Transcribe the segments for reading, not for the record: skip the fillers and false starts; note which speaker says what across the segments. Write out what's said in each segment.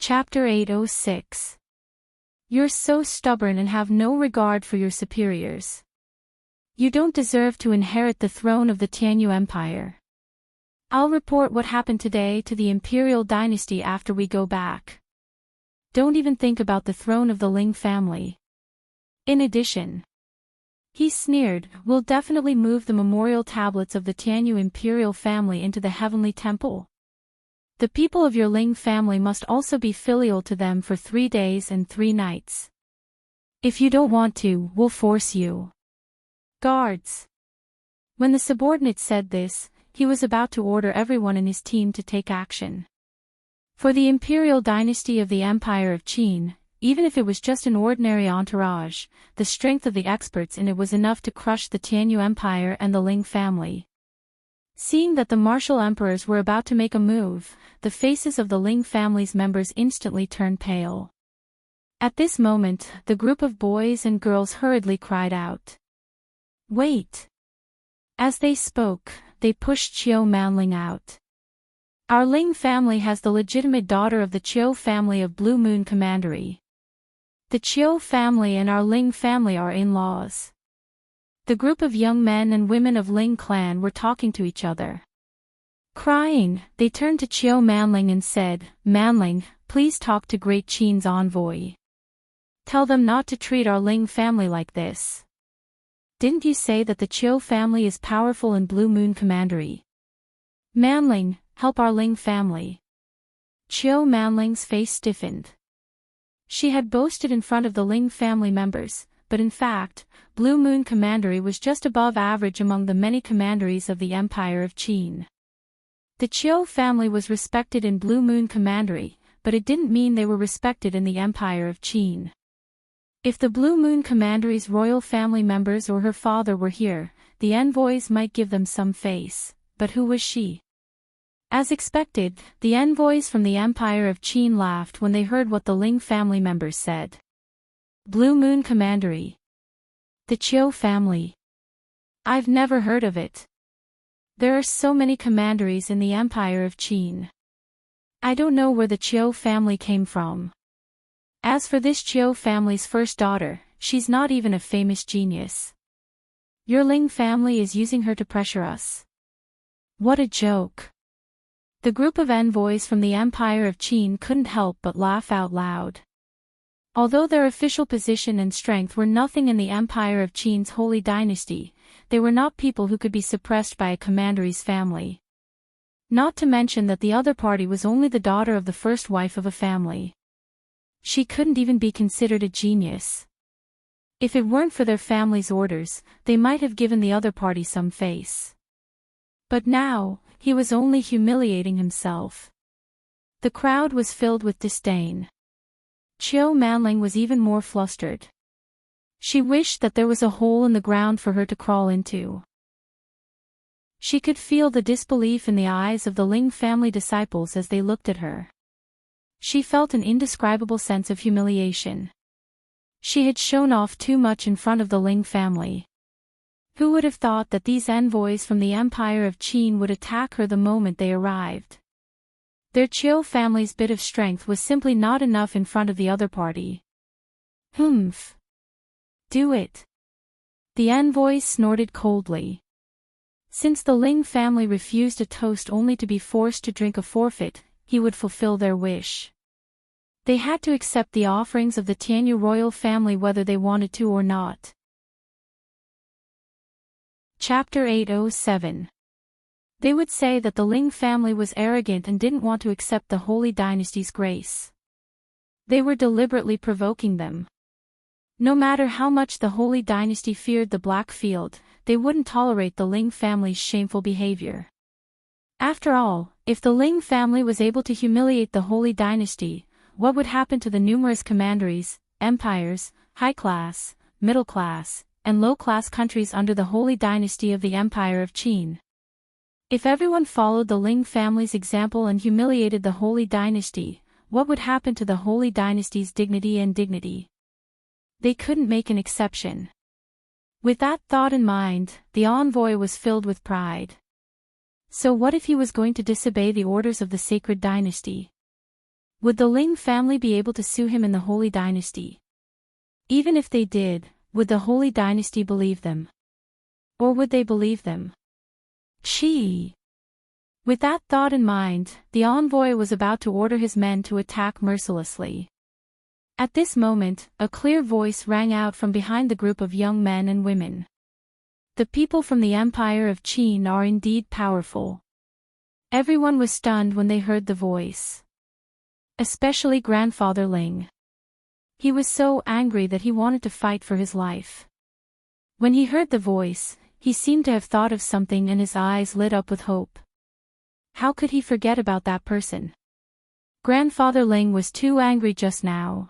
Speaker 1: Chapter 806. You're so stubborn and have no regard for your superiors. You don't deserve to inherit the throne of the Tianyu Empire. I'll report what happened today to the imperial dynasty after we go back. Don't even think about the throne of the Ling family. In addition, he sneered, we'll definitely move the memorial tablets of the Tianyu imperial family into the heavenly temple. The people of your Ling family must also be filial to them for 3 days and 3 nights. If you don't want to, we'll force you. Guards. When the subordinate said this, he was about to order everyone in his team to take action. For the imperial dynasty of the Empire of Qin, even if it was just an ordinary entourage, the strength of the experts in it was enough to crush the Tianyu Empire and the Ling family. Seeing that the martial emperors were about to make a move, the faces of the Ling family's members instantly turned pale. At this moment, the group of boys and girls hurriedly cried out. Wait! As they spoke, they pushed Qiu Manling out. Our Ling family has the legitimate daughter of the Qiu family of Blue Moon Commandery. The Qiu family and our Ling family are in-laws. The group of young men and women of Ling clan were talking to each other. Crying, they turned to Qiu Manling and said, Manling, please talk to Great Qin's envoy. Tell them not to treat our Ling family like this. Didn't you say that the Qiu family is powerful in Blue Moon Commandery? Manling, help our Ling family. Qiu Manling's face stiffened. She had boasted in front of the Ling family members, but in fact, Blue Moon Commandery was just above average among the many commanderies of the Empire of Qin. The Qiu family was respected in Blue Moon Commandery, but it didn't mean they were respected in the Empire of Qin. If the Blue Moon Commandery's royal family members or her father were here, the envoys might give them some face, but who was she? As expected, the envoys from the Empire of Qin laughed when they heard what the Ling family members said. Blue Moon Commandery. The Qiu family. I've never heard of it. There are so many commanderies in the Empire of Qin. I don't know where the Qiu family came from. As for this Qiu family's first daughter, she's not even a famous genius. Your Ling family is using her to pressure us. What a joke. The group of envoys from the Empire of Qin couldn't help but laugh out loud. Although their official position and strength were nothing in the Empire of Qin's holy dynasty, they were not people who could be suppressed by a commandery's family. Not to mention that the other party was only the daughter of the first wife of a family. She couldn't even be considered a genius. If it weren't for their family's orders, they might have given the other party some face. But now, he was only humiliating himself. The crowd was filled with disdain. Qiu Manling was even more flustered. She wished that there was a hole in the ground for her to crawl into. She could feel the disbelief in the eyes of the Ling family disciples as they looked at her. She felt an indescribable sense of humiliation. She had shown off too much in front of the Ling family. Who would have thought that these envoys from the Empire of Qin would attack her the moment they arrived? Their Qiu family's bit of strength was simply not enough in front of the other party. Humph. Do it. The envoys snorted coldly. Since the Ling family refused a toast only to be forced to drink a forfeit, he would fulfill their wish. They had to accept the offerings of the Tianyu royal family whether they wanted to or not. Chapter 807. They would say that the Ling family was arrogant and didn't want to accept the holy dynasty's grace. They were deliberately provoking them. No matter how much the holy dynasty feared the Black Field, they wouldn't tolerate the Ling family's shameful behavior. After all, if the Ling family was able to humiliate the holy dynasty, what would happen to the numerous commanderies, empires, high-class, middle-class, and low-class countries under the holy dynasty of the Empire of Qin? If everyone followed the Ling family's example and humiliated the holy dynasty, what would happen to the holy dynasty's dignity and dignity? They couldn't make an exception. With that thought in mind, the envoy was filled with pride. So what if he was going to disobey the orders of the sacred dynasty? Would the Ling family be able to sue him in the Holy Dynasty? Even if they did, would the Holy Dynasty believe them? Or would they believe them? Chi. With that thought in mind, the envoy was about to order his men to attack mercilessly. At this moment, a clear voice rang out from behind the group of young men and women. The people from the Empire of Qin are indeed powerful. Everyone was stunned when they heard the voice. Especially Grandfather Ling. He was so angry that he wanted to fight for his life. When he heard the voice, he seemed to have thought of something and his eyes lit up with hope. How could he forget about that person? Grandfather Ling was too angry just now.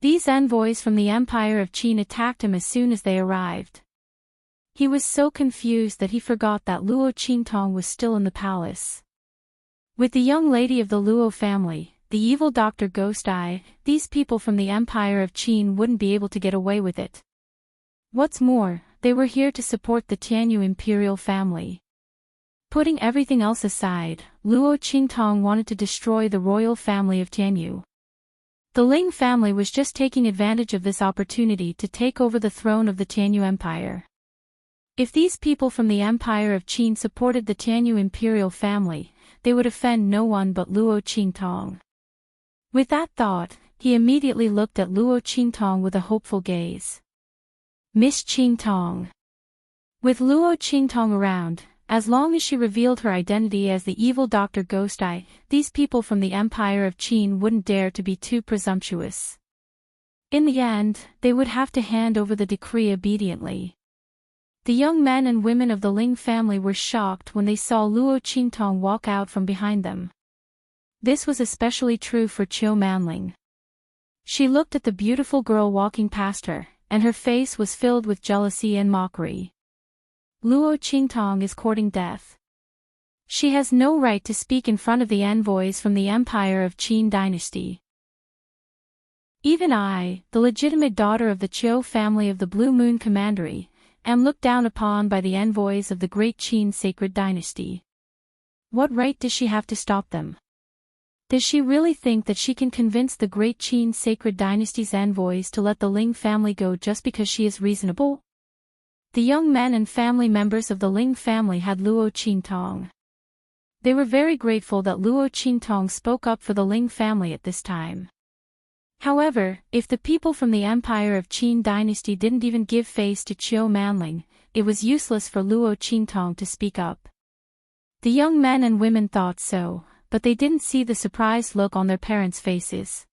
Speaker 1: These envoys from the Empire of Qin attacked him as soon as they arrived. He was so confused that he forgot that Luo Qingtong was still in the palace. With the young lady of the Luo family, the evil Dr. Ghost Eye, these people from the Empire of Qin wouldn't be able to get away with it. What's more, they were here to support the Tianyu imperial family. Putting everything else aside, Luo Qingtong wanted to destroy the royal family of Tianyu. The Ling family was just taking advantage of this opportunity to take over the throne of the Tianyu Empire. If these people from the Empire of Qin supported the Tianyu imperial family, they would offend no one but Luo Qingtong. With that thought, he immediately looked at Luo Qingtong with a hopeful gaze. Miss Qingtong. With Luo Qingtong around, as long as she revealed her identity as the evil Dr. Ghost Eye, these people from the Empire of Qin wouldn't dare to be too presumptuous. In the end, they would have to hand over the decree obediently. The young men and women of the Ling family were shocked when they saw Luo Qingtong walk out from behind them. This was especially true for Qiu Manling. She looked at the beautiful girl walking past her, and her face was filled with jealousy and mockery. Luo Qingtong is courting death. She has no right to speak in front of the envoys from the Empire of Qin dynasty. Even I, the legitimate daughter of the Qiu family of the Blue Moon Commandery, am looked down upon by the envoys of the Great Qin sacred dynasty. What right does she have to stop them? Does she really think that she can convince the Great Qin sacred dynasty's envoys to let the Ling family go just because she is reasonable? The young men and family members of the Ling family had Luo Qingtong. They were very grateful that Luo Qingtong spoke up for the Ling family at this time. However, if the people from the Empire of Qin dynasty didn't even give face to Qiu Manling, it was useless for Luo Qingtong to speak up. The young men and women thought so, but they didn't see the surprised look on their parents' faces.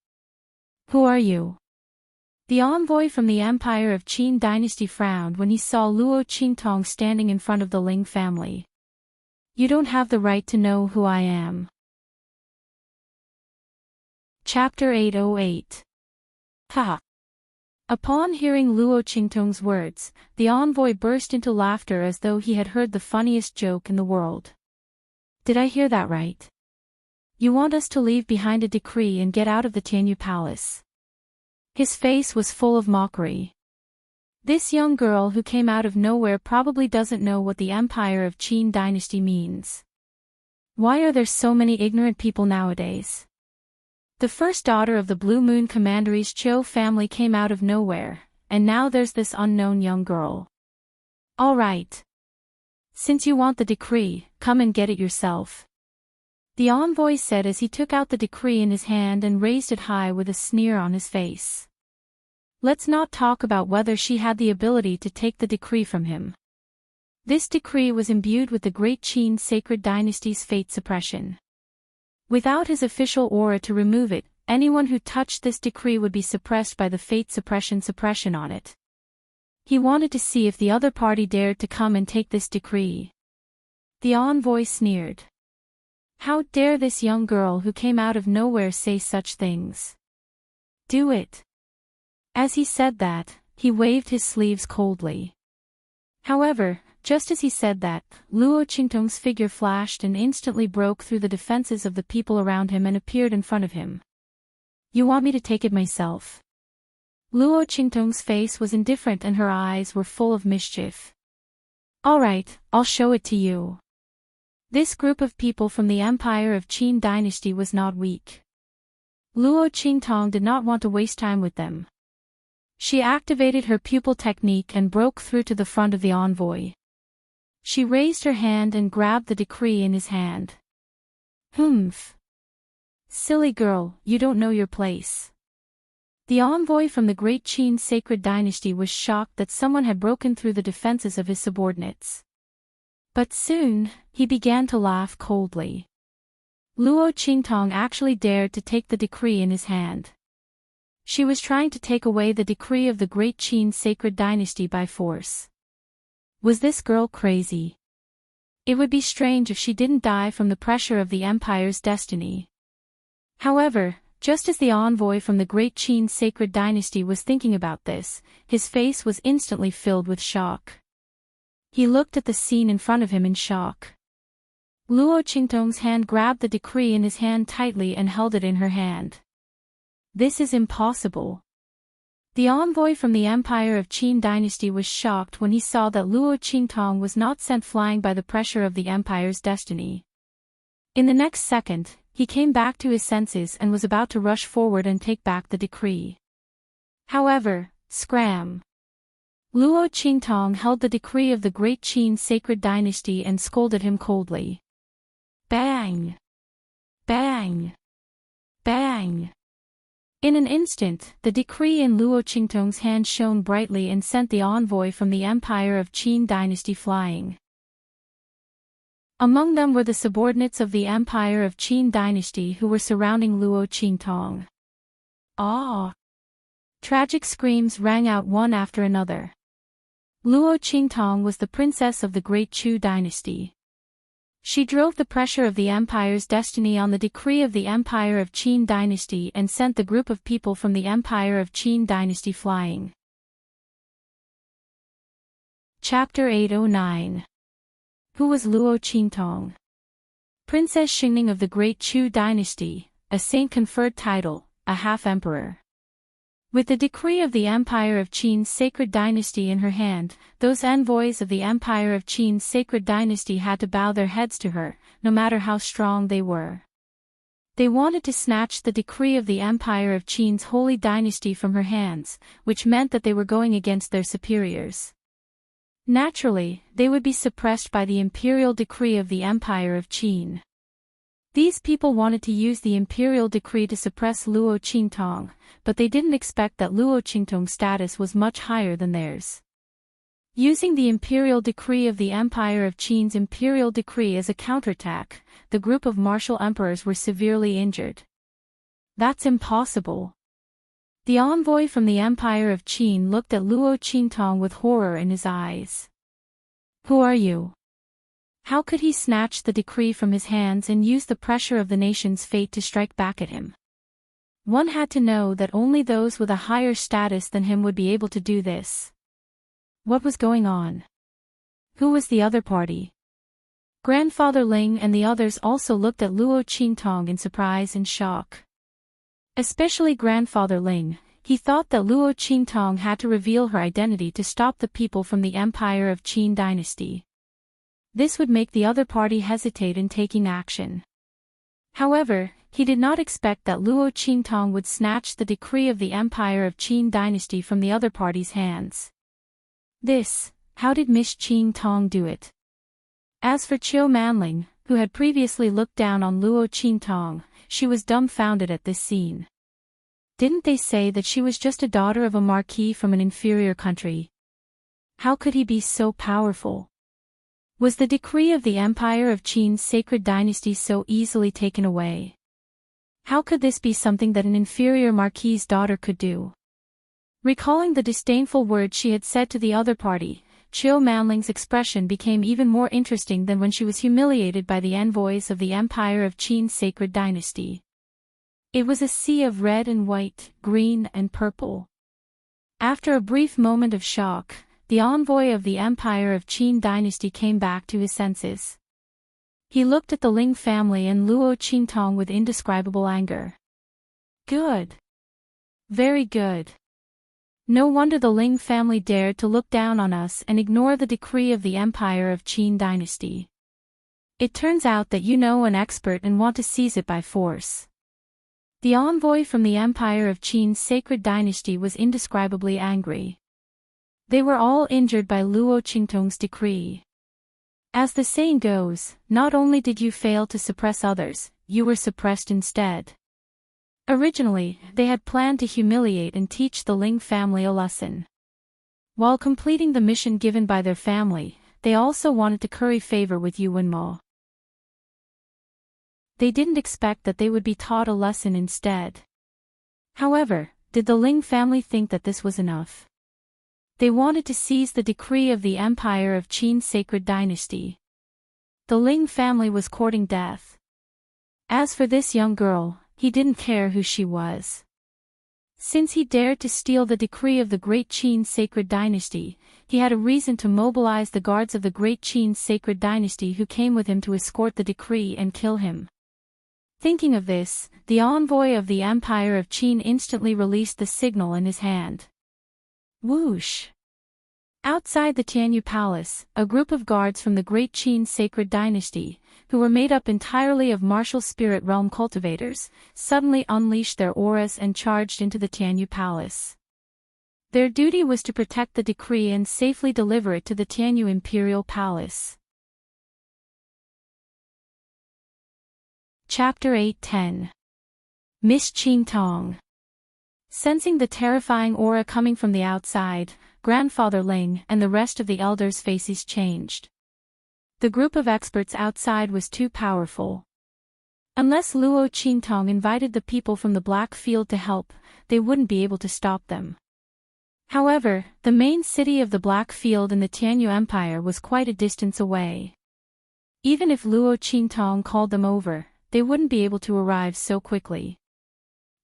Speaker 1: Who are you? The envoy from the Empire of Qin dynasty frowned when he saw Luo Qingtong standing in front of the Ling family. You don't have the right to know who I am. Chapter 808. Ha! Upon hearing Luo Qingtong's words, the envoy burst into laughter as though he had heard the funniest joke in the world. Did I hear that right? You want us to leave behind a decree and get out of the Tianyu palace? His face was full of mockery. This young girl who came out of nowhere probably doesn't know what the Empire of Qin dynasty means. Why are there so many ignorant people nowadays? The first daughter of the Blue Moon Commandery's Qiu family came out of nowhere, and now there's this unknown young girl. All right. Since you want the decree, come and get it yourself. The envoy said as he took out the decree in his hand and raised it high with a sneer on his face. Let's not talk about whether she had the ability to take the decree from him. This decree was imbued with the Great Qin sacred dynasty's fate suppression. Without his official aura to remove it, anyone who touched this decree would be suppressed by the fate suppression on it. He wanted to see if the other party dared to come and take this decree. The envoy sneered. How dare this young girl who came out of nowhere say such things? Do it. As he said that, he waved his sleeves coldly. However, just as he said that, Luo Qingtong's figure flashed and instantly broke through the defenses of the people around him and appeared in front of him. You want me to take it myself? Luo Qingtong's face was indifferent and her eyes were full of mischief. All right, I'll show it to you. This group of people from the Empire of Qin dynasty was not weak. Luo Qingtong did not want to waste time with them. She activated her pupil technique and broke through to the front of the envoy. She raised her hand and grabbed the decree in his hand. Humph. Silly girl, you don't know your place. The envoy from the Great Qin Sacred Dynasty was shocked that someone had broken through the defenses of his subordinates. But soon, he began to laugh coldly. Luo Qingtong actually dared to take the decree in his hand. She was trying to take away the decree of the Great Qin Sacred Dynasty by force. Was this girl crazy? It would be strange if she didn't die from the pressure of the empire's destiny. However, just as the envoy from the Great Qin Sacred Dynasty was thinking about this, his face was instantly filled with shock. He looked at the scene in front of him in shock. Luo Qingtong's hand grabbed the decree in his hand tightly and held it in her hand. This is impossible. The envoy from the Empire of Qin Dynasty was shocked when he saw that Luo Qingtong was not sent flying by the pressure of the empire's destiny. In the next second, he came back to his senses and was about to rush forward and take back the decree. However, scram! Luo Qingtong held the decree of the Great Qin Sacred Dynasty and scolded him coldly. Bang! Bang! Bang! In an instant, the decree in Luo Qingtong's hand shone brightly and sent the envoy from the Empire of Qin Dynasty flying. Among them were the subordinates of the Empire of Qin Dynasty who were surrounding Luo Qingtong. Ah! Tragic screams rang out one after another. Luo Qingtong was the princess of the Great Chu Dynasty. She drove the pressure of the empire's destiny on the decree of the Empire of Qin Dynasty and sent the group of people from the Empire of Qin Dynasty flying. Chapter 809. Who was Luo Qingtong? Princess Xingning of the Great Chu Dynasty, a saint-conferred title, a half-emperor. With the decree of the Empire of Qin's Sacred Dynasty in her hand, those envoys of the Empire of Qin's Sacred Dynasty had to bow their heads to her, no matter how strong they were. They wanted to snatch the decree of the Empire of Qin's Holy Dynasty from her hands, which meant that they were going against their superiors. Naturally, they would be suppressed by the imperial decree of the Empire of Qin. These people wanted to use the imperial decree to suppress Luo Qingtong, but they didn't expect that Luo Qingtong's status was much higher than theirs. Using the imperial decree of the Empire of Qin's imperial decree as a counterattack, the group of martial emperors were severely injured. That's impossible. The envoy from the Empire of Qin looked at Luo Qingtong with horror in his eyes. Who are you? How could he snatch the decree from his hands and use the pressure of the nation's fate to strike back at him? One had to know that only those with a higher status than him would be able to do this. What was going on? Who was the other party? Grandfather Ling and the others also looked at Luo Qingtong in surprise and shock. Especially Grandfather Ling, he thought that Luo Qingtong had to reveal her identity to stop the people from the Empire of Qin Dynasty. This would make the other party hesitate in taking action. However, he did not expect that Luo Qingtong would snatch the decree of the Empire of Qin Dynasty from the other party's hands. How did Miss Qingtong do it? As for Chiu Manling, who had previously looked down on Luo Qingtong, she was dumbfounded at this scene. Didn't they say that she was just a daughter of a marquis from an inferior country? How could he be so powerful? Was the decree of the Empire of Qin's Sacred Dynasty so easily taken away? How could this be something that an inferior marquis's daughter could do? Recalling the disdainful words she had said to the other party, Chiu Manling's expression became even more interesting than when she was humiliated by the envoys of the Empire of Qin's Sacred Dynasty. It was a sea of red and white, green and purple. After a brief moment of shock, the envoy of the Empire of Qin Dynasty came back to his senses. He looked at the Ling family and Luo Qingtong with indescribable anger. Good. Very good. No wonder the Ling family dared to look down on us and ignore the decree of the Empire of Qin Dynasty. It turns out that you know an expert and want to seize it by force. The envoy from the Empire of Qin's sacred dynasty was indescribably angry. They were all injured by Luo Qingtong's decree. As the saying goes, not only did you fail to suppress others, you were suppressed instead. Originally, they had planned to humiliate and teach the Ling family a lesson. While completing the mission given by their family, they also wanted to curry favor with Yuan Mo. They didn't expect that they would be taught a lesson instead. However, did the Ling family think that this was enough? They wanted to seize the decree of the Empire of Qin's sacred dynasty. The Ling family was courting death. As for this young girl, he didn't care who she was. Since he dared to steal the decree of the Great Qin's sacred dynasty, he had a reason to mobilize the guards of the Great Qin's sacred dynasty who came with him to escort the decree and kill him. Thinking of this, the envoy of the Empire of Qin instantly released the signal in his hand. Whoosh! Outside the Tianyu Palace, a group of guards from the Great Qin sacred dynasty, who were made up entirely of martial spirit realm cultivators, suddenly unleashed their auras and charged into the Tianyu Palace. Their duty was to protect the decree and safely deliver it to the Tianyu Imperial Palace. Chapter 8-10 Miss Qingtong. Sensing the terrifying aura coming from the outside, Grandfather Ling and the rest of the elders' faces changed. The group of experts outside was too powerful. Unless Luo Qingtong invited the people from the Black Field to help, they wouldn't be able to stop them. However, the main city of the Black Field in the Tianyu Empire was quite a distance away. Even if Luo Qingtong called them over, they wouldn't be able to arrive so quickly.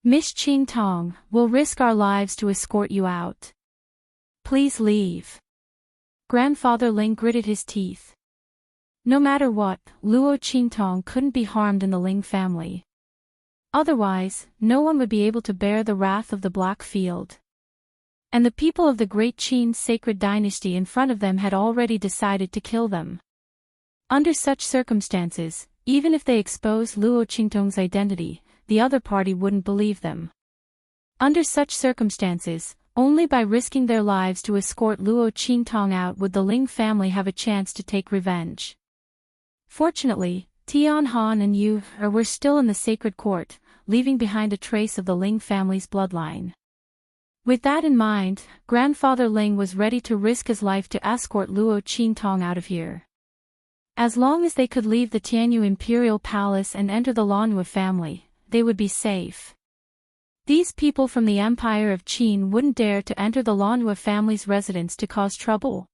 Speaker 1: Miss Qingtong, we'll risk our lives to escort you out. Please leave. Grandfather Ling gritted his teeth. No matter what, Luo Qingtong couldn't be harmed in the Ling family. Otherwise, no one would be able to bear the wrath of the Black Field. And the people of the Great Qin sacred dynasty in front of them had already decided to kill them. Under such circumstances, even if they exposed Luo Qingtong's identity, the other party wouldn't believe them. Under such circumstances, only by risking their lives to escort Luo Qingtong out would the Ling family have a chance to take revenge. Fortunately, Tianhan and Yu were still in the sacred court, leaving behind a trace of the Ling family's bloodline. With that in mind, Grandfather Ling was ready to risk his life to escort Luo Qingtong out of here. As long as they could leave the Tianyu Imperial Palace and enter the Lanhua family, they would be safe. These people from the Empire of Qin wouldn't dare to enter the Lanhua family's residence to cause trouble.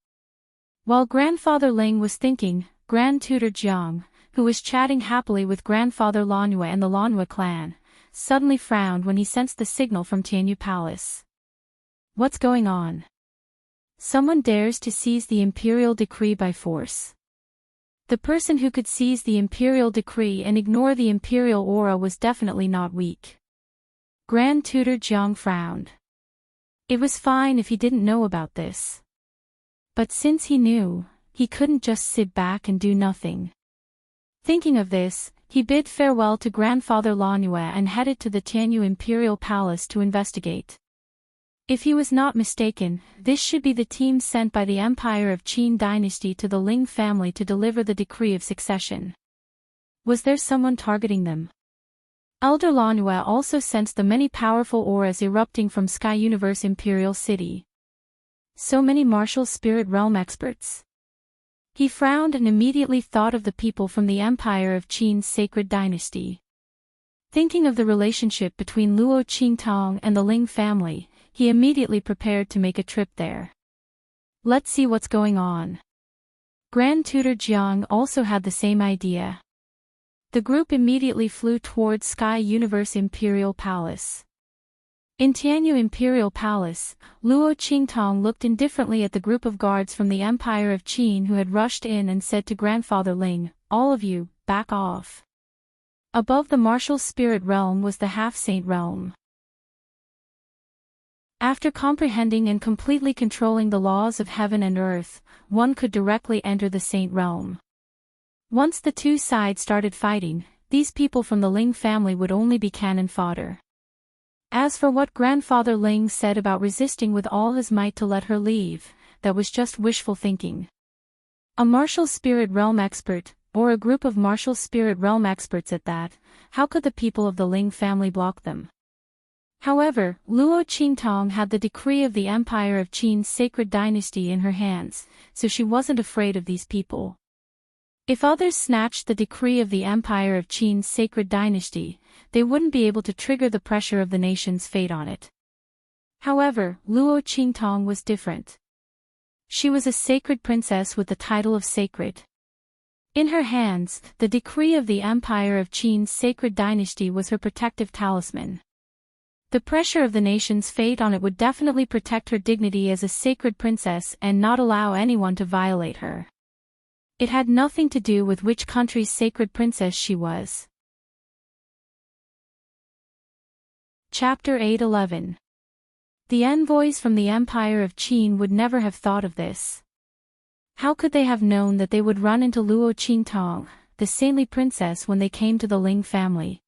Speaker 1: While Grandfather Ling was thinking, Grand Tutor Jiang, who was chatting happily with Grandfather Lanhua and the Lanhua clan, suddenly frowned when he sensed the signal from Tianyu Palace. What's going on? Someone dares to seize the imperial decree by force. The person who could seize the imperial decree and ignore the imperial aura was definitely not weak. Grand Tutor Jiang frowned. It was fine if he didn't know about this. But since he knew, he couldn't just sit back and do nothing. Thinking of this, he bid farewell to Grandfather Lanhua and headed to the Tianyu Imperial Palace to investigate. If he was not mistaken, this should be the team sent by the Empire of Qin dynasty to the Ling family to deliver the decree of succession. Was there someone targeting them? Elder Lanhua also sensed the many powerful auras erupting from Sky Universe Imperial City. So many martial spirit realm experts. He frowned and immediately thought of the people from the Empire of Qin's sacred dynasty. Thinking of the relationship between Luo Qingtong and the Ling family, he immediately prepared to make a trip there. Let's see what's going on. Grand Tutor Jiang also had the same idea. The group immediately flew towards Sky Universe Imperial Palace. In Tianyu Imperial Palace, Luo Qingtong looked indifferently at the group of guards from the Empire of Qin who had rushed in and said to Grandfather Ling, "All of you, back off." Above the martial spirit realm was the half-saint realm. After comprehending and completely controlling the laws of heaven and earth, one could directly enter the saint realm. Once the two sides started fighting, these people from the Ling family would only be cannon fodder. As for what Grandfather Ling said about resisting with all his might to let her leave, that was just wishful thinking. A martial spirit realm expert, or a group of martial spirit realm experts at that, how could the people of the Ling family block them? However, Luo Qingtong had the decree of the Empire of Qin's sacred dynasty in her hands, so she wasn't afraid of these people. If others snatched the decree of the Empire of Qin's sacred dynasty, they wouldn't be able to trigger the pressure of the nation's fate on it. However, Luo Qingtong was different. She was a sacred princess with the title of sacred. In her hands, the decree of the Empire of Qin's sacred dynasty was her protective talisman. The pressure of the nation's fate on it would definitely protect her dignity as a sacred princess and not allow anyone to violate her. It had nothing to do with which country's sacred princess she was. Chapter 8:11. The envoys from the Empire of Qin would never have thought of this. How could they have known that they would run into Luo Qingtong, the saintly princess, when they came to the Ling family?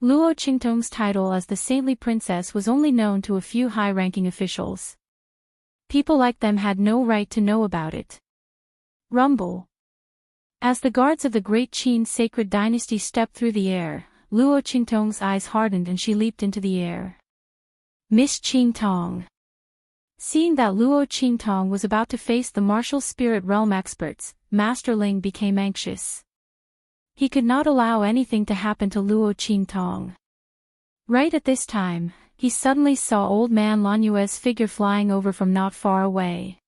Speaker 1: Luo Qingtong's title as the saintly princess was only known to a few high-ranking officials. People like them had no right to know about it. Rumble. As the guards of the great Qin sacred dynasty stepped through the air, Luo Qingtong's eyes hardened and she leaped into the air. Miss Qingtong. Seeing that Luo Qingtong was about to face the martial spirit realm experts, Master Ling became anxious. He could not allow anything to happen to Luo Qingtong. Right at this time, he suddenly saw Old Man Lanue's figure flying over from not far away.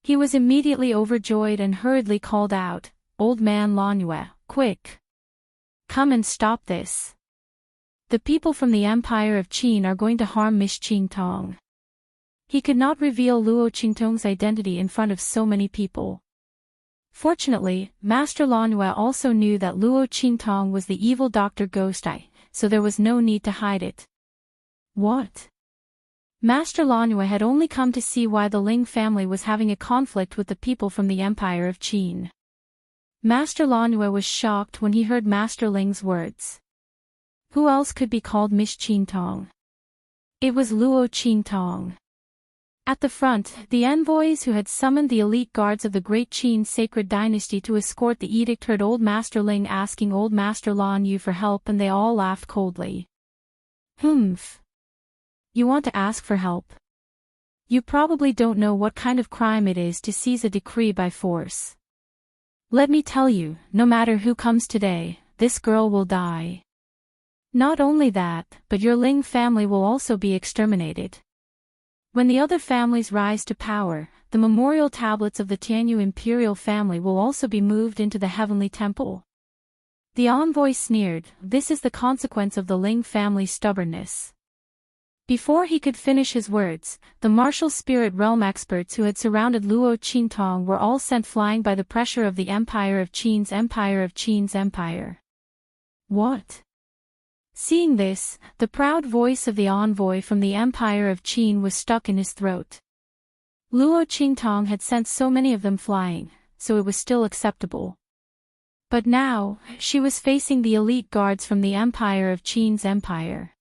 Speaker 1: He was immediately overjoyed and hurriedly called out, "Old Man Lanue, quick! Come and stop this. The people from the Empire of Qin are going to harm Miss Qingtong." He could not reveal Luo Qingtong's identity in front of so many people. Fortunately, Master Lanue also knew that Luo Qingtong was the evil Dr. Ghost Eye, so there was no need to hide it. What? Master Lanue had only come to see why the Ling family was having a conflict with the people from the Empire of Qin. Master Lanue was shocked when he heard Master Ling's words. Who else could be called Miss Qingtong? It was Luo Qingtong. At the front, the envoys who had summoned the elite guards of the great Qin sacred dynasty to escort the edict heard Old Master Ling asking Old Master Lan Yu for help, and they all laughed coldly. Humph. You want to ask for help? You probably don't know what kind of crime it is to seize a decree by force. Let me tell you, no matter who comes today, this girl will die. Not only that, but your Ling family will also be exterminated. When the other families rise to power, the memorial tablets of the Tianyu imperial family will also be moved into the heavenly temple. The envoy sneered, this is the consequence of the Ling family's stubbornness. Before he could finish his words, the martial spirit realm experts who had surrounded Luo Qingtong were all sent flying by the pressure of the Empire of Qin's empire. What? Seeing this, the proud voice of the envoy from the Empire of Qin was stuck in his throat. Luo Qingtong had sent so many of them flying, so it was still acceptable. But now, she was facing the elite guards from the Empire of Qin's empire.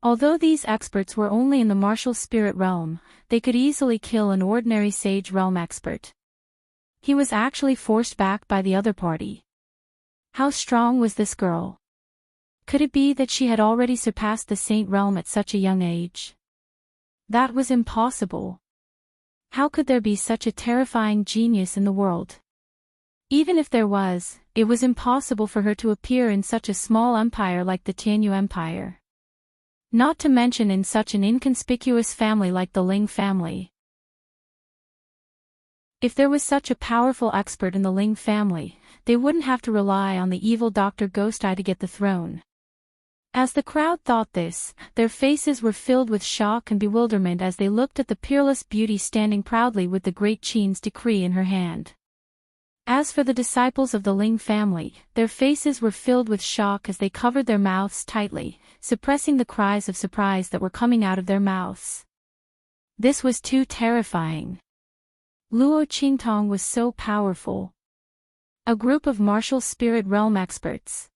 Speaker 1: Although these experts were only in the martial spirit realm, they could easily kill an ordinary sage realm expert. He was actually forced back by the other party. How strong was this girl? Could it be that she had already surpassed the saint realm at such a young age? That was impossible. How could there be such a terrifying genius in the world? Even if there was, it was impossible for her to appear in such a small empire like the Tianyu Empire. Not to mention in such an inconspicuous family like the Ling family. If there was such a powerful expert in the Ling family, they wouldn't have to rely on the evil Dr. Ghost Eye to get the throne. As the crowd thought this, their faces were filled with shock and bewilderment as they looked at the peerless beauty standing proudly with the great Qin's decree in her hand. As for the disciples of the Ling family, their faces were filled with shock as they covered their mouths tightly, suppressing the cries of surprise that were coming out of their mouths. This was too terrifying. Luo Qingtong was so powerful. A group of martial spirit realm experts.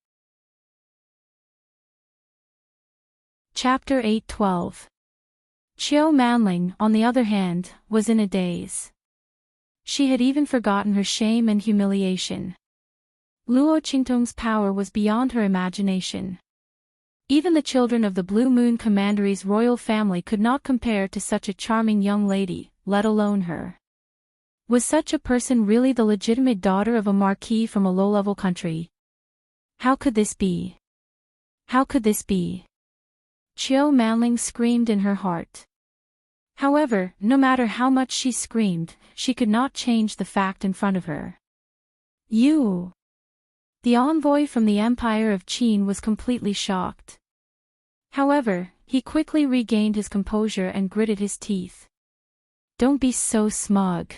Speaker 1: Chapter 8:12. Qiu Manling, on the other hand, was in a daze. She had even forgotten her shame and humiliation. Luo Qingtong's power was beyond her imagination. Even the children of the Blue Moon Commandery's royal family could not compare to such a charming young lady, let alone her. Was such a person really the legitimate daughter of a marquis from a low-level country? How could this be? How could this be? Qiu Manling screamed in her heart. However, no matter how much she screamed, she could not change the fact in front of her. You! The envoy from the Empire of Qin was completely shocked. However, he quickly regained his composure and gritted his teeth. Don't be so smug.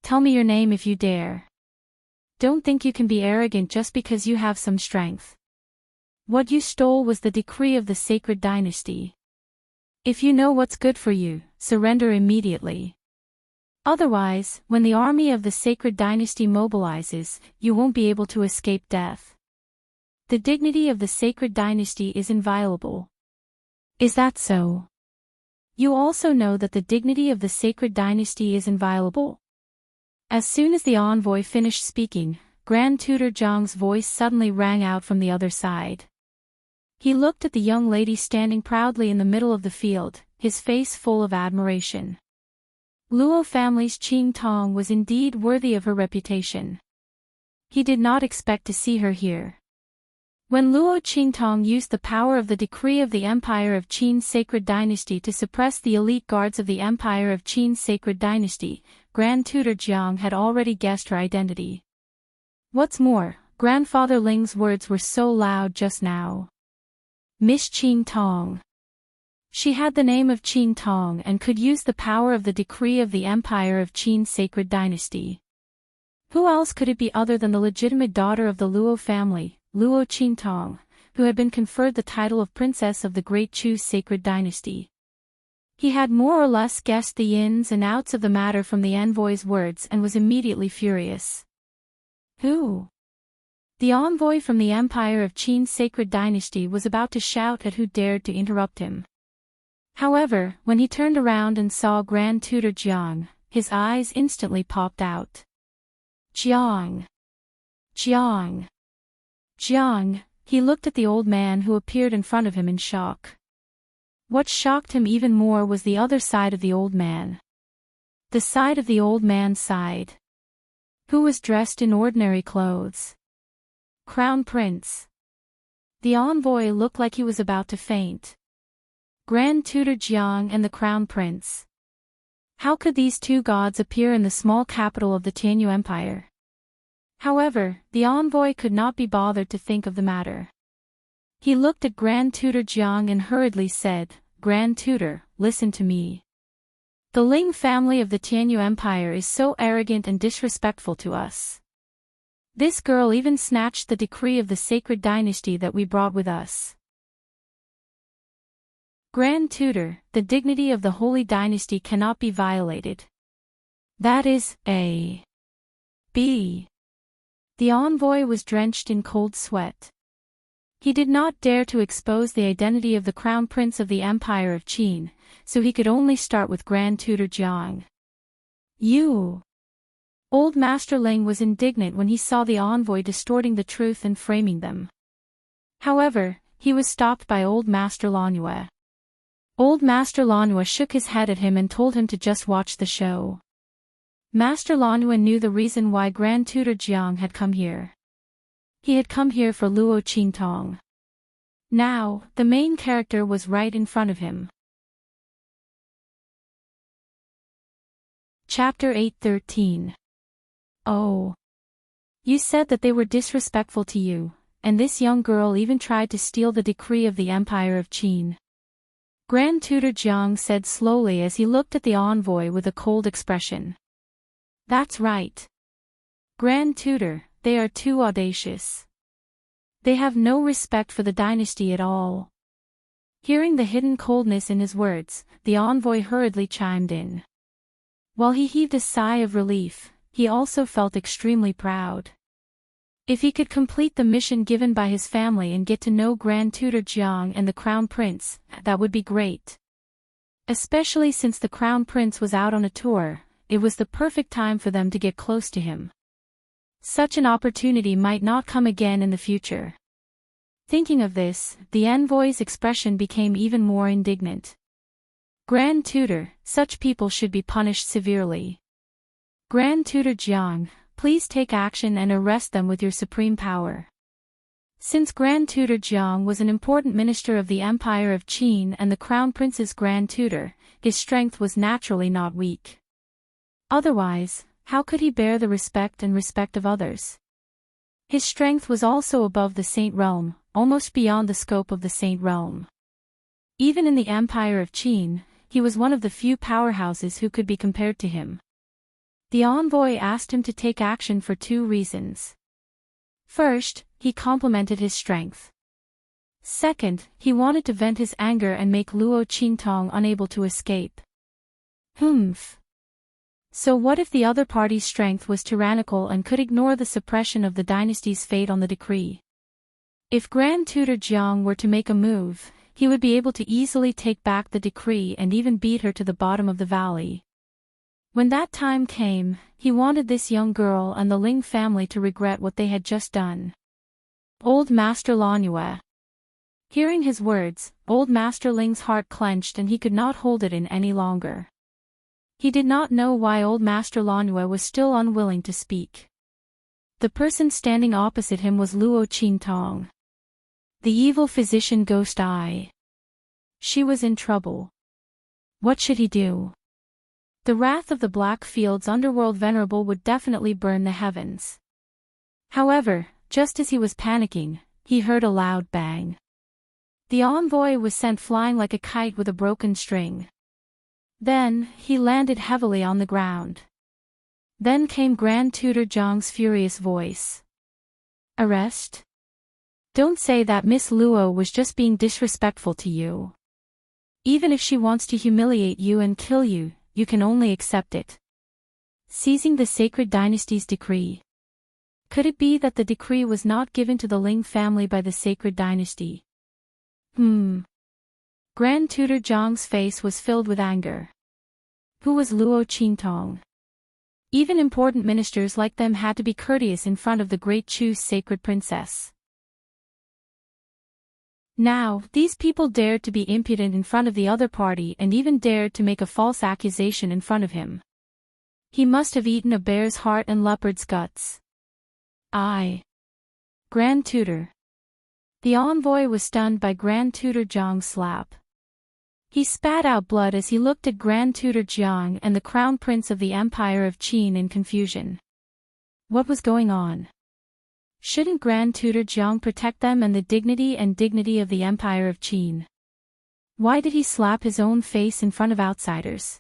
Speaker 1: Tell me your name if you dare. Don't think you can be arrogant just because you have some strength. What you stole was the decree of the sacred dynasty. If you know what's good for you, surrender immediately. Otherwise, when the army of the sacred dynasty mobilizes, you won't be able to escape death. The dignity of the sacred dynasty is inviolable. Is that so? You also know that the dignity of the sacred dynasty is inviolable? As soon as the envoy finished speaking, Grand Tutor Jiang's voice suddenly rang out from the other side. He looked at the young lady standing proudly in the middle of the field, his face full of admiration. Luo family's Qing Tong was indeed worthy of her reputation. He did not expect to see her here. When Luo Qingtong used the power of the decree of the Empire of Qin's sacred dynasty to suppress the elite guards of the Empire of Qin's sacred dynasty, Grand Tutor Jiang had already guessed her identity. What's more, Grandfather Ling's words were so loud just now. Miss Qing Tong. She had the name of Qing Tong and could use the power of the decree of the Empire of Qin's sacred dynasty. Who else could it be other than the legitimate daughter of the Luo family, Luo Qingtong, who had been conferred the title of Princess of the Great Chu's sacred dynasty? He had more or less guessed the ins and outs of the matter from the envoy's words and was immediately furious. Who? The envoy from the Empire of Qin's sacred dynasty was about to shout at who dared to interrupt him. However, when he turned around and saw Grand Tutor Jiang, his eyes instantly popped out. Jiang! Jiang! Jiang! He looked at the old man who appeared in front of him in shock. What shocked him even more was the other side of the old man. The side of the old man's side. Who was dressed in ordinary clothes. Crown Prince. The envoy looked like he was about to faint. Grand Tutor Jiang and the Crown Prince. How could these two gods appear in the small capital of the Tianyu Empire? However, the envoy could not be bothered to think of the matter. He looked at Grand Tutor Jiang and hurriedly said, Grand Tutor, listen to me. The Ling family of the Tianyu Empire is so arrogant and disrespectful to us. This girl even snatched the decree of the sacred dynasty that we brought with us. Grand Tutor, the dignity of the holy dynasty cannot be violated. That is, B. The envoy was drenched in cold sweat. He did not dare to expose the identity of the Crown Prince of the Empire of Qin, so he could only start with Grand Tutor Jiang. You! Old Master Ling was indignant when he saw the envoy distorting the truth and framing them. However, he was stopped by Old Master Lanue. Old Master Lanue shook his head at him and told him to just watch the show. Master Lanue knew the reason why Grand Tutor Jiang had come here. He had come here for Luo Qingtong. Now, the main character was right in front of him. Chapter 8:13. Oh. You said that they were disrespectful to you, and this young girl even tried to steal the decree of the Empire of Qin. Grand Tutor Jiang said slowly as he looked at the envoy with a cold expression. That's right. Grand Tutor, they are too audacious. They have no respect for the dynasty at all. Hearing the hidden coldness in his words, the envoy hurriedly chimed in. While he heaved a sigh of relief, he also felt extremely proud. If he could complete the mission given by his family and get to know Grand Tutor Jiang and the Crown Prince, that would be great. Especially since the Crown Prince was out on a tour, it was the perfect time for them to get close to him. Such an opportunity might not come again in the future. Thinking of this, the envoy's expression became even more indignant. Grand Tutor, such people should be punished severely. Grand Tutor Jiang, please take action and arrest them with your supreme power. Since Grand Tutor Jiang was an important minister of the Empire of Qin and the Crown Prince's Grand Tutor, his strength was naturally not weak. Otherwise, how could he bear the respect of others? His strength was also above the Saint Realm, almost beyond the scope of the Saint Realm. Even in the Empire of Qin, he was one of the few powerhouses who could be compared to him. The envoy asked him to take action for two reasons. First, he complimented his strength. Second, he wanted to vent his anger and make Luo Qingtong unable to escape. So what if the other party's strength was tyrannical and could ignore the suppression of the dynasty's fate on the decree? If Grand Tutor Jiang were to make a move, he would be able to easily take back the decree and even beat her to the bottom of the valley. When that time came, he wanted this young girl and the Ling family to regret what they had just done. Old Master Lanue. Hearing his words, Old Master Ling's heart clenched and he could not hold it in any longer. He did not know why Old Master Lanue was still unwilling to speak. The person standing opposite him was Luo Qingtong. The evil physician Ghost Eye. She was in trouble. What should he do? The wrath of the Black Field's underworld venerable would definitely burn the heavens. However, just as he was panicking, he heard a loud bang. The envoy was sent flying like a kite with a broken string. Then, he landed heavily on the ground. Then came Grand Tutor Jiang's furious voice. Arrest? Don't say that Miss Luo was just being disrespectful to you. Even if she wants to humiliate you and kill you, you can only accept it. Seizing the sacred dynasty's decree. Could it be that the decree was not given to the Ling family by the sacred dynasty? Grand Tutor Jiang's face was filled with anger. Who was Luo Qingtong? Even important ministers like them had to be courteous in front of the great Chu's sacred princess. Now, these people dared to be impudent in front of the other party and even dared to make a false accusation in front of him. He must have eaten a bear's heart and leopard's guts. Grand Tutor. The envoy was stunned by Grand Tutor Jiang's slap. He spat out blood as he looked at Grand Tutor Jiang and the Crown Prince of the Empire of Qin in confusion. What was going on? Shouldn't Grand Tutor Jiang protect them and the dignity of the Empire of Qin? Why did he slap his own face in front of outsiders?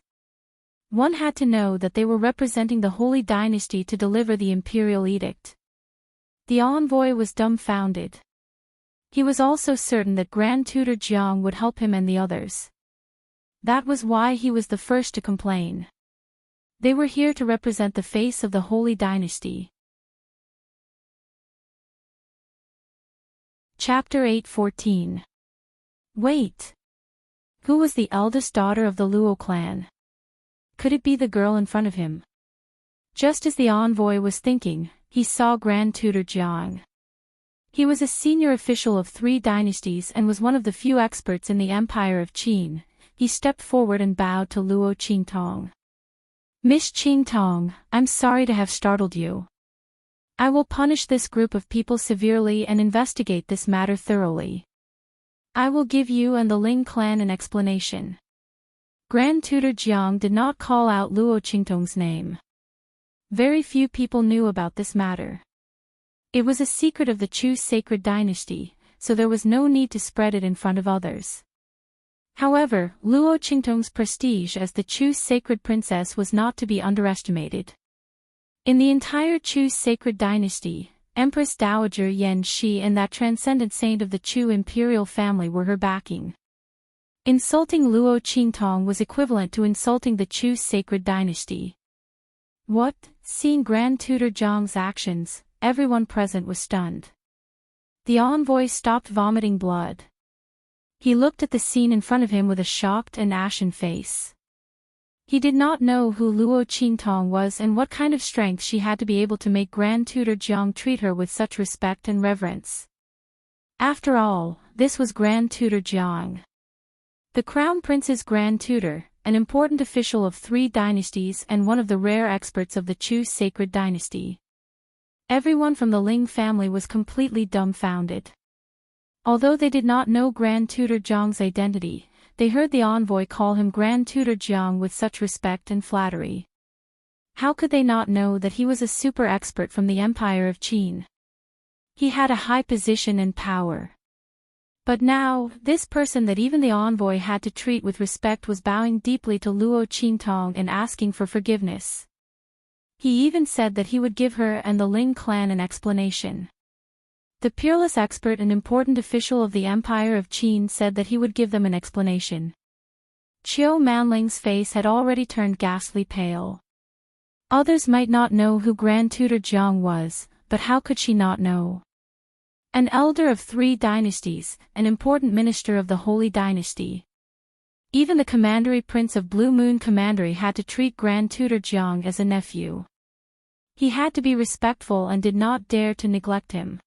Speaker 1: One had to know that they were representing the Holy Dynasty to deliver the imperial edict. The envoy was dumbfounded. He was also certain that Grand Tutor Jiang would help him and the others. That was why he was the first to complain. They were here to represent the face of the Holy Dynasty. Chapter 8:14. Wait. Who was the eldest daughter of the Luo clan? Could it be the girl in front of him? Just as the envoy was thinking, he saw Grand Tutor Jiang. He was a senior official of 3 dynasties and was one of the few experts in the Empire of Qin. He stepped forward and bowed to Luo Qingtong. Miss Qingtong, I'm sorry to have startled you. I will punish this group of people severely and investigate this matter thoroughly. I will give you and the Ling clan an explanation. Grand Tutor Jiang did not call out Luo Qingtong's name. Very few people knew about this matter. It was a secret of the Chu's sacred dynasty, so there was no need to spread it in front of others. However, Luo Qingtong's prestige as the Chu's sacred princess was not to be underestimated. In the entire Chu's sacred dynasty, Empress Dowager Yan Shi and that transcendent saint of the Chu imperial family were her backing. Insulting Luo Qingtong was equivalent to insulting the Chu's sacred dynasty. What? Seeing Grand Tutor Jiang's actions, everyone present was stunned. The envoy stopped vomiting blood. He looked at the scene in front of him with a shocked and ashen face. He did not know who Luo Qingtong was and what kind of strength she had to be able to make Grand Tutor Jiang treat her with such respect and reverence. After all, this was Grand Tutor Jiang, the Crown Prince's Grand Tutor, an important official of 3 dynasties and one of the rare experts of the Chu sacred dynasty. Everyone from the Ling family was completely dumbfounded. Although they did not know Grand Tutor Jiang's identity, they heard the envoy call him Grand Tutor Jiang with such respect and flattery. How could they not know that he was a super expert from the Empire of Qin? He had a high position and power. But now, this person that even the envoy had to treat with respect was bowing deeply to Luo Qingtong and asking for forgiveness. He even said that he would give her and the Ling clan an explanation. The peerless expert and important official of the Empire of Qin said that he would give them an explanation. Qiu Manling's face had already turned ghastly pale. Others might not know who Grand Tutor Jiang was, but how could she not know? An elder of 3 dynasties, an important minister of the Holy Dynasty. Even the Commandery Prince of Blue Moon Commandery had to treat Grand Tutor Jiang as a nephew. He had to be respectful and did not dare to neglect him.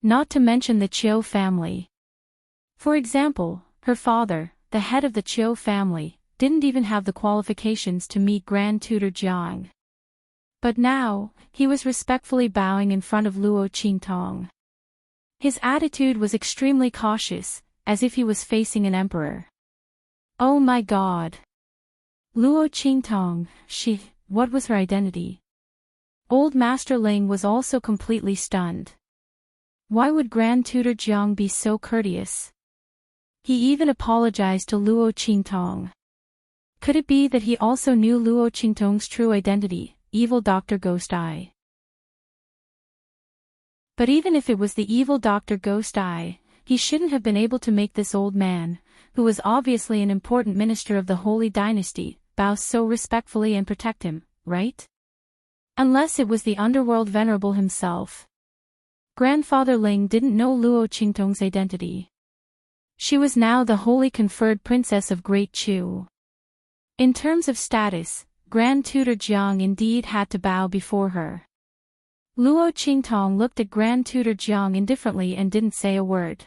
Speaker 1: Not to mention the Qiu family. For example, her father, the head of the Qiu family, didn't even have the qualifications to meet Grand Tutor Jiang. But now, he was respectfully bowing in front of Luo Qingtong. His attitude was extremely cautious, as if he was facing an emperor. Oh my God! Luo Qingtong, what was her identity? Old Master Ling was also completely stunned. Why would Grand Tutor Jiang be so courteous? He even apologized to Luo Qingtong. Could it be that he also knew Luo Qingtong's true identity, evil Dr. Ghost Eye? But even if it was the evil Dr. Ghost Eye, he shouldn't have been able to make this old man, who was obviously an important minister of the Holy Dynasty, bow so respectfully and protect him, right? Unless it was the underworld venerable himself. Grandfather Ling didn't know Luo Qingtong's identity. She was now the holy conferred princess of Great Chu. In terms of status, Grand Tutor Jiang indeed had to bow before her. Luo Qingtong looked at Grand Tutor Jiang indifferently and didn't say a word.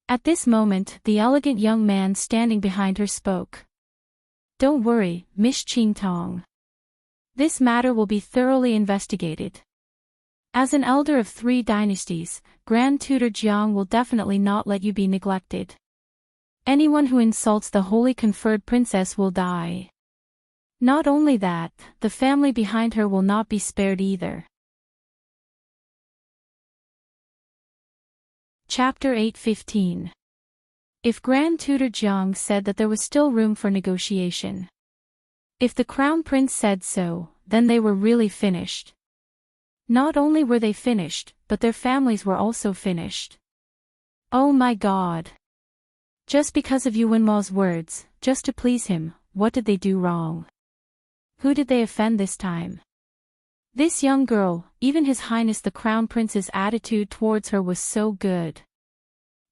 Speaker 1: At this moment, the elegant young man standing behind her spoke. Don't worry, Miss Qingtong. This matter will be thoroughly investigated. As an elder of 3 dynasties, Grand Tutor Jiang will definitely not let you be neglected. Anyone who insults the holy conferred princess will die. Not only that, the family behind her will not be spared either. Chapter 8:15. If Grand Tutor Jiang said that there was still room for negotiation. If the Crown Prince said so, then they were really finished. Not only were they finished, but their families were also finished. Oh my God! Just because of Yuanma's words, just to please him, what did they do wrong? Who did they offend this time? This young girl, even His Highness the Crown Prince's attitude towards her was so good.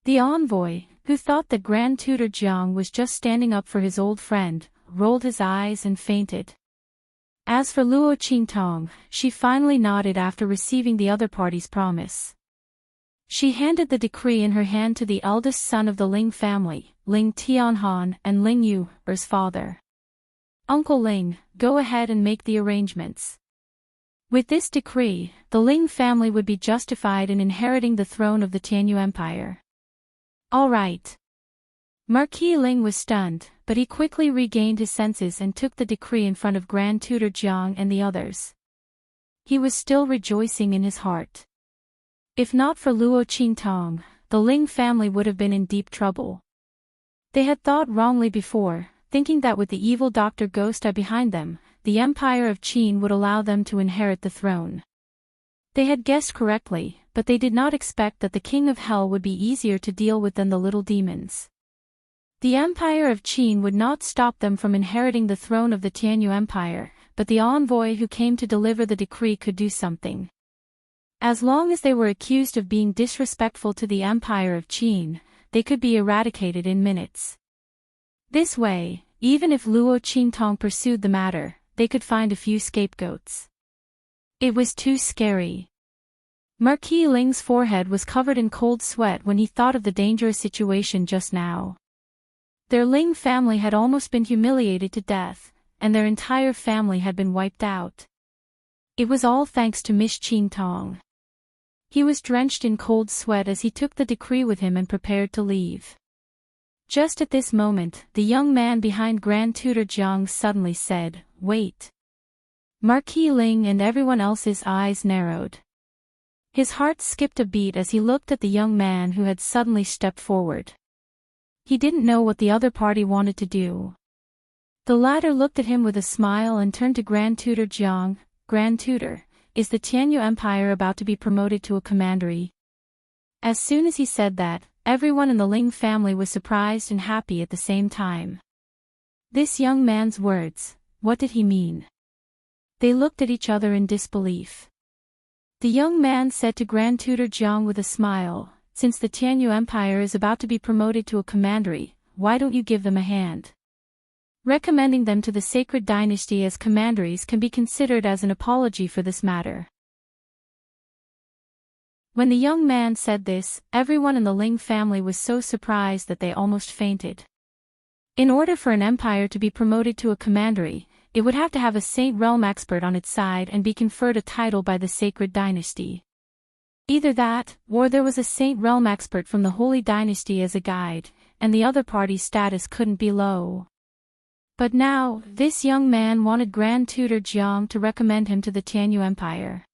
Speaker 1: The envoy, who thought that Grand Tutor Jiang was just standing up for his old friend, rolled his eyes and fainted. As for Luo Qingtong, she finally nodded after receiving the other party's promise. She handed the decree in her hand to the eldest son of the Ling family, Ling Tianhan and Ling Yu's father. Uncle Ling, go ahead and make the arrangements. With this decree, the Ling family would be justified in inheriting the throne of the Tianyu Empire. All right. Marquis Ling was stunned, but he quickly regained his senses and took the decree in front of Grand Tutor Jiang and the others. He was still rejoicing in his heart. If not for Luo Qingtong, the Ling family would have been in deep trouble. They had thought wrongly before, thinking that with the evil Dr. Ghost Eye behind them, the Empire of Qin would allow them to inherit the throne. They had guessed correctly, but they did not expect that the King of Hell would be easier to deal with than the little demons. The Empire of Qin would not stop them from inheriting the throne of the Tianyu Empire, but the envoy who came to deliver the decree could do something. As long as they were accused of being disrespectful to the Empire of Qin, they could be eradicated in minutes. This way, even if Luo Qingtong pursued the matter, they could find a few scapegoats. It was too scary. Marquis Ling's forehead was covered in cold sweat when he thought of the dangerous situation just now. Their Ling family had almost been humiliated to death, and their entire family had been wiped out. It was all thanks to Miss Qingtong. He was drenched in cold sweat as he took the decree with him and prepared to leave. Just at this moment, the young man behind Grand Tutor Jiang suddenly said, "Wait." Marquis Ling and everyone else's eyes narrowed. His heart skipped a beat as he looked at the young man who had suddenly stepped forward. He didn't know what the other party wanted to do. The latter looked at him with a smile and turned to Grand Tutor Jiang. "Grand Tutor, is the Tianyu Empire about to be promoted to a commandery?" As soon as he said that, everyone in the Ling family was surprised and happy at the same time. This young man's words, what did he mean? They looked at each other in disbelief. The young man said to Grand Tutor Jiang with a smile, "Since the Tianyu Empire is about to be promoted to a commandery, why don't you give them a hand?" Recommending them to the sacred dynasty as commanderies can be considered as an apology for this matter. When the young man said this, everyone in the Ling family was so surprised that they almost fainted. In order for an empire to be promoted to a commandery, it would have to have a Saint Realm expert on its side and be conferred a title by the sacred dynasty. Either that, or there was a Saint Realm expert from the Holy Dynasty as a guide, and the other party's status couldn't be low. But now, this young man wanted Grand Tutor Jiang to recommend him to the Tianyu Empire.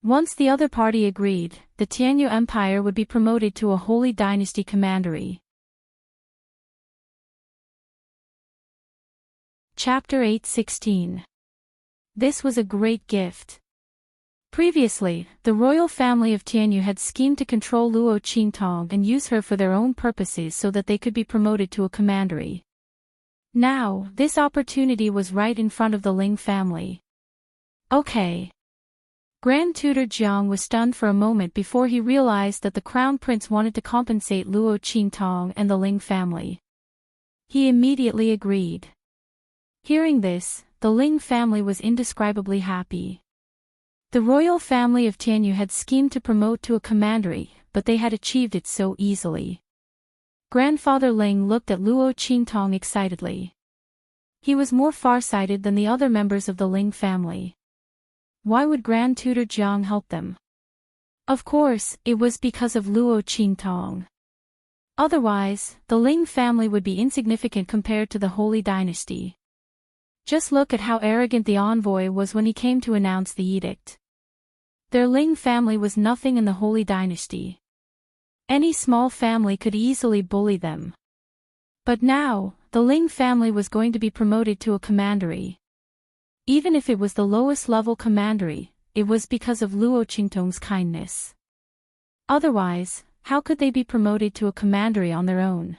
Speaker 1: Once the other party agreed, the Tianyu Empire would be promoted to a Holy Dynasty commandery. Chapter 8:16. This was a great gift. Previously, the royal family of Tianyu had schemed to control Luo Qingtong and use her for their own purposes so that they could be promoted to a commandery. Now, this opportunity was right in front of the Ling family. Okay. Grand Tutor Jiang was stunned for a moment before he realized that the Crown Prince wanted to compensate Luo Qingtong and the Ling family. He immediately agreed. Hearing this, the Ling family was indescribably happy. The royal family of Tianyu had schemed to promote to a commandery, but they had achieved it so easily. Grandfather Ling looked at Luo Qingtong excitedly. He was more farsighted than the other members of the Ling family. Why would Grand Tutor Jiang help them? Of course, it was because of Luo Qingtong. Otherwise, the Ling family would be insignificant compared to the Holy Dynasty. Just look at how arrogant the envoy was when he came to announce the edict. Their Ling family was nothing in the Holy Dynasty. Any small family could easily bully them. But now, the Ling family was going to be promoted to a commandery. Even if it was the lowest level commandery, it was because of Luo Qingtong's kindness. Otherwise, how could they be promoted to a commandery on their own?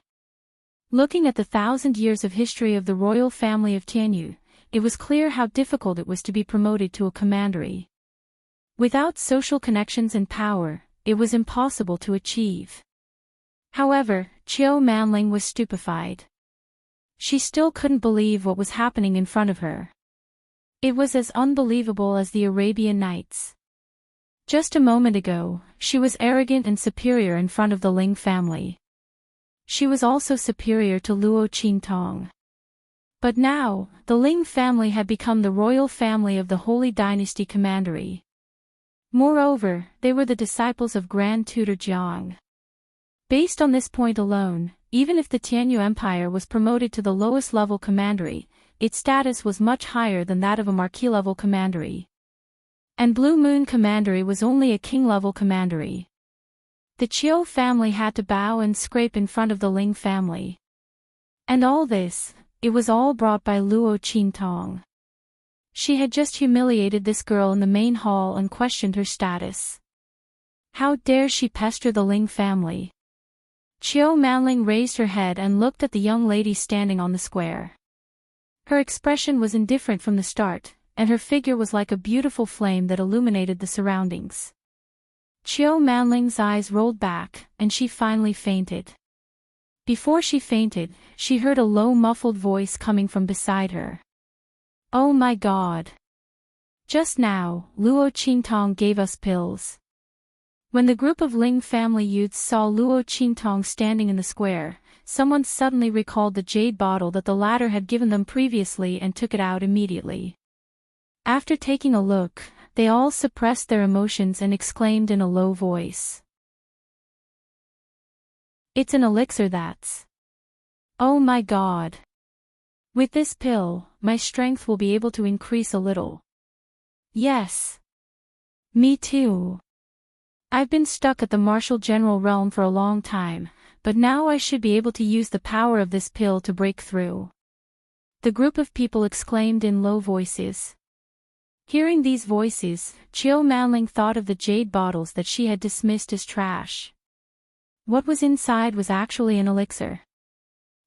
Speaker 1: Looking at the 1,000 years of history of the royal family of Tianyu, it was clear how difficult it was to be promoted to a commandery. Without social connections and power, it was impossible to achieve. However, Qiu Manling was stupefied. She still couldn't believe what was happening in front of her. It was as unbelievable as the Arabian Nights. Just a moment ago, she was arrogant and superior in front of the Ling family. She was also superior to Luo Qingtong. But now, the Ling family had become the royal family of the Holy Dynasty commandery. Moreover, they were the disciples of Grand Tutor Jiang. Based on this point alone, even if the Tianyu Empire was promoted to the lowest level commandery, its status was much higher than that of a marquis-level commandery. And Blue Moon Commandery was only a king-level commandery. The Qiu family had to bow and scrape in front of the Ling family. And all this, it was all brought by Luo Qingtong. She had just humiliated this girl in the main hall and questioned her status. How dare she pester the Ling family? Qiu Manling raised her head and looked at the young lady standing on the square. Her expression was indifferent from the start, and her figure was like a beautiful flame that illuminated the surroundings. Chiu Manling's eyes rolled back, and she finally fainted. Before she fainted, she heard a low muffled voice coming from beside her. "Oh my God! Just now, Luo Qingtong gave us pills." When the group of Ling family youths saw Luo Qingtong standing in the square, someone suddenly recalled the jade bottle that the latter had given them previously and took it out immediately. After taking a look, they all suppressed their emotions and exclaimed in a low voice. "It's an elixir that's... Oh my God! With this pill, my strength will be able to increase a little." "Yes. Me too. I've been stuck at the Martial General realm for a long time, but now I should be able to use the power of this pill to break through." The group of people exclaimed in low voices. Hearing these voices, Chiu Manling thought of the jade bottles that she had dismissed as trash. What was inside was actually an elixir.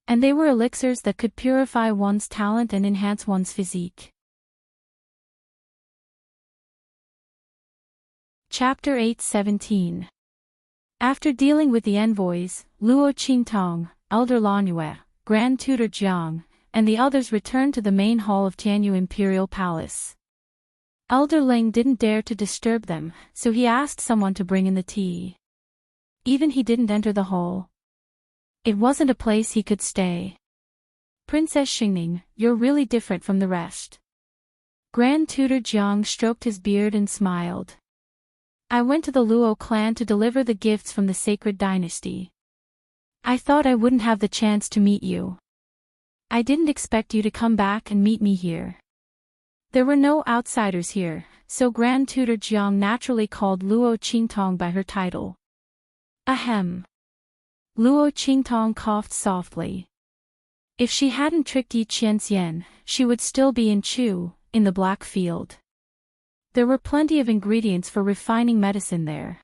Speaker 1: And they were elixirs that could purify one's talent and enhance one's physique. Chapter 8:17. After dealing with the envoys, Luo Qingtong, Elder Lanue, Grand Tutor Jiang, and the others returned to the main hall of Tianyu Imperial Palace. Elder Ling didn't dare to disturb them, so he asked someone to bring in the tea. Even he didn't enter the hall. It wasn't a place he could stay. "Princess Xingning, you're really different from the rest." Grand Tutor Jiang stroked his beard and smiled. "I went to the Luo clan to deliver the gifts from the sacred dynasty. I thought I wouldn't have the chance to meet you. I didn't expect you to come back and meet me here." There were no outsiders here, so Grand Tutor Jiang naturally called Luo Qingtong by her title. Ahem. Luo Qingtong coughed softly. If she hadn't tricked Yi Qianxian, she would still be in Chu, in the Black Field. There were plenty of ingredients for refining medicine there.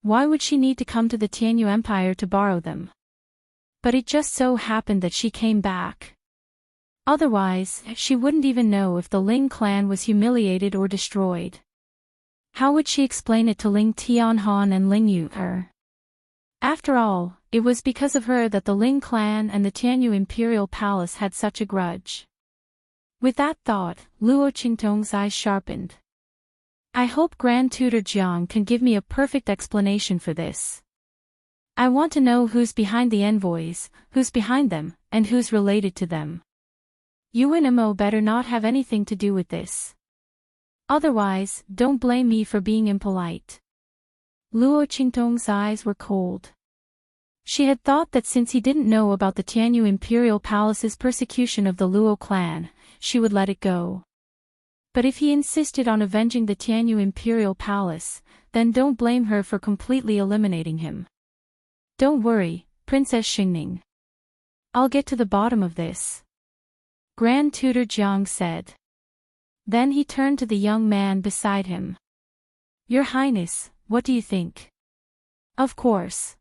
Speaker 1: Why would she need to come to the Tianyu Empire to borrow them? But it just so happened that she came back. Otherwise, she wouldn't even know if the Ling clan was humiliated or destroyed. How would she explain it to Ling Tianhan and Ling Yu? After all, it was because of her that the Ling clan and the Tianyu Imperial Palace had such a grudge. With that thought, Luo Qingtong's eyes sharpened. "I hope Grand Tutor Jiang can give me a perfect explanation for this. I want to know who's behind the envoys, who's behind them, and who's related to them. You and Mo better not have anything to do with this. Otherwise, don't blame me for being impolite." Luo Qingtong's eyes were cold. She had thought that since he didn't know about the Tianyu Imperial Palace's persecution of the Luo clan, she would let it go. But if he insisted on avenging the Tianyu Imperial Palace, then don't blame her for completely eliminating him. "Don't worry, Princess Xingning. I'll get to the bottom of this," Grand Tutor Jiang said. Then he turned to the young man beside him. "Your Highness, what do you think?" "Of course.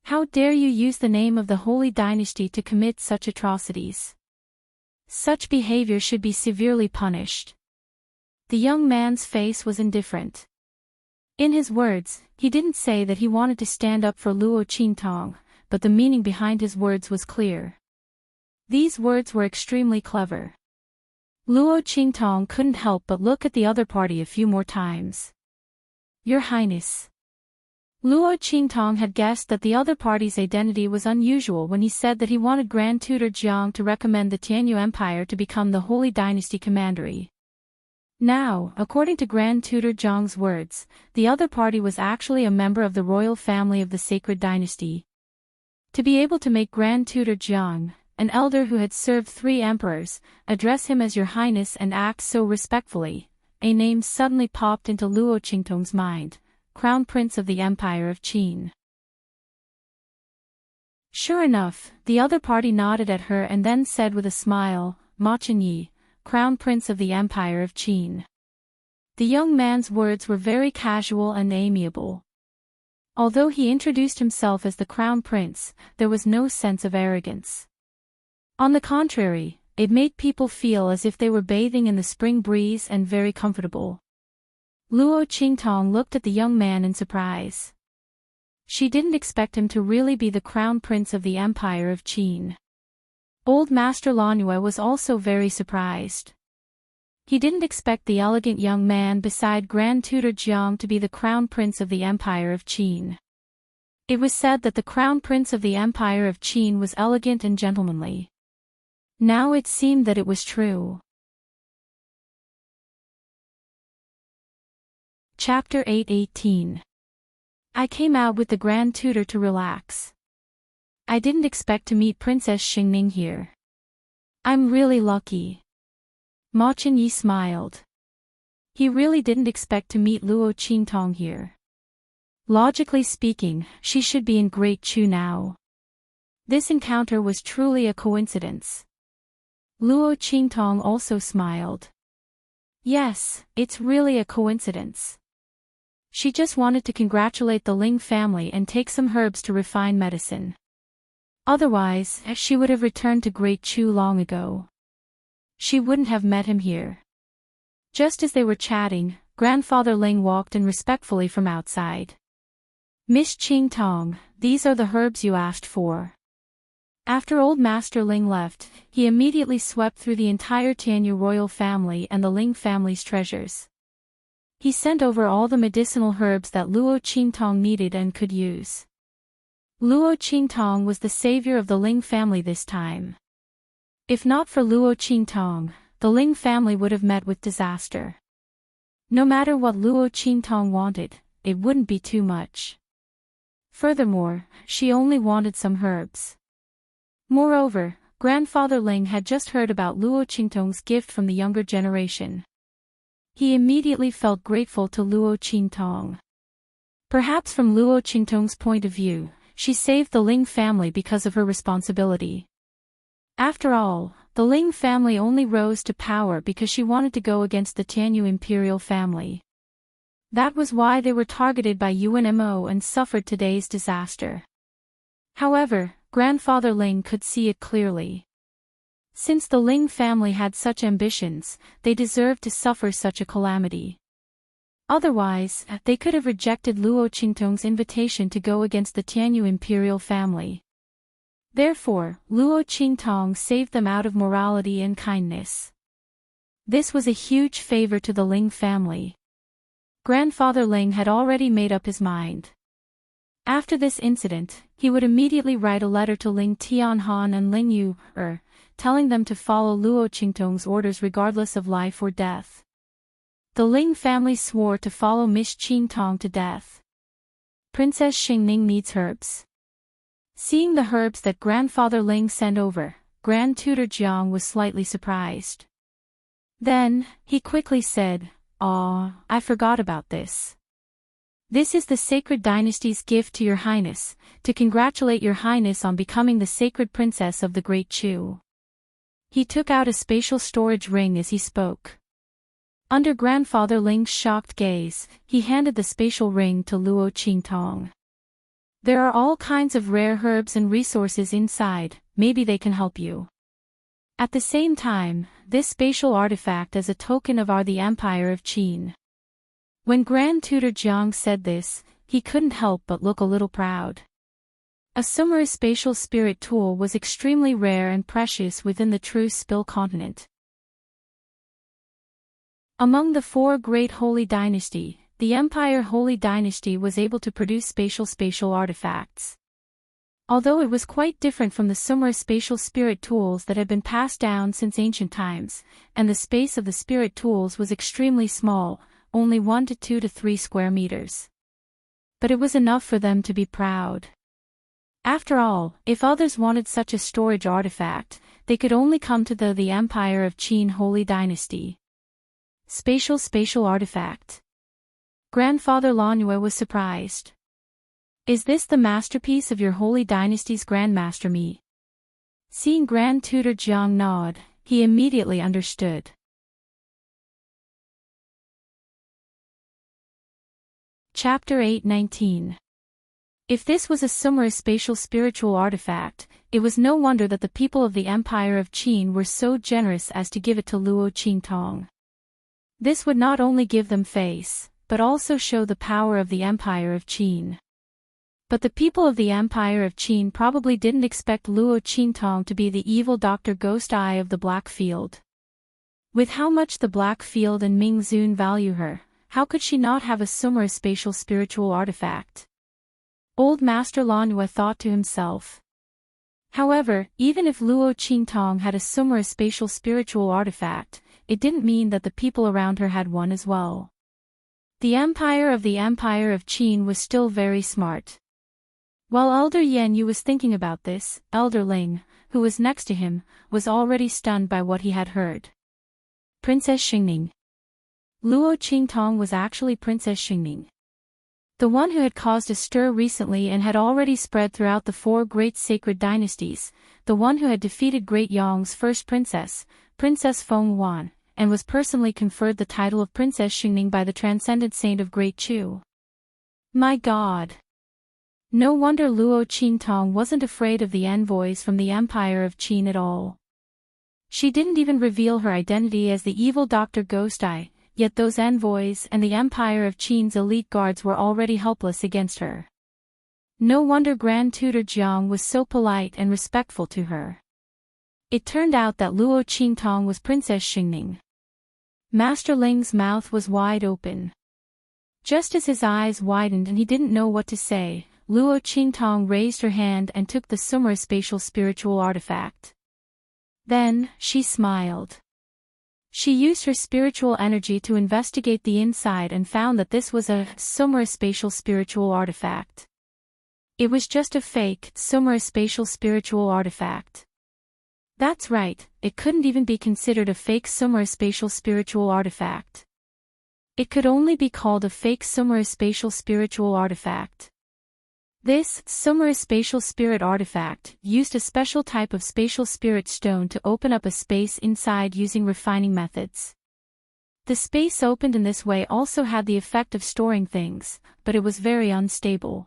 Speaker 1: How dare you use the name of the Holy Dynasty to commit such atrocities? Such behavior should be severely punished." The young man's face was indifferent. In his words, he didn't say that he wanted to stand up for Luo Qingtong, but the meaning behind his words was clear. These words were extremely clever. Luo Qingtong couldn't help but look at the other party a few more times. "Your Highness." Luo Qingtong had guessed that the other party's identity was unusual when he said that he wanted Grand Tutor Jiang to recommend the Tianyu Empire to become the Holy Dynasty Commandery. Now, according to Grand Tutor Jiang's words, the other party was actually a member of the royal family of the Sacred Dynasty. To be able to make Grand Tutor Jiang, an elder who had served 3 emperors, address him as Your Highness and act so respectfully, a name suddenly popped into Luo Qingtong's mind: Crown Prince of the Empire of Qin. Sure enough, the other party nodded at her and then said with a smile, "Ma Chenyi, Crown Prince of the Empire of Qin." The young man's words were very casual and amiable. Although he introduced himself as the Crown Prince, there was no sense of arrogance. On the contrary, it made people feel as if they were bathing in the spring breeze and very comfortable. Luo Qingtong looked at the young man in surprise. She didn't expect him to really be the crown prince of the Empire of Qin. Old Master Lanue was also very surprised. He didn't expect the elegant young man beside Grand Tutor Jiang to be the crown prince of the Empire of Qin. It was said that the crown prince of the Empire of Qin was elegant and gentlemanly. Now it seemed that it was true. Chapter 8:18. I came out with the Grand Tutor to relax. I didn't expect to meet Princess Xingning here. I'm really lucky. Ma Chenyi smiled. He really didn't expect to meet Luo Qingtong here. Logically speaking, she should be in Great Chu now. This encounter was truly a coincidence. Luo Qingtong also smiled. Yes, it's really a coincidence. She just wanted to congratulate the Ling family and take some herbs to refine medicine. Otherwise, she would have returned to Great Chu long ago. She wouldn't have met him here. Just as they were chatting, Grandfather Ling walked in respectfully from outside. Miss Qingtong, these are the herbs you asked for. After Old Master Ling left, he immediately swept through the entire Tianyu royal family and the Ling family's treasures. He sent over all the medicinal herbs that Luo Qingtong needed and could use. Luo Qingtong was the savior of the Ling family this time. If not for Luo Qingtong, the Ling family would have met with disaster. No matter what Luo Qingtong wanted, it wouldn't be too much. Furthermore, she only wanted some herbs. Moreover, Grandfather Ling had just heard about Luo Qingtong's gift from the younger generation. He immediately felt grateful to Luo Qingtong. Perhaps from Luo Qingtong's point of view, she saved the Ling family because of her responsibility. After all, the Ling family only rose to power because she wanted to go against the Tianyu imperial family. That was why they were targeted by UNMO and suffered today's disaster. However, Grandfather Ling could see it clearly. Since the Ling family had such ambitions, they deserved to suffer such a calamity. Otherwise, they could have rejected Luo Qingtong's invitation to go against the Tianyu imperial family. Therefore, Luo Qingtong saved them out of morality and kindness. This was a huge favor to the Ling family. Grandfather Ling had already made up his mind. After this incident, he would immediately write a letter to Ling Tianhan and Ling Yu, telling them to follow Luo Qingtong's orders regardless of life or death. The Ling family swore to follow Miss Qingtong to death. Princess Xingning needs herbs. Seeing the herbs that Grandfather Ling sent over, Grand Tutor Jiang was slightly surprised. Then, he quickly said, I forgot about this. This is the Sacred Dynasty's gift to Your Highness, to congratulate Your Highness on becoming the Sacred Princess of the Great Chu. He took out a spatial storage ring as he spoke. Under Grandfather Ling's shocked gaze, he handed the spatial ring to Luo Qingtong. There are all kinds of rare herbs and resources inside, maybe they can help you. At the same time, this spatial artifact is a token of the Empire of Qin. When Grand Tutor Jiang said this, he couldn't help but look a little proud. A Sumeru spatial spirit tool was extremely rare and precious within the true Spill continent. Among the four great Holy Dynasty, the Empire Holy Dynasty was able to produce spatial artifacts. Although it was quite different from the Sumeru spatial spirit tools that had been passed down since ancient times, and the space of the spirit tools was extremely small, only 1 to 2 to 3 square meters. But it was enough for them to be proud. After all, if others wanted such a storage artifact, they could only come to the Empire of Qin Holy Dynasty. Spatial artifact. Grandfather Lanue was surprised. Is this the masterpiece of your Holy Dynasty's Grandmaster Mi? Seeing Grand Tutor Jiang nod, he immediately understood. Chapter 8:19. If this was a Sumeru spatial spiritual artifact, it was no wonder that the people of the Empire of Qin were so generous as to give it to Luo Qingtong. This would not only give them face, but also show the power of the Empire of Qin. But the people of the Empire of Qin probably didn't expect Luo Qintong to be the evil Dr. Ghost Eye of the Black Field. With how much the Black Field and Ming Zun value her, how could she not have a similar spatial spiritual artifact? Old Master Lanhua thought to himself. However, even if Luo Qintong had a similar spatial spiritual artifact, it didn't mean that the people around her had one as well. The Empire of Qin was still very smart. While Elder Yan Yu was thinking about this, Elder Ling, who was next to him, was already stunned by what he had heard. Princess Xingning. Luo Qintong was actually Princess Xingning. The one who had caused a stir recently and had already spread throughout the 4 great sacred dynasties, the one who had defeated Great Yong's first princess, Princess Feng Wan, and was personally conferred the title of Princess Xingning by the transcendent saint of Great Chu. My God! No wonder Luo Qintong wasn't afraid of the envoys from the Empire of Qin at all. She didn't even reveal her identity as the evil Dr. Ghost Eye, yet those envoys and the Empire of Qin's elite guards were already helpless against her. No wonder Grand Tutor Jiang was so polite and respectful to her. It turned out that Luo Qintong was Princess Xingning. Master Ling's mouth was wide open. Just as his eyes widened and he didn't know what to say, Luo Qintong raised her hand and took the Summer spatial spiritual artifact. Then, she smiled. She used her spiritual energy to investigate the inside and found that this was a Summer spatial spiritual artifact. It was just a fake Summer spatial spiritual artifact. That's right, it couldn't even be considered a fake Summer spatial spiritual artifact. It could only be called a fake Summer spatial spiritual artifact. This Summer spatial spirit artifact used a special type of spatial spirit stone to open up a space inside using refining methods. The space opened in this way also had the effect of storing things, but it was very unstable.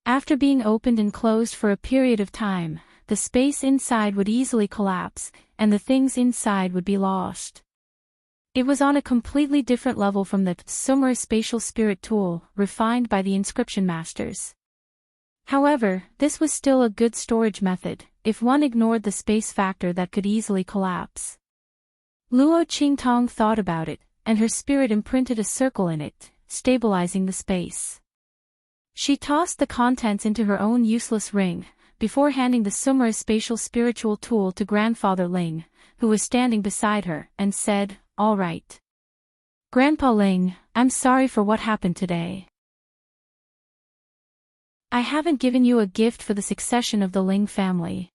Speaker 1: After being opened and closed for a period of time, the space inside would easily collapse, and the things inside would be lost. It was on a completely different level from the Summer spatial spirit tool, refined by the inscription masters. However, this was still a good storage method, if one ignored the space factor that could easily collapse. Luo Qintong thought about it, and her spirit imprinted a circle in it, stabilizing the space. She tossed the contents into her own useless ring, before handing the Summer spatial spiritual tool to Grandfather Ling, who was standing beside her, and said, "All right. Grandpa Ling, I'm sorry for what happened today. I haven't given you a gift for the succession of the Ling family.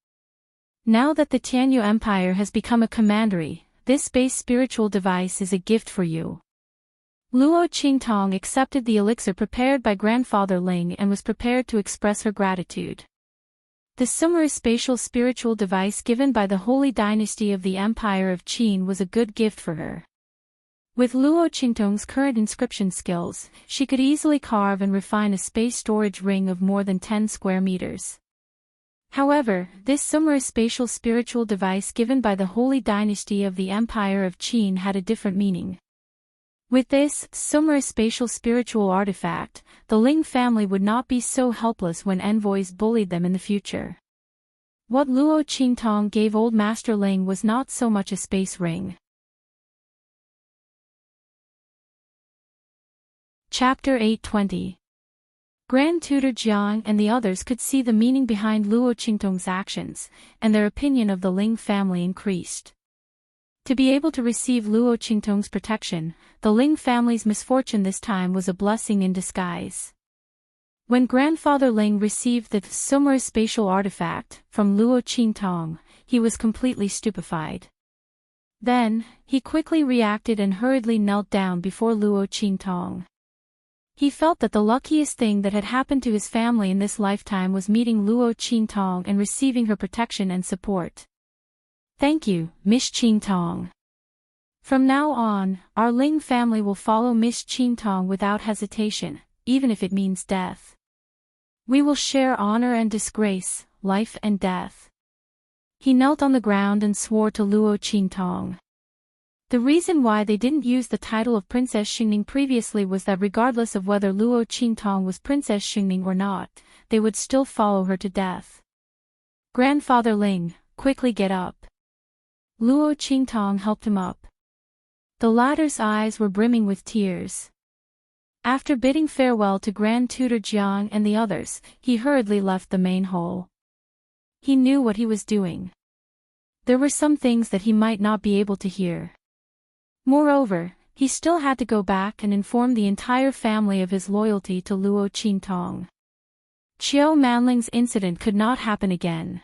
Speaker 1: Now that the Tianyu Empire has become a commandery, this base spiritual device is a gift for you." Luo Qintong accepted the elixir prepared by Grandfather Ling and was prepared to express her gratitude. The Summer spatial spiritual device given by the Holy Dynasty of the Empire of Qin was a good gift for her. With Luo Qintong's current inscription skills, she could easily carve and refine a space storage ring of more than 10 square meters. However, this Summer spatial spiritual device given by the Holy Dynasty of the Empire of Qin had a different meaning. With this Summer spatial spiritual artifact, the Ling family would not be so helpless when envoys bullied them in the future. What Luo Qintong gave Old Master Ling was not so much a space ring. Chapter 820. Grand Tutor Jiang and the others could see the meaning behind Luo Qintong's actions, and their opinion of the Ling family increased. To be able to receive Luo Qintong's protection, the Ling family's misfortune this time was a blessing in disguise. When Grandfather Ling received the Summer spatial artifact from Luo Qintong, he was completely stupefied. Then, he quickly reacted and hurriedly knelt down before Luo Qintong. He felt that the luckiest thing that had happened to his family in this lifetime was meeting Luo Qintong and receiving her protection and support. Thank you, Miss Qintong. From now on, our Ling family will follow Miss Qintong without hesitation, even if it means death. We will share honor and disgrace, life and death. He knelt on the ground and swore to Luo Qintong. The reason why they didn't use the title of Princess Xingning previously was that regardless of whether Luo Qingtong was Princess Xingning or not, they would still follow her to death. Grandfather Ling, quickly get up. Luo Qingtong helped him up. The latter's eyes were brimming with tears. After bidding farewell to Grand Tutor Jiang and the others, he hurriedly left the main hall. He knew what he was doing. There were some things that he might not be able to hear. Moreover, he still had to go back and inform the entire family of his loyalty to Luo Qingtong. Qiao Manling's incident could not happen again.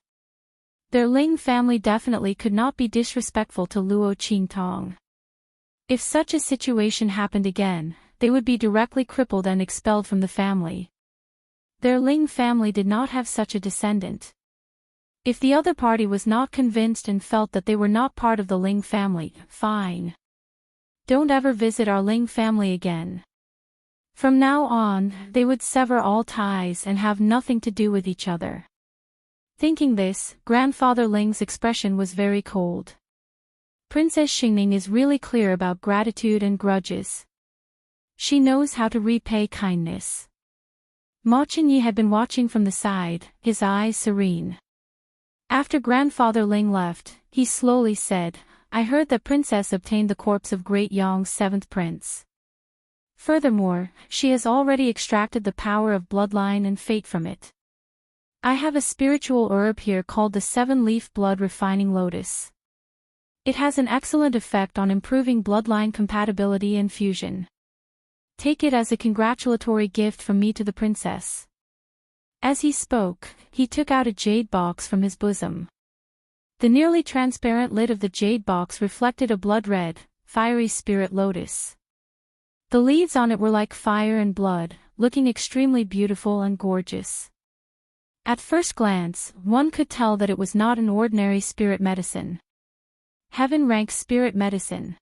Speaker 1: Their Ling family definitely could not be disrespectful to Luo Qingtong. If such a situation happened again, they would be directly crippled and expelled from the family. Their Ling family did not have such a descendant. If the other party was not convinced and felt that they were not part of the Ling family, fine. Don't ever visit our Ling family again. From now on, they would sever all ties and have nothing to do with each other. Thinking this, Grandfather Ling's expression was very cold. Princess Xingning is really clear about gratitude and grudges. She knows how to repay kindness. Ma Chenyi had been watching from the side, his eyes serene. After Grandfather Ling left, he slowly said, I heard that Princess obtained the corpse of Great Yong's 7th prince. Furthermore, she has already extracted the power of bloodline and fate from it. I have a spiritual herb here called the 7-leaf blood refining lotus. It has an excellent effect on improving bloodline compatibility and fusion. Take it as a congratulatory gift from me to the princess. As he spoke, he took out a jade box from his bosom. The nearly transparent lid of the jade box reflected a blood-red, fiery spirit lotus. The leaves on it were like fire and blood, looking extremely beautiful and gorgeous. At first glance, one could tell that it was not an ordinary spirit medicine. Heaven-rank spirit medicine.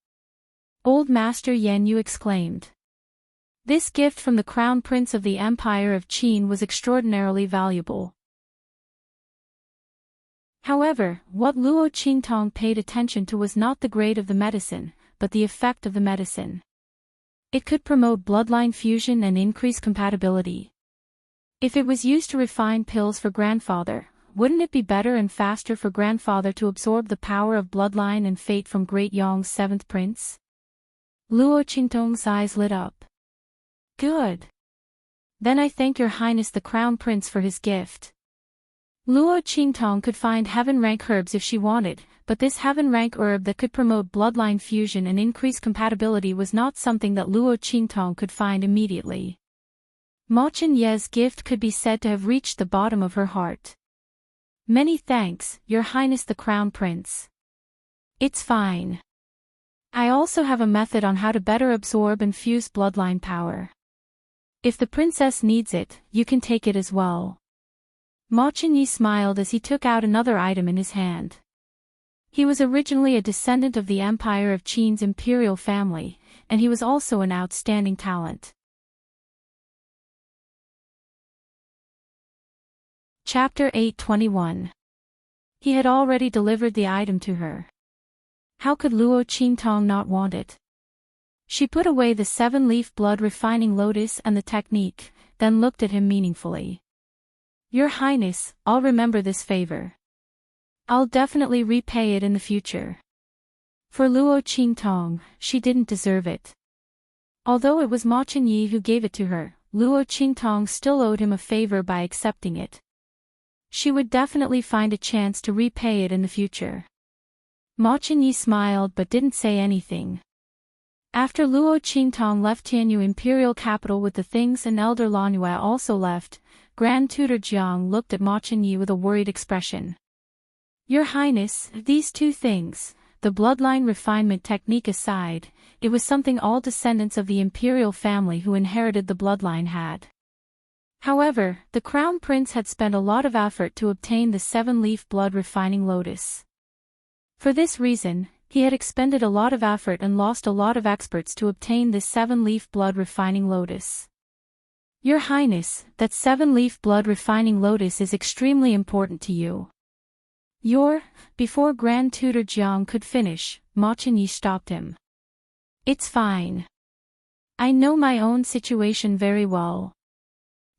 Speaker 1: Old Master Yan Yu exclaimed. This gift from the Crown Prince of the Empire of Qin was extraordinarily valuable. However, what Luo Qingtong paid attention to was not the grade of the medicine, but the effect of the medicine. It could promote bloodline fusion and increase compatibility. If it was used to refine pills for grandfather, wouldn't it be better and faster for grandfather to absorb the power of bloodline and fate from Great Yong's 7th prince? Luo Qingtong's eyes lit up. Good. Then I thank your highness the crown prince for his gift. Luo Qingtong could find heaven-rank herbs if she wanted, but this heaven-rank herb that could promote bloodline fusion and increase compatibility was not something that Luo Qingtong could find immediately. Ma Chenye's gift could be said to have reached the bottom of her heart. Many thanks, your highness the crown prince. It's fine. I also have a method on how to better absorb and fuse bloodline power. If the princess needs it, you can take it as well. Ma Chenyi smiled as he took out another item in his hand. He was originally a descendant of the Empire of Qin's imperial family, and he was also an outstanding talent. Chapter 821. He had already delivered the item to her. How could Luo Qingtong not want it? She put away the 7-leaf blood refining lotus and the technique, then looked at him meaningfully. Your highness, I'll remember this favor. I'll definitely repay it in the future. For Luo Qingtong, she didn't deserve it. Although it was Ma Chenyi who gave it to her, Luo Qingtong still owed him a favor by accepting it. She would definitely find a chance to repay it in the future. Ma Chenyi smiled but didn't say anything. After Luo Qingtong left Tianyu imperial capital with the things and Elder Lanhua also left, Grand Tutor Jiang looked at Ma Chenyi with a worried expression. Your highness, these two things, the bloodline refinement technique aside, it was something all descendants of the imperial family who inherited the bloodline had. However, the crown prince had spent a lot of effort to obtain the 7-leaf blood refining lotus. For this reason, he had expended a lot of effort and lost a lot of experts to obtain this 7-leaf blood refining lotus. Your highness, that 7-leaf blood refining lotus is extremely important to you. Before Grand Tutor Jiang could finish, Ma Chenyi stopped him. It's fine. I know my own situation very well.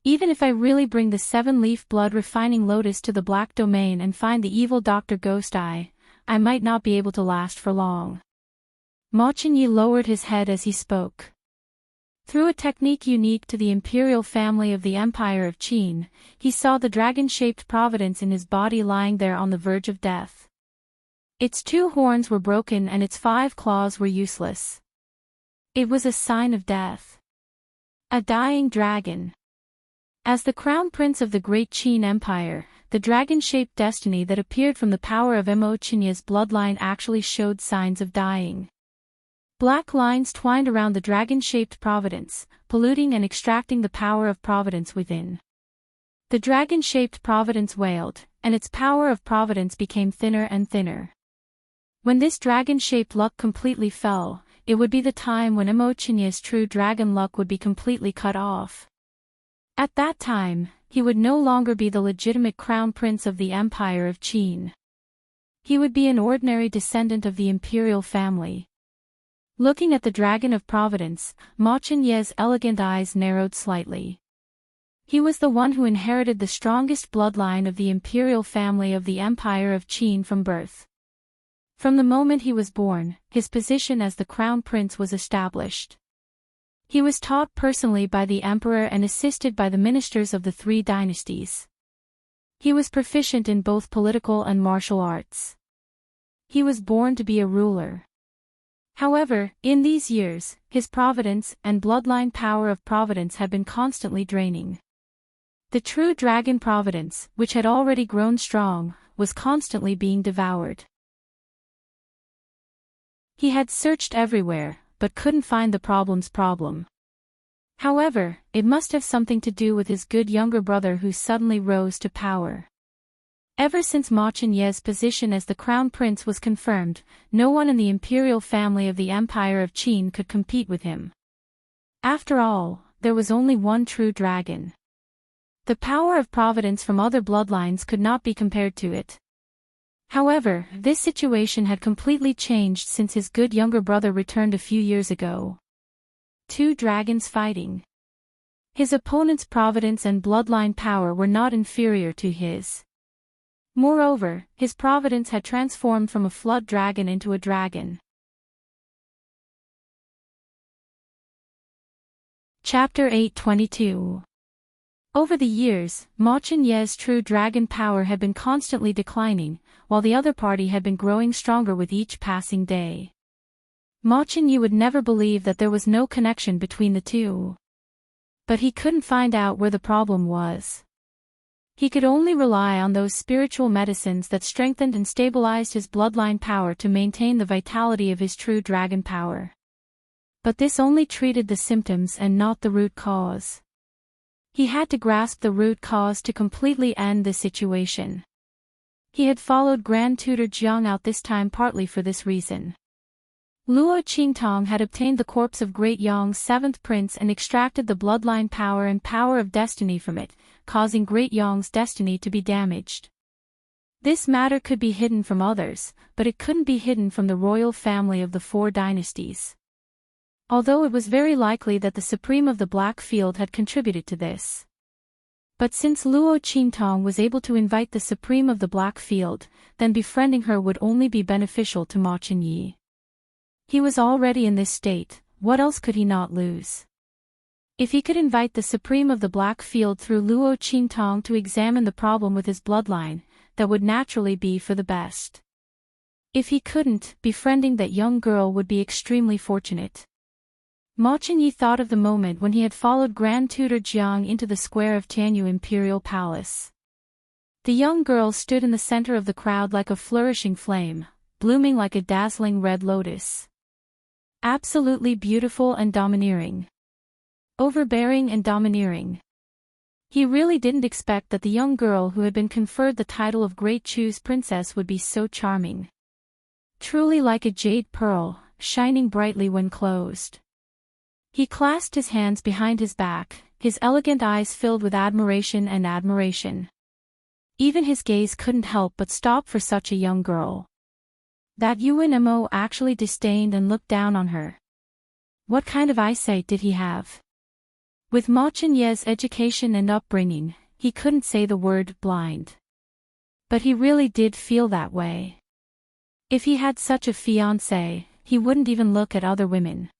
Speaker 1: Even if I really bring the 7-leaf blood refining lotus to the Black Domain and find the evil Dr. Ghost Eye, I might not be able to last for long. Ma Chenyi lowered his head as he spoke. Through a technique unique to the imperial family of the Empire of Qin, he saw the dragon-shaped providence in his body lying there on the verge of death. Its 2 horns were broken and its 5 claws were useless. It was a sign of death. A dying dragon. As the crown prince of the great Qin Empire, the dragon-shaped destiny that appeared from the power of Mo Chenyi's bloodline actually showed signs of dying. Black lines twined around the dragon-shaped providence, polluting and extracting the power of providence within. The dragon-shaped providence wailed, and its power of providence became thinner and thinner. When this dragon-shaped luck completely fell, it would be the time when Mo Chenyi's true dragon luck would be completely cut off. At that time, he would no longer be the legitimate crown prince of the Empire of Qin. He would be an ordinary descendant of the imperial family. Looking at the dragon of providence, Ma Chenyi's elegant eyes narrowed slightly. He was the one who inherited the strongest bloodline of the imperial family of the Empire of Qin from birth. From the moment he was born, his position as the crown prince was established. He was taught personally by the emperor and assisted by the ministers of the 3 dynasties. He was proficient in both political and martial arts. He was born to be a ruler. However, in these years, his providence and bloodline power of providence had been constantly draining. The true dragon providence, which had already grown strong, was constantly being devoured. He had searched everywhere, but couldn't find the problem's problem. However, it must have something to do with his good younger brother who suddenly rose to power. Ever since Ma Chenyi's position as the crown prince was confirmed, no one in the imperial family of the Empire of Qin could compete with him. After all, there was only one true dragon. The power of providence from other bloodlines could not be compared to it. However, this situation had completely changed since his good younger brother returned a few years ago. 2 dragons fighting. His opponent's providence and bloodline power were not inferior to his. Moreover, his providence had transformed from a flood dragon into a dragon. Chapter 822. Over the years, Ma Chenyi's true dragon power had been constantly declining, while the other party had been growing stronger with each passing day. Ma Chenyi would never believe that there was no connection between the 2. But he couldn't find out where the problem was. He could only rely on those spiritual medicines that strengthened and stabilized his bloodline power to maintain the vitality of his true dragon power. But this only treated the symptoms and not the root cause. He had to grasp the root cause to completely end the situation. He had followed Grand Tutor Jiang out this time partly for this reason. Luo Qingtong had obtained the corpse of Great Yang's 7th prince and extracted the bloodline power and power of destiny from it, causing Great Yang's destiny to be damaged. This matter could be hidden from others, but it couldn't be hidden from the royal family of the 4 dynasties. Although it was very likely that the Supreme of the Black Field had contributed to this. But since Luo Qingtong was able to invite the Supreme of the Black Field, then befriending her would only be beneficial to Ma Chenyi. He was already in this state, what else could he not lose? If he could invite the Supreme of the Black Field through Luo Qingtong to examine the problem with his bloodline, that would naturally be for the best. If he couldn't, befriending that young girl would be extremely fortunate. Ma Chenyi thought of the moment when he had followed Grand Tutor Jiang into the square of Tianyu Imperial Palace. The young girl stood in the center of the crowd like a flourishing flame, blooming like a dazzling red lotus. Absolutely beautiful and domineering. Overbearing and domineering. He really didn't expect that the young girl who had been conferred the title of Great Chu's princess would be so charming. Truly like a jade pearl, shining brightly when closed. He clasped his hands behind his back, his elegant eyes filled with admiration and admiration. Even his gaze couldn't help but stop for such a young girl. That Mo actually disdained and looked down on her. What kind of eyesight did he have? With Ma Chen-ye's education and upbringing, he couldn't say the word blind. But he really did feel that way. If he had such a fiancée, he wouldn't even look at other women.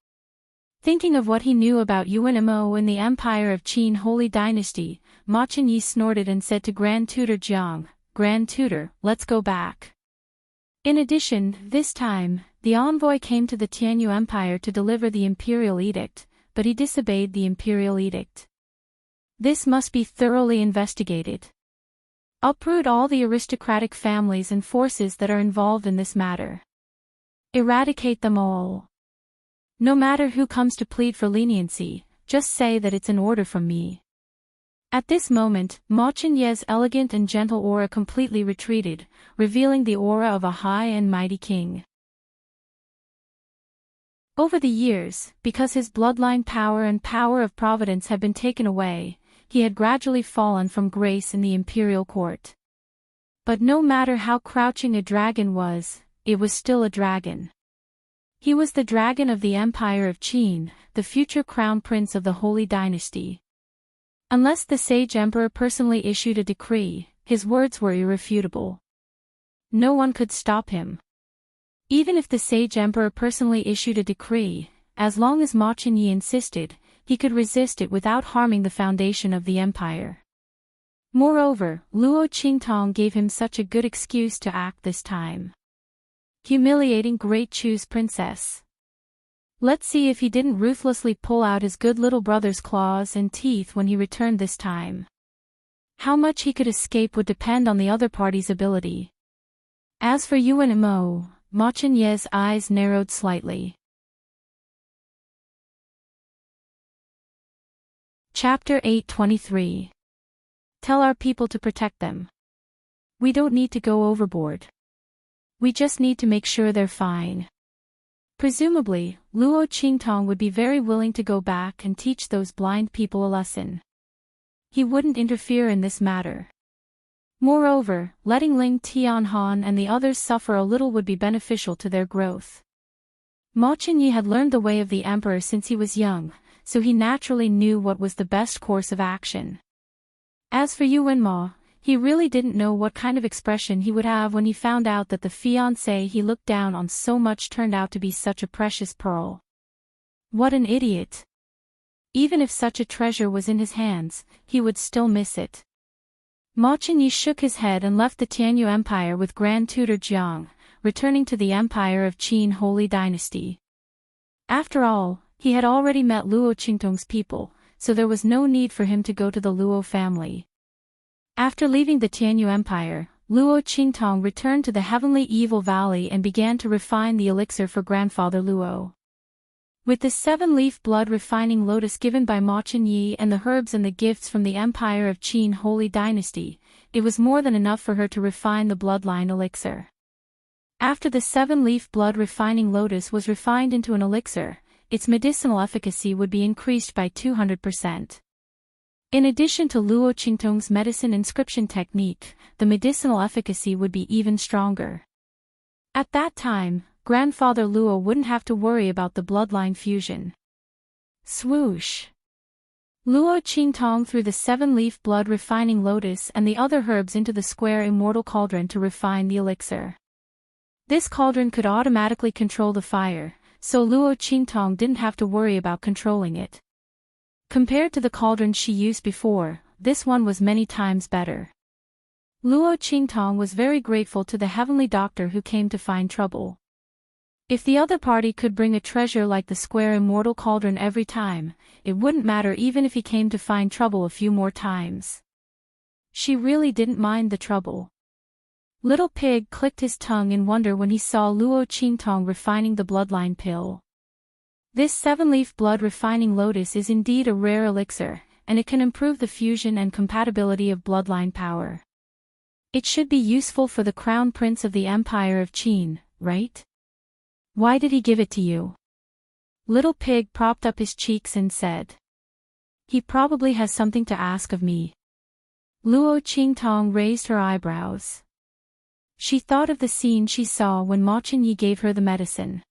Speaker 1: Thinking of what he knew about Mo in the Empire of Qin Holy Dynasty, Ma Chen-ye snorted and said to Grand Tutor Jiang, "Grand Tutor, let's go back." In addition, this time, the envoy came to the Tianyu Empire to deliver the imperial edict, but he disobeyed the imperial edict. This must be thoroughly investigated. Uproot all the aristocratic families and forces that are involved in this matter. Eradicate them all. No matter who comes to plead for leniency, just say that it's an order from me. At this moment, Ma Chen-ye's elegant and gentle aura completely retreated, revealing the aura of a high and mighty king. Over the years, because his bloodline power and power of providence had been taken away, he had gradually fallen from grace in the imperial court. But no matter how crouching a dragon was, it was still a dragon. He was the dragon of the Empire of Qin, the future crown prince of the Holy Dynasty. Unless the sage emperor personally issued a decree, his words were irrefutable. No one could stop him. Even if the sage emperor personally issued a decree, as long as Ma Chen-ye insisted, he could resist it without harming the foundation of the empire. Moreover, Luo Qingtong gave him such a good excuse to act this time. Humiliating Great Chu's princess. Let's see if he didn't ruthlessly pull out his good little brother's claws and teeth when he returned this time. How much he could escape would depend on the other party's ability. As for Mo, Ma Chen-ye's eyes narrowed slightly. Chapter 823. Tell our people to protect them. We don't need to go overboard. We just need to make sure they're fine. Presumably, Luo Qingtong would be very willing to go back and teach those blind people a lesson. He wouldn't interfere in this matter. Moreover, letting Ling Tianhan and the others suffer a little would be beneficial to their growth. Ma Chen-ye had learned the way of the emperor since he was young, so he naturally knew what was the best course of action. As for Ma, he really didn't know what kind of expression he would have when he found out that the fiancé he looked down on so much turned out to be such a precious pearl. What an idiot! Even if such a treasure was in his hands, he would still miss it. Ma Chen-ye shook his head and left the Tianyu Empire with Grand Tutor Jiang, returning to the Empire of Qin Holy Dynasty. After all, he had already met Luo Qingtong's people, so there was no need for him to go to the Luo family. After leaving the Tianyu Empire, Luo Qingtong returned to the Heavenly Evil Valley and began to refine the elixir for Grandfather Luo. With the 7-leaf blood refining lotus given by Ma Chen-ye and the herbs and the gifts from the Empire of Qin Holy Dynasty, it was more than enough for her to refine the bloodline elixir. After the 7-leaf blood refining lotus was refined into an elixir, its medicinal efficacy would be increased by 200%. In addition to Luo Qingtong's medicine inscription technique, the medicinal efficacy would be even stronger. At that time, Grandfather Luo wouldn't have to worry about the bloodline fusion. Swoosh! Luo Qingtong threw the 7-leaf blood refining lotus and the other herbs into the square immortal cauldron to refine the elixir. This cauldron could automatically control the fire, so Luo Qingtong didn't have to worry about controlling it. Compared to the cauldron she used before, this one was many times better. Luo Qingtong was very grateful to the heavenly doctor who came to find trouble. If the other party could bring a treasure like the square immortal cauldron every time, it wouldn't matter even if he came to find trouble a few more times. She really didn't mind the trouble. Little Pig clicked his tongue in wonder when he saw Luo Qingtong refining the bloodline pill. This 7-leaf blood refining lotus is indeed a rare elixir, and it can improve the fusion and compatibility of bloodline power. It should be useful for the crown prince of the Empire of Qin, right? Why did he give it to you? Little Pig propped up his cheeks and said. He probably has something to ask of me. Luo Qingtong raised her eyebrows. She thought of the scene she saw when Ma Chenyi gave her the medicine.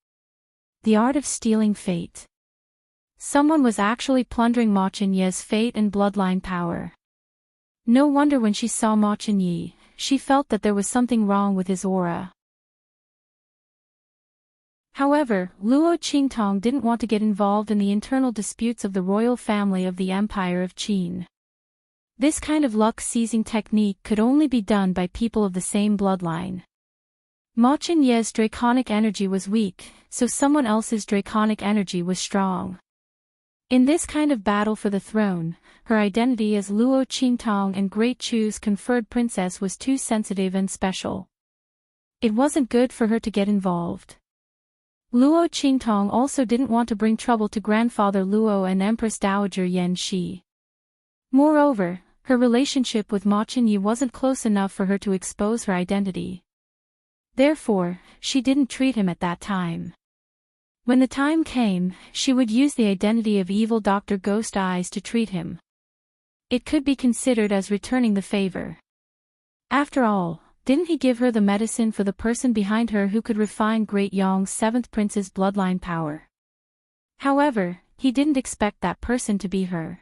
Speaker 1: The art of stealing fate. Someone was actually plundering Ma Chenyi's fate and bloodline power. No wonder when she saw Ma Chenyi, she felt that there was something wrong with his aura. However, Luo Qingtong didn't want to get involved in the internal disputes of the royal family of the Empire of Qin. This kind of luck-seizing technique could only be done by people of the same bloodline. Ma Chenyi's draconic energy was weak, so someone else's draconic energy was strong. In this kind of battle for the throne, her identity as Luo Qingtong and Great Chu's conferred princess was too sensitive and special. It wasn't good for her to get involved. Luo Qingtong also didn't want to bring trouble to grandfather Luo and Empress Dowager Yan Shi. Moreover, her relationship with Ma Chenyi wasn't close enough for her to expose her identity. Therefore, she didn't treat him at that time. When the time came, she would use the identity of evil Dr. Ghost Eyes to treat him. It could be considered as returning the favor. After all, didn't he give her the medicine for the person behind her who could refine Great Yong's 7th prince's bloodline power? However, he didn't expect that person to be her.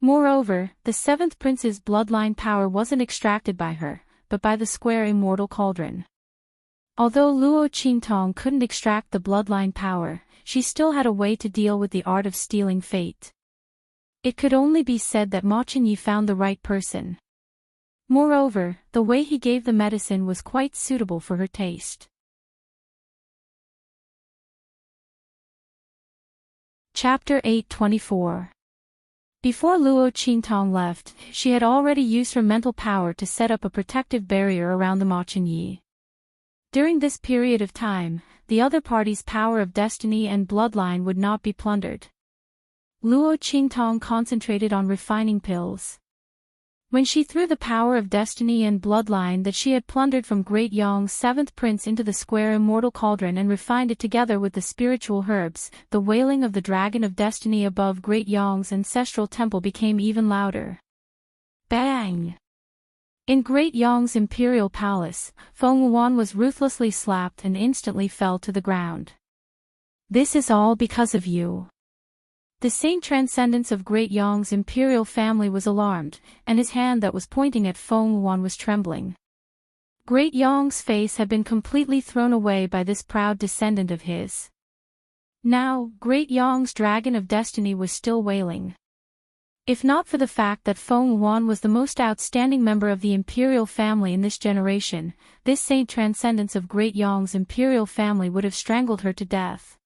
Speaker 1: Moreover, the 7th prince's bloodline power wasn't extracted by her, but by the square immortal cauldron. Although Luo Qingtong couldn't extract the bloodline power, she still had a way to deal with the art of stealing fate. It could only be said that Ma Chenyi found the right person. Moreover, the way he gave the medicine was quite suitable for her taste. Chapter 824. Before Luo Qingtong left, she had already used her mental power to set up a protective barrier around the Ma Chenyi. During this period of time, the other party's power of destiny and bloodline would not be plundered. Luo Qingtong concentrated on refining pills. When she threw the power of destiny and bloodline that she had plundered from Great Yong's 7th prince into the square immortal cauldron and refined it together with the spiritual herbs, the wailing of the dragon of destiny above Great Yong's ancestral temple became even louder. Bang! In Great Yong's imperial palace, Feng Wuan was ruthlessly slapped and instantly fell to the ground. This is all because of you. The saint transcendence of Great Yong's imperial family was alarmed, and his hand that was pointing at Feng Wuan was trembling. Great Yong's face had been completely thrown away by this proud descendant of his. Now, Great Yong's dragon of destiny was still wailing. If not for the fact that Feng Wuan was the most outstanding member of the imperial family in this generation, this saint transcendence of Great Yong's imperial family would have strangled her to death.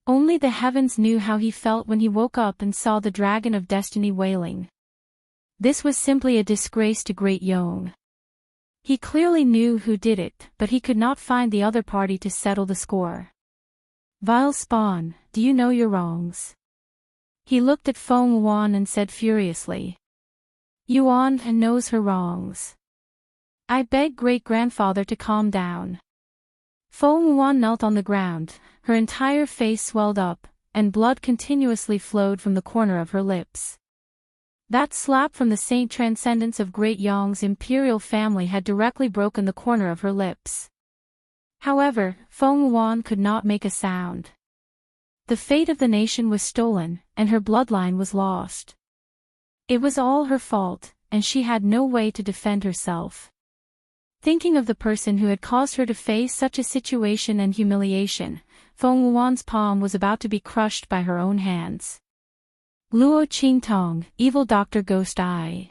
Speaker 1: Only the heavens knew how he felt when he woke up and saw the dragon of destiny wailing. This was simply a disgrace to Great Yong. He clearly knew who did it, but he could not find the other party to settle the score. Vile spawn, do you know your wrongs? He looked at Feng Wuan and said furiously. Yuan knows her wrongs. I beg great-grandfather to calm down. Feng Wuan knelt on the ground, her entire face swelled up, and blood continuously flowed from the corner of her lips. That slap from the saint transcendence of Great Yong's imperial family had directly broken the corner of her lips. However, Feng Wuan could not make a sound. The fate of the nation was stolen, and her bloodline was lost. It was all her fault, and she had no way to defend herself. Thinking of the person who had caused her to face such a situation and humiliation, Feng Wuan's palm was about to be crushed by her own hands. Luo Qingtong, evil Dr. Ghost Eye.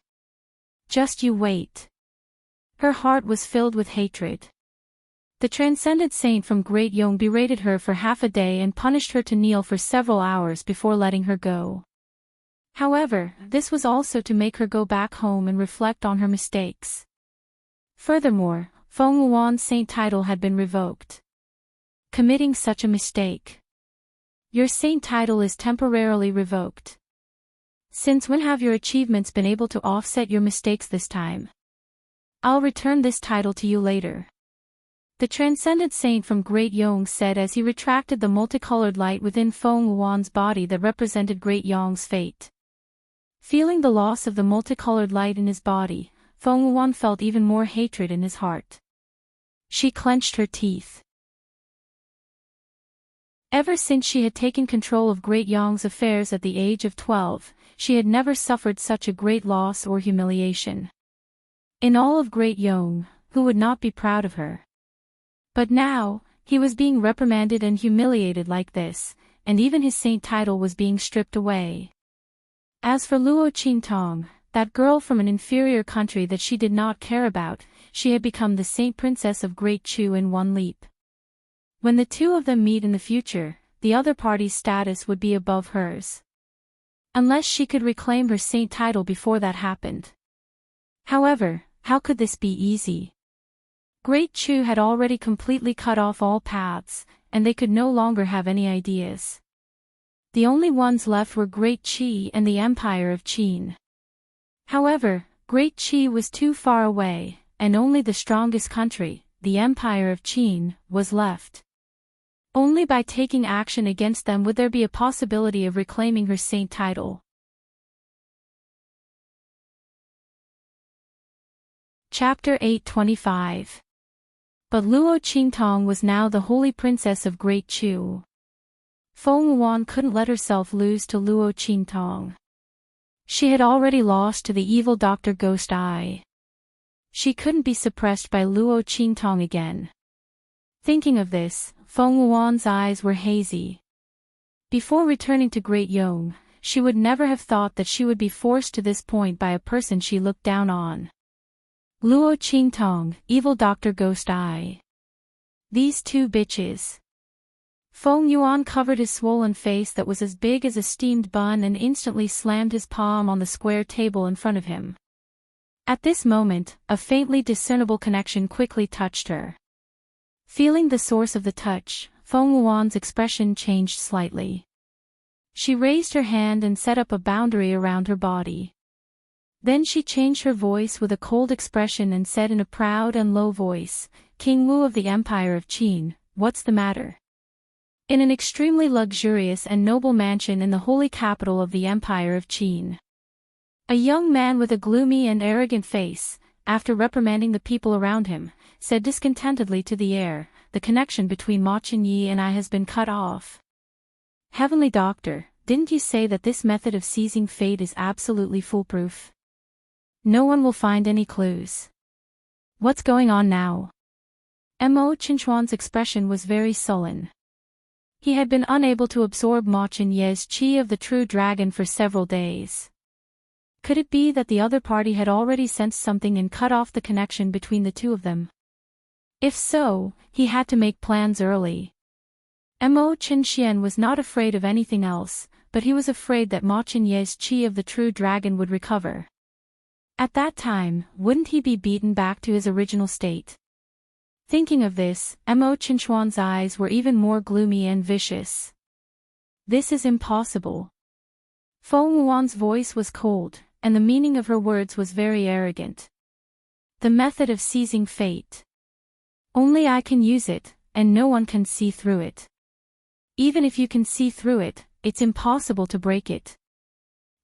Speaker 1: Just you wait. Her heart was filled with hatred. The transcendent saint from Great Yong berated her for half a day and punished her to kneel for several hours before letting her go. However, this was also to make her go back home and reflect on her mistakes. Furthermore, Feng Wuan's saint title had been revoked. Committing such a mistake. Your saint title is temporarily revoked. Since when have your achievements been able to offset your mistakes this time? I'll return this title to you later. The transcendent saint from Great Yong said as he retracted the multicolored light within Feng Wuan's body that represented Great Yong's fate. Feeling the loss of the multicolored light in his body, Feng Wuan felt even more hatred in his heart. She clenched her teeth. Ever since she had taken control of Great Yong's affairs at the age of 12, she had never suffered such a great loss or humiliation. In all of Great Yong, who would not be proud of her? But now, he was being reprimanded and humiliated like this, and even his saint title was being stripped away. As for Luo Qingtong, that girl from an inferior country that she did not care about, she had become the saint princess of Great Chu in one leap. When the two of them meet in the future, the other party's status would be above hers. Unless she could reclaim her saint title before that happened. However, how could this be easy? Great Chu had already completely cut off all paths, and they could no longer have any ideas. The only ones left were Great Qi and the Empire of Qin. However, Great Qi was too far away, and only the strongest country, the Empire of Qin, was left. Only by taking action against them would there be a possibility of reclaiming her saint title. Chapter 825. But Luo Qingtong was now the holy princess of Great Chu. Feng Wuan couldn't let herself lose to Luo Qingtong. She had already lost to the evil Dr. Ghost Eye. She couldn't be suppressed by Luo Qingtong again. Thinking of this, Feng Wuan's eyes were hazy. Before returning to Great Yong, she would never have thought that she would be forced to this point by a person she looked down on. Luo Qingtong, evil Dr. Ghost Eye. These two bitches. Feng Yuan covered his swollen face that was as big as a steamed bun and instantly slammed his palm on the square table in front of him. At this moment, a faintly discernible connection quickly touched her. Feeling the source of the touch, Feng Yuan's expression changed slightly. She raised her hand and set up a boundary around her body. Then she changed her voice with a cold expression and said in a proud and low voice, "King Wu of the Empire of Qin, what's the matter?" In an extremely luxurious and noble mansion in the holy capital of the Empire of Qin. A young man with a gloomy and arrogant face, after reprimanding the people around him, said discontentedly to the air, "The connection between Ma Chenyi and I has been cut off." Heavenly Doctor, didn't you say that this method of seizing fate is absolutely foolproof? No one will find any clues. What's going on now? Mo Chinchuan's expression was very sullen. He had been unable to absorb Ma Chenyi's qi of the true dragon for several days. Could it be that the other party had already sensed something and cut off the connection between the two of them? If so, he had to make plans early. Mo Chinxian was not afraid of anything else, but he was afraid that Ma Chenyi's qi of the true dragon would recover. At that time, wouldn't he be beaten back to his original state? Thinking of this, Mo Chinchuan's eyes were even more gloomy and vicious. This is impossible. Feng Wuan's voice was cold, and the meaning of her words was very arrogant. The method of seizing fate. Only I can use it, and no one can see through it. Even if you can see through it, it's impossible to break it.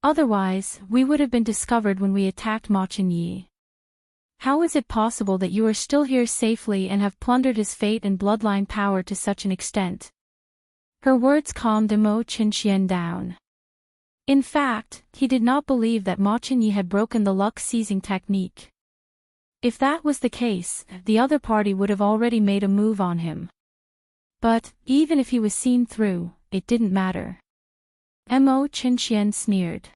Speaker 1: Otherwise, we would have been discovered when we attacked Ma Chenyi. How is it possible that you are still here safely and have plundered his fate and bloodline power to such an extent? Her words calmed Mo Chinxian down. In fact, he did not believe that Ma Chenyi had broken the luck-seizing technique. If that was the case, the other party would have already made a move on him. But, even if he was seen through, it didn't matter. Mo Chinxian sneered.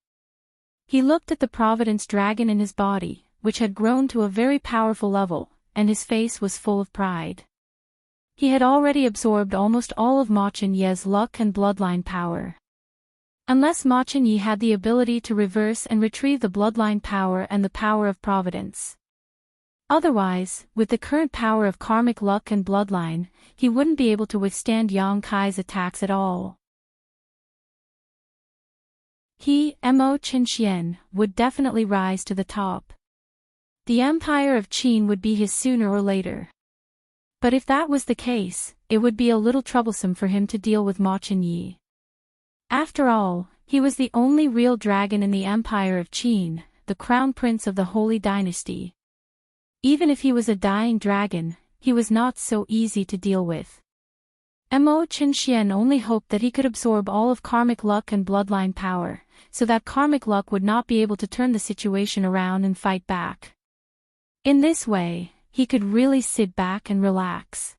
Speaker 1: He looked at the Providence dragon in his body, which had grown to a very powerful level, and his face was full of pride. He had already absorbed almost all of Ma Chenyi's luck and bloodline power. Unless Ma Chenyi had the ability to reverse and retrieve the bloodline power and the power of Providence. Otherwise, with the current power of karmic luck and bloodline, he wouldn't be able to withstand Yang Kai's attacks at all. He, Mo Chinxian, would definitely rise to the top. The Empire of Qin would be his sooner or later. But if that was the case, it would be a little troublesome for him to deal with Ma Chenyi. After all, he was the only real dragon in the Empire of Qin, the crown prince of the Holy Dynasty. Even if he was a dying dragon, he was not so easy to deal with. Mo Qinxian only hoped that he could absorb all of karmic luck and bloodline power, so that karmic luck would not be able to turn the situation around and fight back. In this way, he could really sit back and relax.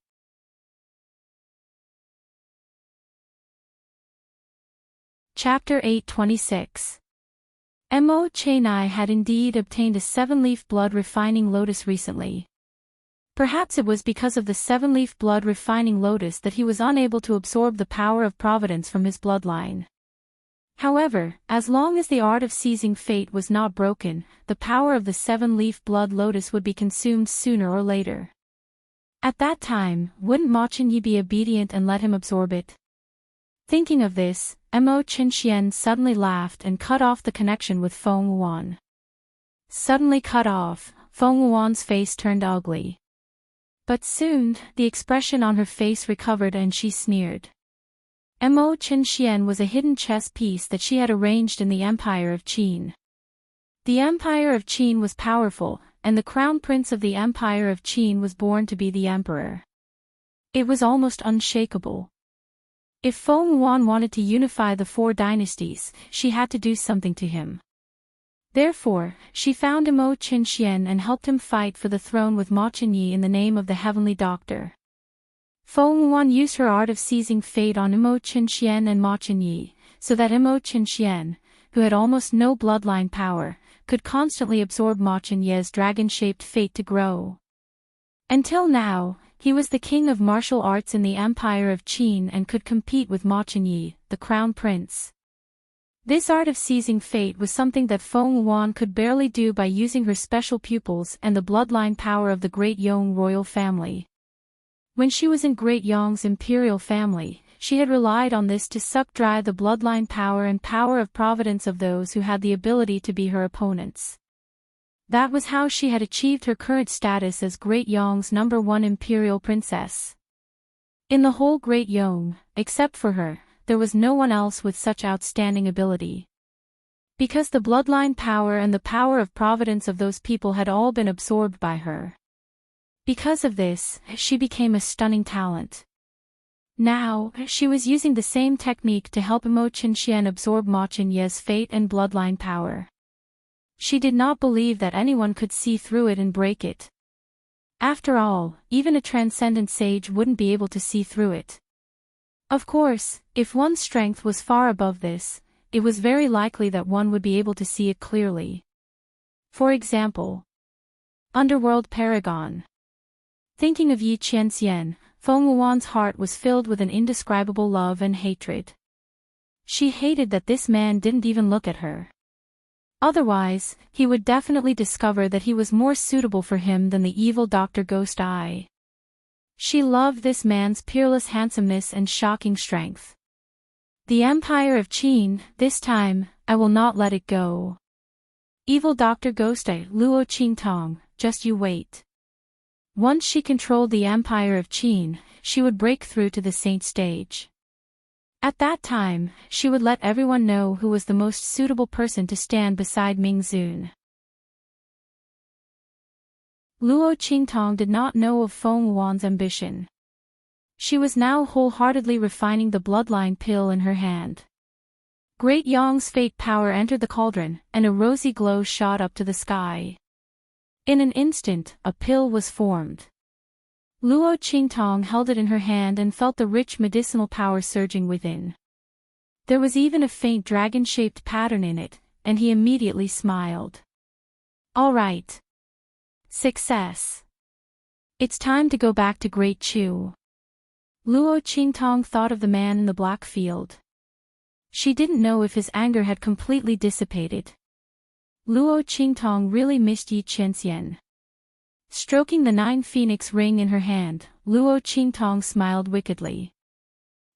Speaker 1: Chapter 826. Mo Chenai had indeed obtained a 7-leaf blood refining lotus recently. Perhaps it was because of the 7-leaf blood refining lotus that he was unable to absorb the power of providence from his bloodline. However, as long as the art of seizing fate was not broken, the power of the 7-leaf blood lotus would be consumed sooner or later. At that time, wouldn't Ma Qinyi be obedient and let him absorb it? Thinking of this, Mo Qinxian suddenly laughed and cut off the connection with Feng Wuan. Suddenly cut off, Feng Wuan's face turned ugly. But soon, the expression on her face recovered and she sneered. Mo Qinxian was a hidden chess piece that she had arranged in the Empire of Qin. The Empire of Qin was powerful, and the crown prince of the Empire of Qin was born to be the emperor. It was almost unshakable. If Feng Wuan wanted to unify the 4 dynasties, she had to do something to him. Therefore, she found Mo Qinxian and helped him fight for the throne with Ma Qinyi in the name of the Heavenly Doctor. Feng Wuan used her art of seizing fate on Mo Qinxian and Ma Qinyi, so that Mo Qinxian, who had almost no bloodline power, could constantly absorb Ma Qinyi's dragon-shaped fate to grow. Until now, he was the king of martial arts in the Empire of Qin and could compete with Ma Qinyi, the crown prince. This art of seizing fate was something that Feng Wuan could barely do by using her special pupils and the bloodline power of the Great Yong royal family. When she was in Great Yong's imperial family, she had relied on this to suck dry the bloodline power and power of providence of those who had the ability to be her opponents. That was how she had achieved her current status as Great Yong's #1 imperial princess. In the whole Great Yong, except for her, there was no one else with such outstanding ability. Because the bloodline power and the power of providence of those people had all been absorbed by her. Because of this, she became a stunning talent. Now, she was using the same technique to help Mo Qinxian absorb Ma Qinyi's fate and bloodline power. She did not believe that anyone could see through it and break it. After all, even a transcendent sage wouldn't be able to see through it. Of course, if one's strength was far above this, it was very likely that one would be able to see it clearly. For example, Underworld Paragon. Thinking of Yi Qianxian, Feng Wuan's heart was filled with an indescribable love and hatred. She hated that this man didn't even look at her. Otherwise, he would definitely discover that he was more suitable for him than the evil Dr. Ghost Eye. She loved this man's peerless handsomeness and shocking strength. The Empire of Qin, this time, I will not let it go. Evil Dr. Ghost Eye, Luo Qingtong, just you wait. Once she controlled the Empire of Qin, she would break through to the saint stage. At that time, she would let everyone know who was the most suitable person to stand beside Ming Zun. Luo Qingtong did not know of Feng Wuan's ambition. She was now wholeheartedly refining the bloodline pill in her hand. Great Yong's fate power entered the cauldron, and a rosy glow shot up to the sky. In an instant, a pill was formed. Luo Qingtong held it in her hand and felt the rich medicinal power surging within. There was even a faint dragon-shaped pattern in it, and he immediately smiled. All right. Success. It's time to go back to Great Chu. Luo Qingtong thought of the man in the black field. She didn't know if his anger had completely dissipated. Luo Qingtong really missed Yi Qianxian. Stroking the 9 phoenix ring in her hand, Luo Qingtong smiled wickedly.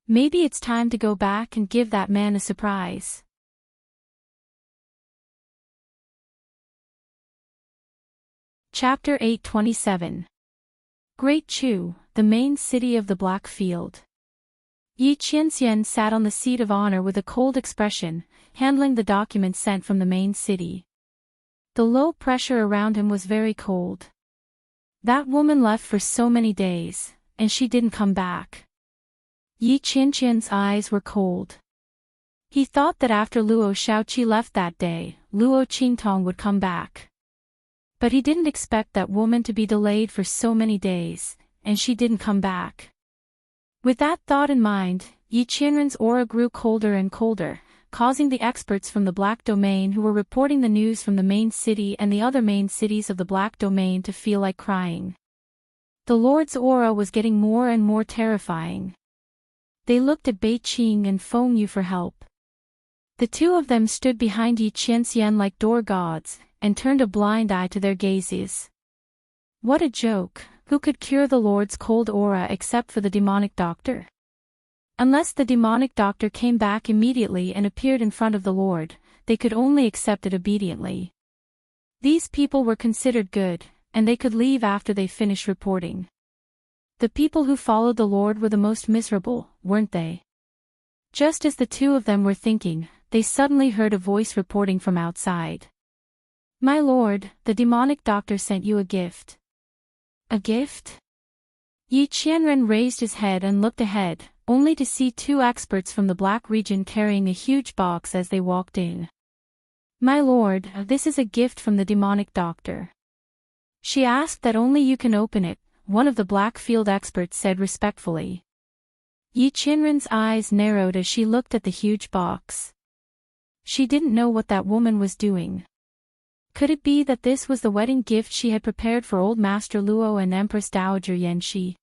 Speaker 1: Maybe it's time to go back and give that man a surprise. Chapter 827. Great Chu, the main city of the Black Field. Yi Qianxian sat on the seat of honor with a cold expression, handling the documents sent from the main city. The low pressure around him was very cold. That woman left for so many days, and she didn't come back. Yi Qianxian's eyes were cold. He thought that after Luo Shaoqi left that day, Luo Qingtong would come back. But he didn't expect that woman to be delayed for so many days, and she didn't come back. With that thought in mind, Yi Qianren's aura grew colder and colder, causing the experts from the Black Domain who were reporting the news from the main city and the other main cities of the Black Domain to feel like crying. The Lord's aura was getting more and more terrifying. They looked at Bei Qing and Feng Yu for help. The two of them stood behind Yi Qianxian like door gods, and turned a blind eye to their gazes. What a joke! Who could cure the Lord's cold aura except for the demonic doctor? Unless the demonic doctor came back immediately and appeared in front of the Lord, they could only accept it obediently. These people were considered good, and they could leave after they finished reporting. The people who followed the Lord were the most miserable, weren't they? Just as the two of them were thinking, they suddenly heard a voice reporting from outside. "My lord, the demonic doctor sent you a gift." "A gift?" Yi Qianren raised his head and looked ahead, only to see two experts from the Black region carrying a huge box as they walked in. "My lord, this is a gift from the demonic doctor. She asked that only you can open it," one of the Black field experts said respectfully. Yi Qianren's eyes narrowed as she looked at the huge box. She didn't know what that woman was doing. Could it be that this was the wedding gift she had prepared for Old Master Luo and Empress Dowager Yanxi?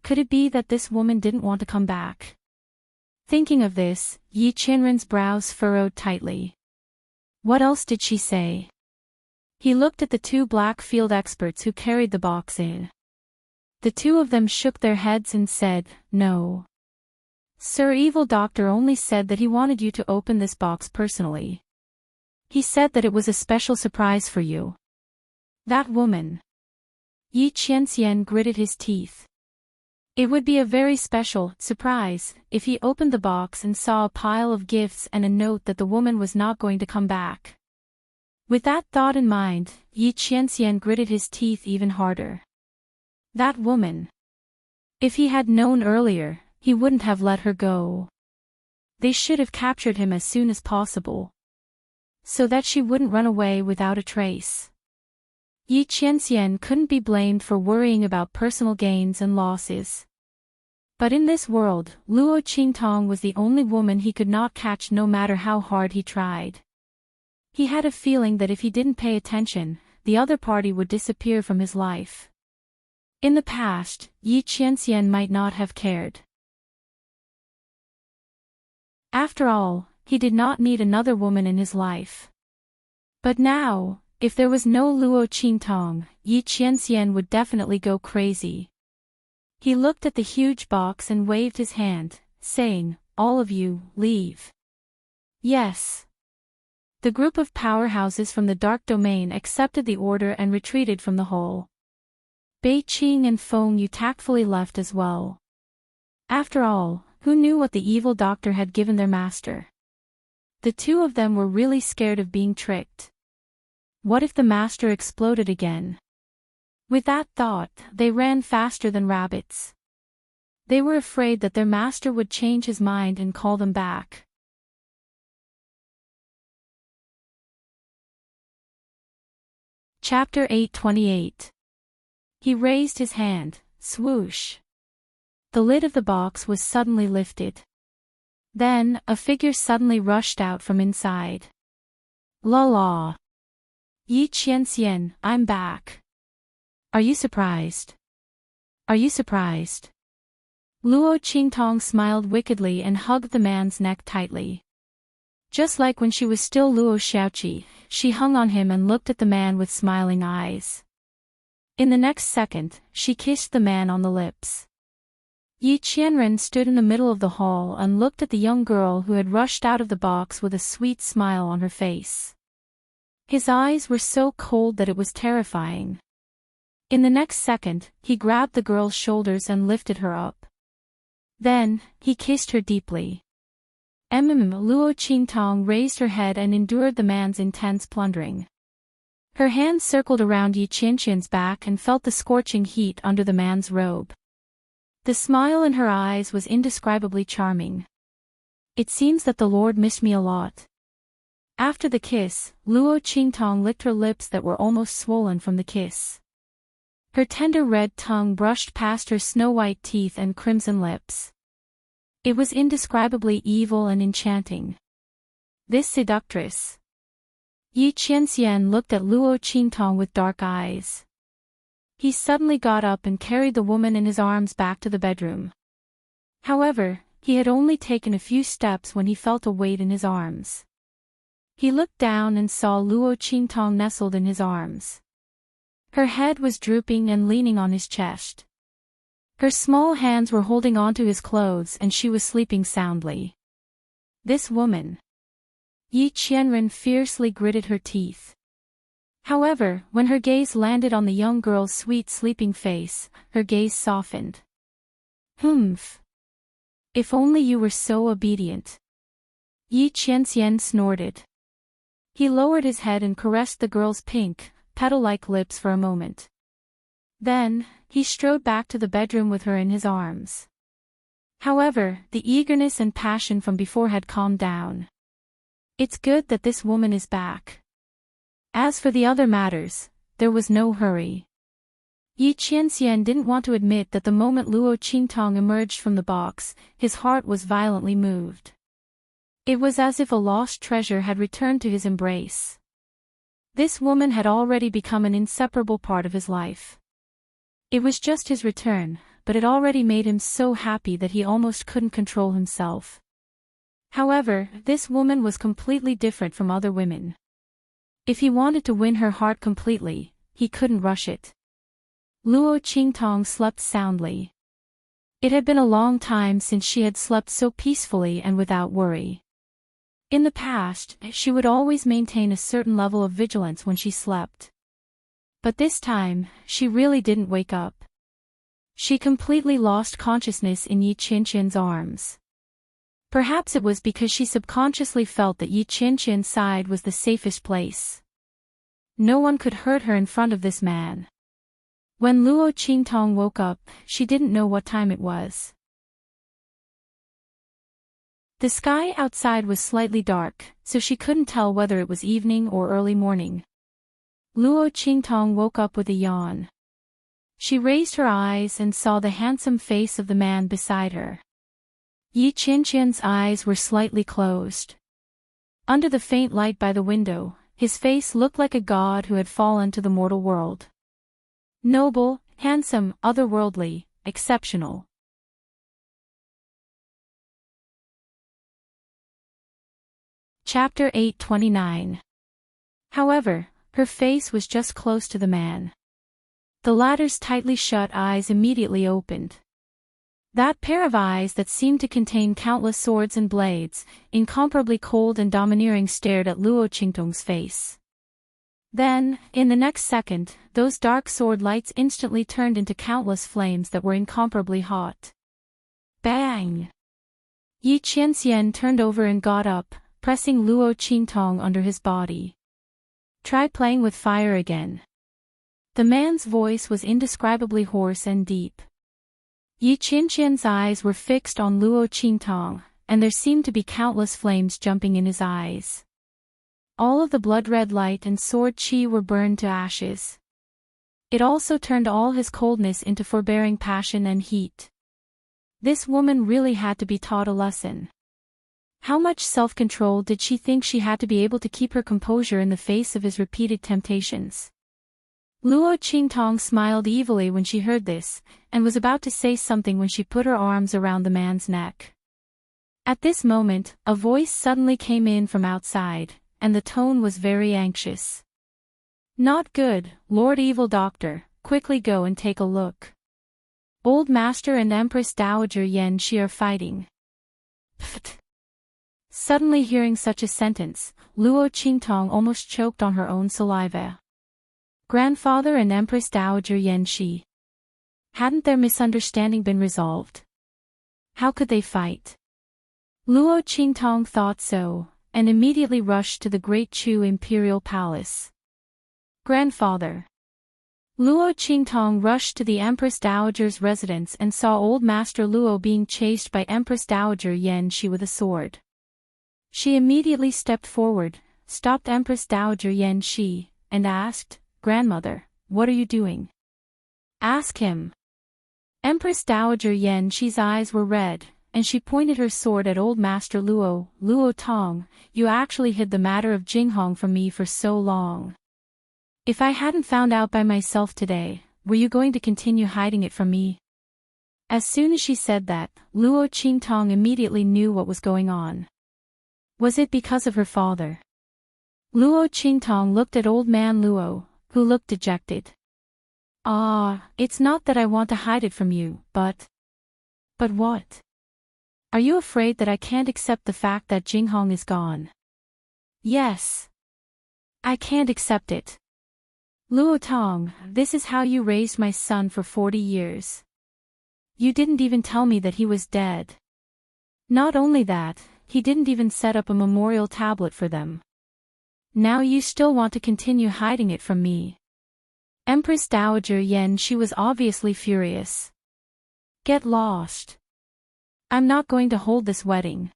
Speaker 1: Could it be that this woman didn't want to come back? Thinking of this, Yi Qianren's brows furrowed tightly. What else did she say? He looked at the two Black field experts who carried the box in. The two of them shook their heads and said, "No. Sir, Evil Doctor only said that he wanted you to open this box personally. He said that it was a special surprise for you." That woman. Yi Qianxian gritted his teeth. It would be a very special surprise if he opened the box and saw a pile of gifts and a note that the woman was not going to come back. With that thought in mind, Yi Qianxian gritted his teeth even harder. That woman. If he had known earlier, he wouldn't have let her go. They should have captured him as soon as possible, so that she wouldn't run away without a trace. Yi Qianxian couldn't be blamed for worrying about personal gains and losses. But in this world, Luo Qingtong was the only woman he could not catch no matter how hard he tried. He had a feeling that if he didn't pay attention, the other party would disappear from his life. In the past, Yi Qianxian might not have cared. After all, he did not need another woman in his life. But now, if there was no Luo Qingtong, Yi Qianxian would definitely go crazy. He looked at the huge box and waved his hand, saying, "All of you, leave." Yes. The group of powerhouses from the Dark Domain accepted the order and retreated from the hall. Bei Qing and Feng Yu tactfully left as well. After all, who knew what the evil doctor had given their master? The two of them were really scared of being tricked. What if the master exploded again? With that thought, they ran faster than rabbits. They were afraid that their master would change his mind and call them back. Chapter 828. He raised his hand, swoosh. The lid of the box was suddenly lifted. Then, a figure suddenly rushed out from inside. La la. Yi Qianxian, I'm back. Are you surprised? Are you surprised? Luo Qingtong smiled wickedly and hugged the man's neck tightly. Just like when she was still Luo Shaoqi, she hung on him and looked at the man with smiling eyes. In the next second, she kissed the man on the lips. Yi Qianren stood in the middle of the hall and looked at the young girl who had rushed out of the box with a sweet smile on her face. His eyes were so cold that it was terrifying. In the next second, he grabbed the girl's shoulders and lifted her up. Then, he kissed her deeply. Luo Qingtong raised her head and endured the man's intense plundering. Her hands circled around Yi Qianqian's back and felt the scorching heat under the man's robe. The smile in her eyes was indescribably charming. It seems that the Lord missed me a lot. After the kiss, Luo Qingtong licked her lips that were almost swollen from the kiss. Her tender red tongue brushed past her snow-white teeth and crimson lips. It was indescribably evil and enchanting. This seductress. Yi Qianxian looked at Luo Qingtong with dark eyes. He suddenly got up and carried the woman in his arms back to the bedroom. However, he had only taken a few steps when he felt a weight in his arms. He looked down and saw Luo Qingtong nestled in his arms. Her head was drooping and leaning on his chest. Her small hands were holding onto his clothes and she was sleeping soundly. This woman. Yi Qianren fiercely gritted her teeth. However, when her gaze landed on the young girl's sweet sleeping face, her gaze softened. Humph. If only you were so obedient. Yi Qianxian snorted. He lowered his head and caressed the girl's pink, petal-like lips for a moment. Then, he strode back to the bedroom with her in his arms. However, the eagerness and passion from before had calmed down. It's good that this woman is back. As for the other matters, there was no hurry. Yi Qianxian didn't want to admit that the moment Luo Qingtong emerged from the box, his heart was violently moved. It was as if a lost treasure had returned to his embrace. This woman had already become an inseparable part of his life. It was just his return, but it already made him so happy that he almost couldn't control himself. However, this woman was completely different from other women. If he wanted to win her heart completely, he couldn't rush it. Luo Qingtong slept soundly. It had been a long time since she had slept so peacefully and without worry. In the past, she would always maintain a certain level of vigilance when she slept. But this time, she really didn't wake up. She completely lost consciousness in Yi Qianqian's arms. Perhaps it was because she subconsciously felt that Yi Qianqian's side was the safest place. No one could hurt her in front of this man. When Luo Qingtong woke up, she didn't know what time it was. The sky outside was slightly dark, so she couldn't tell whether it was evening or early morning. Luo Qingtong woke up with a yawn. She raised her eyes and saw the handsome face of the man beside her. Yi Qianqian's eyes were slightly closed. Under the faint light by the window, his face looked like a god who had fallen to the mortal world. Noble, handsome, otherworldly, exceptional. Chapter 829. However, her face was just close to the man. The latter's tightly shut eyes immediately opened. That pair of eyes that seemed to contain countless swords and blades, incomparably cold and domineering, stared at Luo Qingtong's face. Then, in the next second, those dark sword lights instantly turned into countless flames that were incomparably hot. Bang! Yi Qianxian turned over and got up, pressing Luo Qingtong under his body. Try playing with fire again. The man's voice was indescribably hoarse and deep. Yi Qianqian's eyes were fixed on Luo Qingtong, and there seemed to be countless flames jumping in his eyes. All of the blood-red light and sword qi were burned to ashes. It also turned all his coldness into forbearing passion and heat. This woman really had to be taught a lesson. How much self-control did she think she had to be able to keep her composure in the face of his repeated temptations? Luo Qingtong smiled evilly when she heard this, and was about to say something when she put her arms around the man's neck. At this moment, a voice suddenly came in from outside, and the tone was very anxious. Not good, Lord Evil Doctor, quickly go and take a look. Old Master and Empress Dowager Yan Shi are fighting. Pfft. Suddenly hearing such a sentence, Luo Qingtong almost choked on her own saliva. Grandfather and Empress Dowager Yan Shi. Hadn't their misunderstanding been resolved? How could they fight? Luo Qingtong thought so, and immediately rushed to the Great Chu Imperial Palace. Grandfather. Luo Qingtong rushed to the Empress Dowager's residence and saw Old Master Luo being chased by Empress Dowager Yan Shi with a sword. She immediately stepped forward, stopped Empress Dowager Yan Shi, and asked, "Grandmother, what are you doing? Ask him." Empress Dowager Yan Shi's eyes were red, and she pointed her sword at Old Master Luo. "Luo Tong, you actually hid the matter of Jinghong from me for so long. If I hadn't found out by myself today, were you going to continue hiding it from me?" As soon as she said that, Luo Qingtong immediately knew what was going on. Was it because of her father? Luo Qingtong looked at Old Man Luo, who looked dejected. It's not that I want to hide it from you, but... But what? Are you afraid that I can't accept the fact that Jinghong is gone? Yes. I can't accept it. Luo Tong, this is how you raised my son for 40 years. You didn't even tell me that he was dead. Not only that, he didn't even set up a memorial tablet for them. Now you still want to continue hiding it from me. Empress Dowager Yan Shi was obviously furious. Get lost. I'm not going to hold this wedding.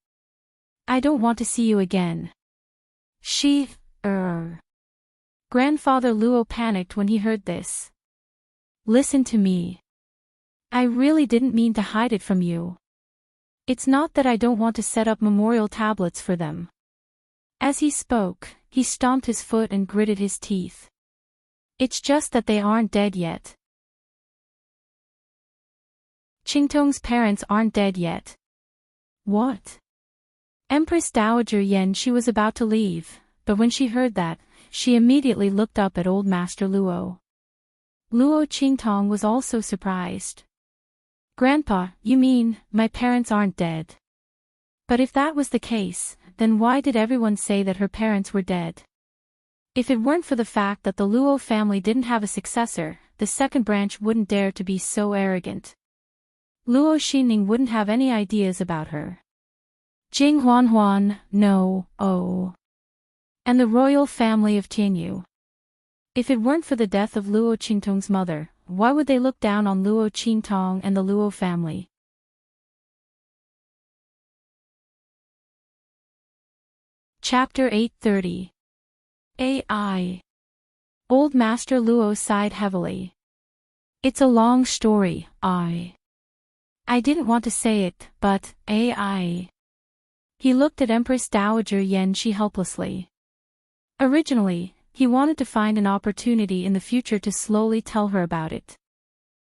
Speaker 1: I don't want to see you again. Grandfather Luo panicked when he heard this. Listen to me. I really didn't mean to hide it from you. It's not that I don't want to set up memorial tablets for them. As he spoke, he stomped his foot and gritted his teeth. It's just that they aren't dead yet. Qingtong's parents aren't dead yet. What? Empress Dowager Yan Shi was about to leave, but when she heard that, she immediately looked up at Old Master Luo. Luo Qingtong was also surprised. Grandpa, you mean, my parents aren't dead? But if that was the case, then why did everyone say that her parents were dead? If it weren't for the fact that the Luo family didn't have a successor, the second branch wouldn't dare to be so arrogant. Luo Xinning wouldn't have any ideas about her. Jing Huan, no, oh. And the royal family of Tianyu. If it weren't for the death of Luo Qingtong's mother, why would they look down on Luo Qingtong and the Luo family? Chapter 830. AI. Old Master Luo sighed heavily. It's a long story, I didn't want to say it, but, AI. He looked at Empress Dowager Yan Shi helplessly. Originally, he wanted to find an opportunity in the future to slowly tell her about it.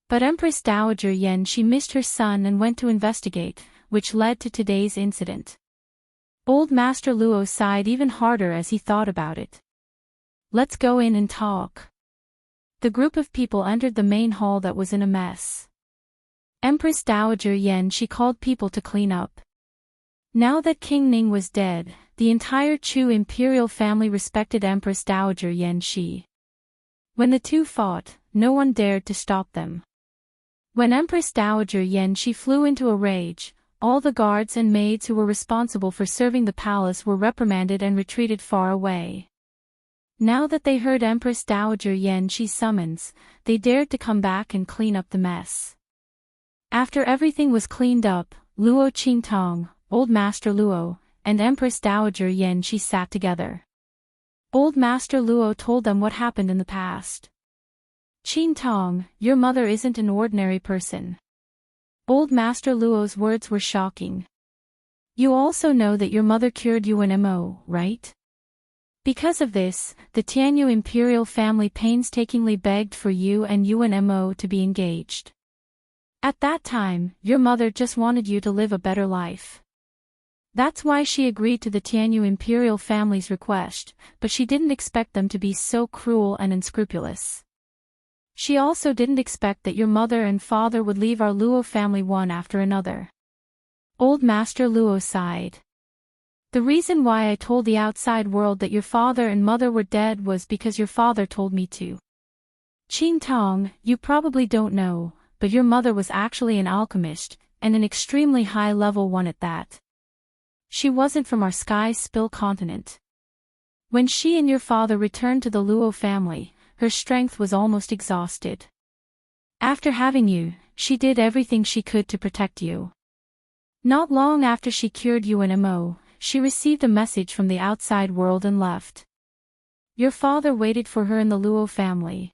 Speaker 1: But Empress Dowager Yan Shi missed her son and went to investigate, which led to today's incident. Old Master Luo sighed even harder as he thought about it. Let's go in and talk. The group of people entered the main hall that was in a mess. Empress Dowager Yan Shi called people to clean up. Now that King Ning was dead, the entire Chu imperial family respected Empress Dowager Yan Shi. When the two fought, no one dared to stop them. When Empress Dowager Yan Shi flew into a rage, all the guards and maids who were responsible for serving the palace were reprimanded and retreated far away. Now that they heard Empress Dowager Yan Shi's summons, they dared to come back and clean up the mess. After everything was cleaned up, Luo Qingtong, Old Master Luo, and Empress Dowager Yan Shi sat together. Old Master Luo told them what happened in the past. Qingtong, your mother isn't an ordinary person. Old Master Luo's words were shocking. You also know that your mother cured UNMO, right? Because of this, the Tianyu imperial family painstakingly begged for you and UNMO to be engaged. At that time, your mother just wanted you to live a better life. That's why she agreed to the Tianyu imperial family's request, but she didn't expect them to be so cruel and unscrupulous. She also didn't expect that your mother and father would leave our Luo family one after another. Old Master Luo sighed. The reason why I told the outside world that your father and mother were dead was because your father told me to. Qingtong, you probably don't know, but your mother was actually an alchemist, and an extremely high-level one at that. She wasn't from our sky-spill continent. When she and your father returned to the Luo family, her strength was almost exhausted. After having you, she did everything she could to protect you. Not long after she cured UNMO, she received a message from the outside world and left. Your father waited for her in the Luo family.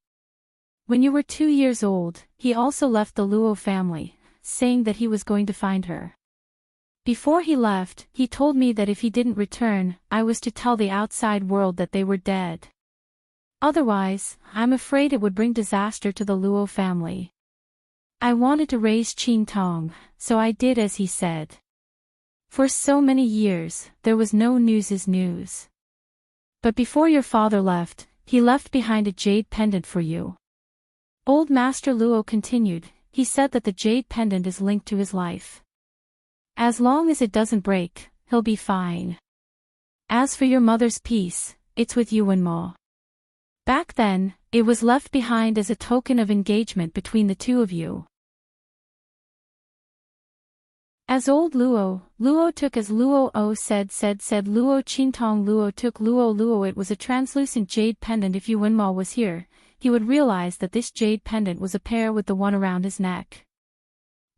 Speaker 1: When you were 2 years old, he also left the Luo family, saying that he was going to find her. Before he left, he told me that if he didn't return, I was to tell the outside world that they were dead. Otherwise, I'm afraid it would bring disaster to the Luo family. I wanted to raise Qing Tong, so I did as he said. For so many years, there was no news is news. But before your father left, he left behind a jade pendant for you. Old Master Luo continued, he said that the jade pendant is linked to his life. As long as it doesn't break, he'll be fine. As for your mother's piece, it's with you and Ma. Back then, it was left behind as a token of engagement between the two of you. As old Luo took as Luo O said Luo Qintong Luo took Luo it was a translucent jade pendant. If Yuan Ma was here, he would realize that this jade pendant was a pair with the one around his neck.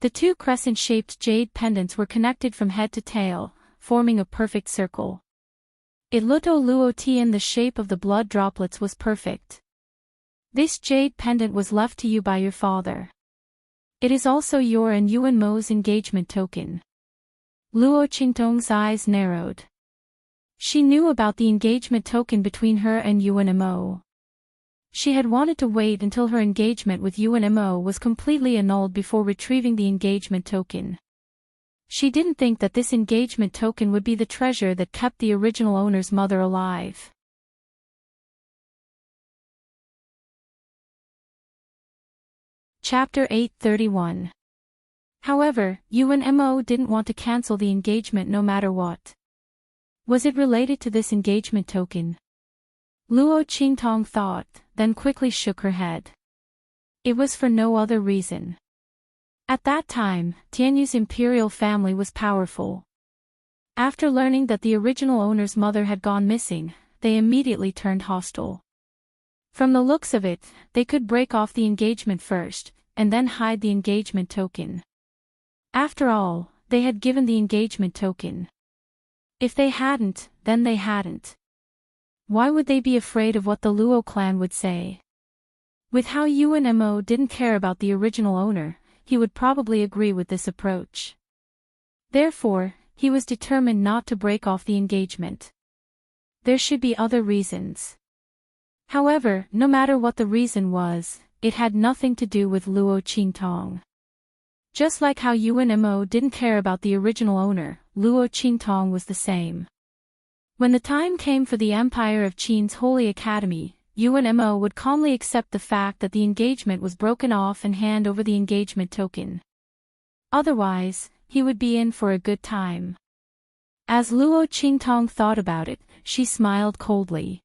Speaker 1: The two crescent-shaped jade pendants were connected from head to tail, forming a perfect circle. It Luto Luo Tian, the shape of the blood droplets was perfect. This jade pendant was left to you by your father. It is also your and Yuan Mo's engagement token. Luo Qingtong's eyes narrowed. She knew about the engagement token between her and Yuan Mo. She had wanted to wait until her engagement with Yuan Mo was completely annulled before retrieving the engagement token. She didn't think that this engagement token would be the treasure that kept the original owner's mother alive. Chapter 831. However, Yuan Mo didn't want to cancel the engagement no matter what. Was it related to this engagement token? Luo Qingtong thought, then quickly shook her head. It was for no other reason. At that time, Tianyu's imperial family was powerful. After learning that the original owner's mother had gone missing, they immediately turned hostile. From the looks of it, they could break off the engagement first, and then hide the engagement token. After all, they had given the engagement token. If they hadn't, then they hadn't. Why would they be afraid of what the Luo clan would say? With how Yuan Mo didn't care about the original owner, he would probably agree with this approach. Therefore, he was determined not to break off the engagement. There should be other reasons. However, no matter what the reason was, it had nothing to do with Luo Qingtong. Just like how Yuan Mo didn't care about the original owner, Luo Qingtong was the same. When the time came for the Empire of Qin's Holy Academy, Yuan Mo would calmly accept the fact that the engagement was broken off and hand over the engagement token. Otherwise, he would be in for a good time. As Luo Qingtong thought about it, she smiled coldly.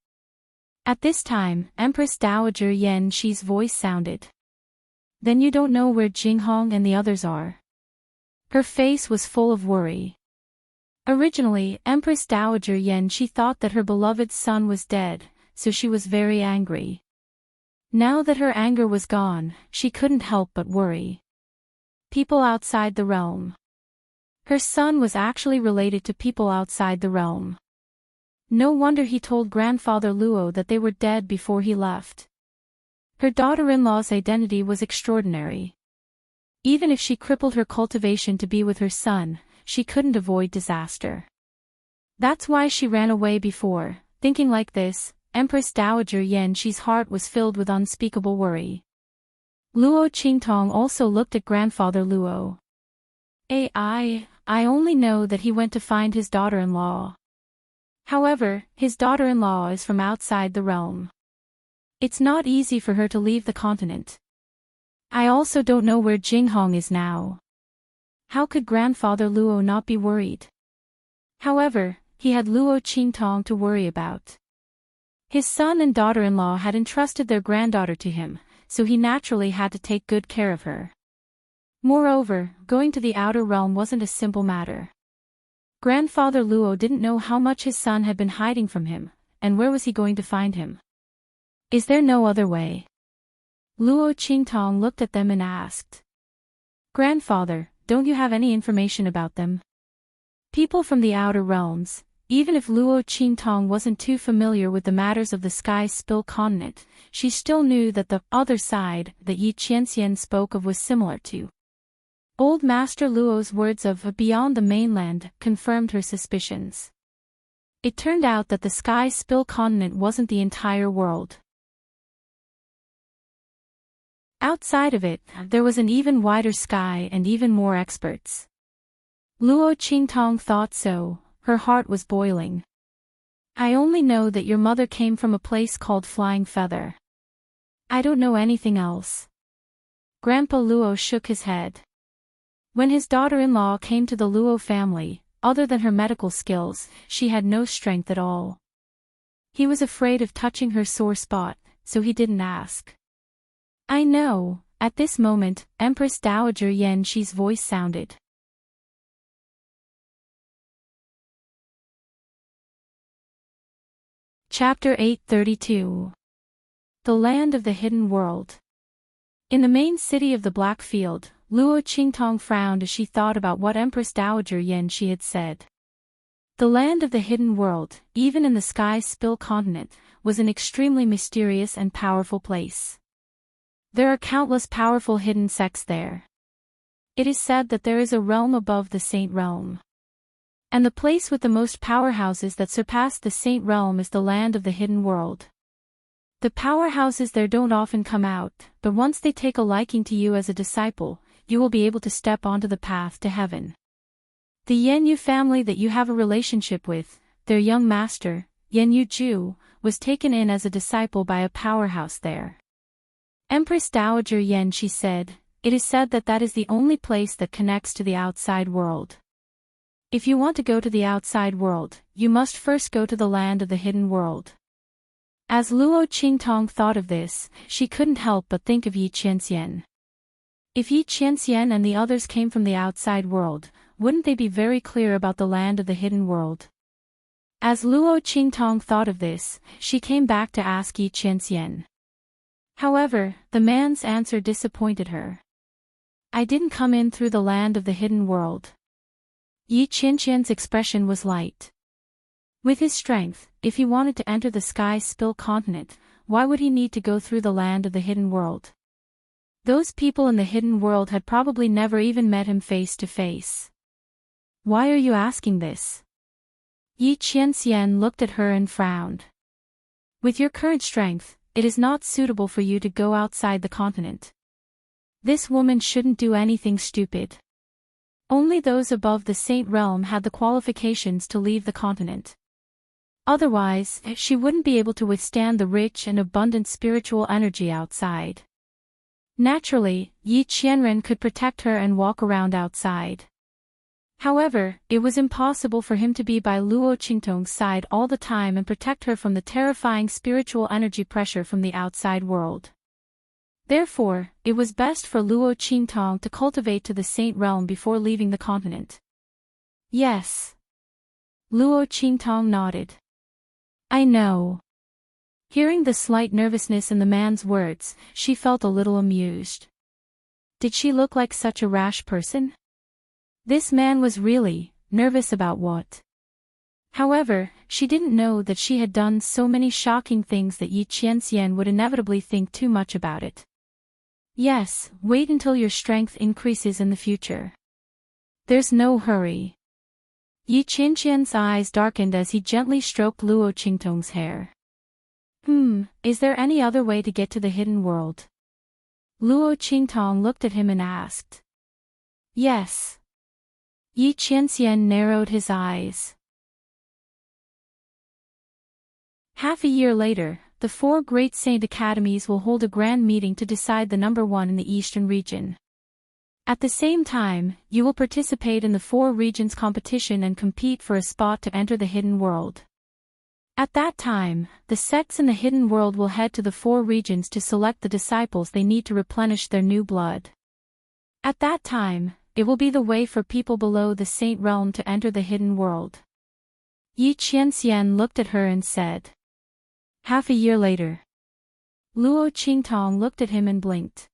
Speaker 1: At this time, Empress Dowager Yan Shi's voice sounded. Then you don't know where Jinghong and the others are? Her face was full of worry. Originally, Empress Dowager Yan Shi thought that her beloved son was dead, so she was very angry. Now that her anger was gone, she couldn't help but worry. People outside the realm. Her son was actually related to people outside the realm. No wonder he told Grandfather Luo that they were dead before he left. Her daughter-in-law's identity was extraordinary. Even if she crippled her cultivation to be with her son, she couldn't avoid disaster. That's why she ran away before. Thinking like this, Empress Dowager Yan Shi's heart was filled with unspeakable worry. Luo Qingtong also looked at Grandfather Luo. I only know that he went to find his daughter-in-law. However, his daughter-in-law is from outside the realm. It's not easy for her to leave the continent. I also don't know where Jinghong is now. How could Grandfather Luo not be worried? However, he had Luo Qingtong to worry about. His son and daughter-in-law had entrusted their granddaughter to him, so he naturally had to take good care of her. Moreover, going to the outer realm wasn't a simple matter. Grandfather Luo didn't know how much his son had been hiding from him, and where was he going to find him? Is there no other way? Luo Qingtong looked at them and asked. Grandfather, don't you have any information about them? People from the outer realms, even if Luo Qingtong wasn't too familiar with the matters of the Sky Spill continent, she still knew that the other side that Yi Qianxian spoke of was similar to. Old Master Luo's words of beyond the mainland confirmed her suspicions. It turned out that the Sky Spill continent wasn't the entire world. Outside of it, there was an even wider sky and even more experts. Luo Qingtong thought so, her heart was boiling. I only know that your mother came from a place called Flying Feather. I don't know anything else. Grandpa Luo shook his head. When his daughter-in-law came to the Luo family, other than her medical skills, she had no strength at all. He was afraid of touching her sore spot, so he didn't ask. I know, at this moment, Empress Dowager Yan Shi's voice sounded. Chapter 832. The Land of the Hidden World. In the main city of the Black Field, Luo Qingtong frowned as she thought about what Empress Dowager Yan Shi had said. The Land of the Hidden World, even in the Sky Spill continent, was an extremely mysterious and powerful place. There are countless powerful hidden sects there. It is said that there is a realm above the Saint Realm. And the place with the most powerhouses that surpass the Saint Realm is the Land of the Hidden World. The powerhouses there don't often come out, but once they take a liking to you as a disciple, you will be able to step onto the path to heaven. The Yan Yu family that you have a relationship with, their young master, Yan Yu Ju, was taken in as a disciple by a powerhouse there. Empress Dowager Yan Shi said, it is said that that is the only place that connects to the outside world. If you want to go to the outside world, you must first go to the Land of the Hidden World. As Luo Qingtong thought of this, she couldn't help but think of Yi Qianxian. If Yi Qianxian and the others came from the outside world, wouldn't they be very clear about the Land of the Hidden World? As Luo Qingtong thought of this, she came back to ask Yi Qianxian. However, the man's answer disappointed her. I didn't come in through the Land of the Hidden World. Yi Qianxian's expression was light. With his strength, if he wanted to enter the Sky Spill continent, why would he need to go through the Land of the Hidden World? Those people in the Hidden World had probably never even met him face to face. Why are you asking this? Yi Qianxian looked at her and frowned. With your current strength, it is not suitable for you to go outside the continent. This woman shouldn't do anything stupid. Only those above the Saint Realm had the qualifications to leave the continent. Otherwise, she wouldn't be able to withstand the rich and abundant spiritual energy outside. Naturally, Yi Qianren could protect her and walk around outside. However, it was impossible for him to be by Luo Qingtong's side all the time and protect her from the terrifying spiritual energy pressure from the outside world. Therefore, it was best for Luo Qingtong to cultivate to the Saint Realm before leaving the continent. Yes. Luo Qingtong nodded. I know. Hearing the slight nervousness in the man's words, she felt a little amused. Did she look like such a rash person? This man was really nervous about what? However, she didn't know that she had done so many shocking things that Yi Qianxian would inevitably think too much about it. Yes, wait until your strength increases in the future. There's no hurry. Yi Qianxian's eyes darkened as he gently stroked Luo Qingtong's hair. Is there any other way to get to the hidden world? Luo Qingtong looked at him and asked. Yes. Yi Qianxian narrowed his eyes. Half a year later, the 4 great saint academies will hold a grand meeting to decide the number 1 in the eastern region. At the same time, you will participate in the 4 regions competition and compete for a spot to enter the hidden world. At that time, the sects in the hidden world will head to the 4 regions to select the disciples they need to replenish their new blood. At that time, it will be the way for people below the Saint Realm to enter the hidden world. Yi Qianxian looked at her and said. Half a year later. Luo Qingtong looked at him and blinked.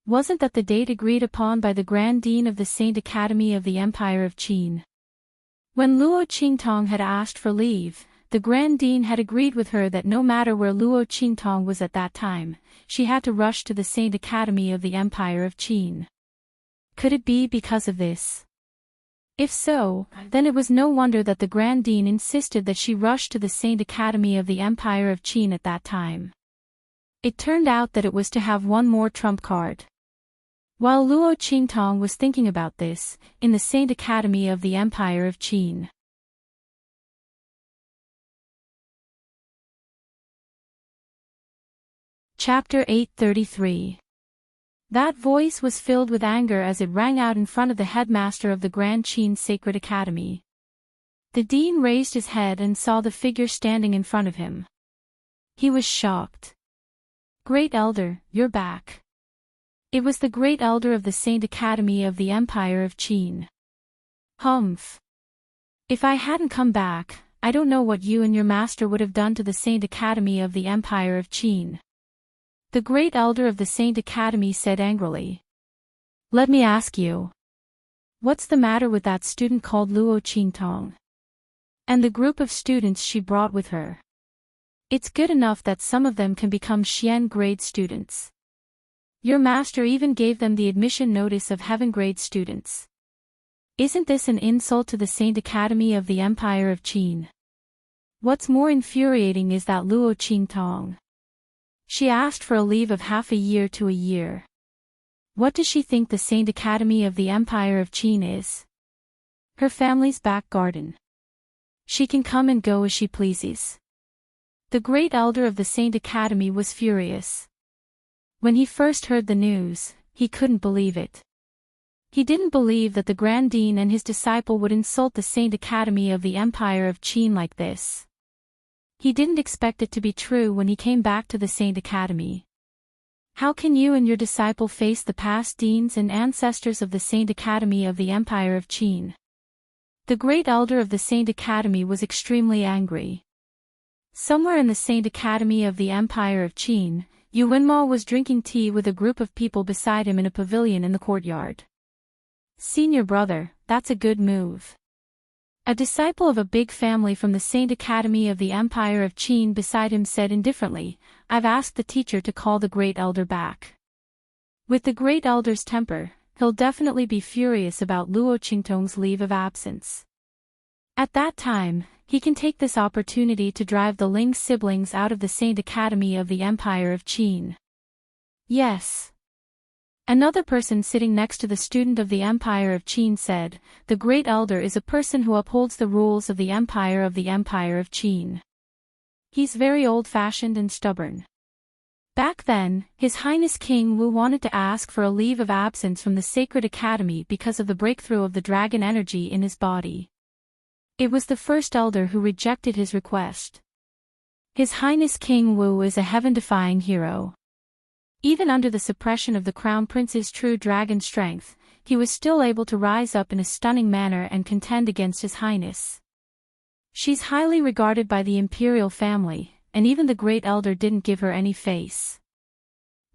Speaker 1: Wasn't that the date agreed upon by the Grand Dean of the Saint Academy of the Empire of Qin? When Luo Qingtong had asked for leave, the Grand Dean had agreed with her that no matter where Luo Qingtong was at that time, she had to rush to the Saint Academy of the Empire of Qin. Could it be because of this? If so, then it was no wonder that the Grand Dean insisted that she rush to the Saint Academy of the Empire of Qin at that time. It turned out that it was to have one more trump card. While Luo Qingtong was thinking about this, in the Saint Academy of the Empire of Qin. Chapter 833. That voice was filled with anger as it rang out in front of the headmaster of the Grand Qin Sacred Academy. The dean raised his head and saw the figure standing in front of him. He was shocked. Great Elder, you're back. It was the Great Elder of the Saint Academy of the Empire of Qin. Humph. If I hadn't come back, I don't know what you and your master would have done to the Saint Academy of the Empire of Qin. The Great Elder of the Saint Academy said angrily. Let me ask you. What's the matter with that student called Luo Qingtong? And the group of students she brought with her. It's good enough that some of them can become Xian grade students. Your master even gave them the admission notice of heaven grade students. Isn't this an insult to the Saint Academy of the Empire of Qin? What's more infuriating is that Luo Qingtong. She asked for a leave of half a year to a year. What does she think the Saint Academy of the Empire of Qin is? Her family's back garden. She can come and go as she pleases. The Great Elder of the Saint Academy was furious. When he first heard the news, he couldn't believe it. He didn't believe that the Grand Dean and his disciple would insult the Saint Academy of the Empire of Qin like this. He didn't expect it to be true when he came back to the Saint Academy. How can you and your disciple face the past deans and ancestors of the Saint Academy of the Empire of Qin? The Great Elder of the Saint Academy was extremely angry. Somewhere in the Saint Academy of the Empire of Qin, Yu Wenmo was drinking tea with a group of people beside him in a pavilion in the courtyard. Senior brother, that's a good move. A disciple of a big family from the Saint Academy of the Empire of Qin beside him said indifferently, I've asked the teacher to call the Great Elder back. With the Great Elder's temper, he'll definitely be furious about Luo Qingtong's leave of absence. At that time, he can take this opportunity to drive the Ling siblings out of the Saint Academy of the Empire of Qin. Yes. Another person sitting next to the student of the Empire of Qin said, the Great Elder is a person who upholds the rules of the Empire of Qin. He's very old-fashioned and stubborn. Back then, His Highness King Wu wanted to ask for a leave of absence from the Sacred Academy because of the breakthrough of the dragon energy in his body. It was the first elder who rejected his request. His Highness King Wu is a heaven-defying hero. Even under the suppression of the Crown Prince's true dragon strength, he was still able to rise up in a stunning manner and contend against His Highness. She's highly regarded by the imperial family, and even the Great Elder didn't give her any face.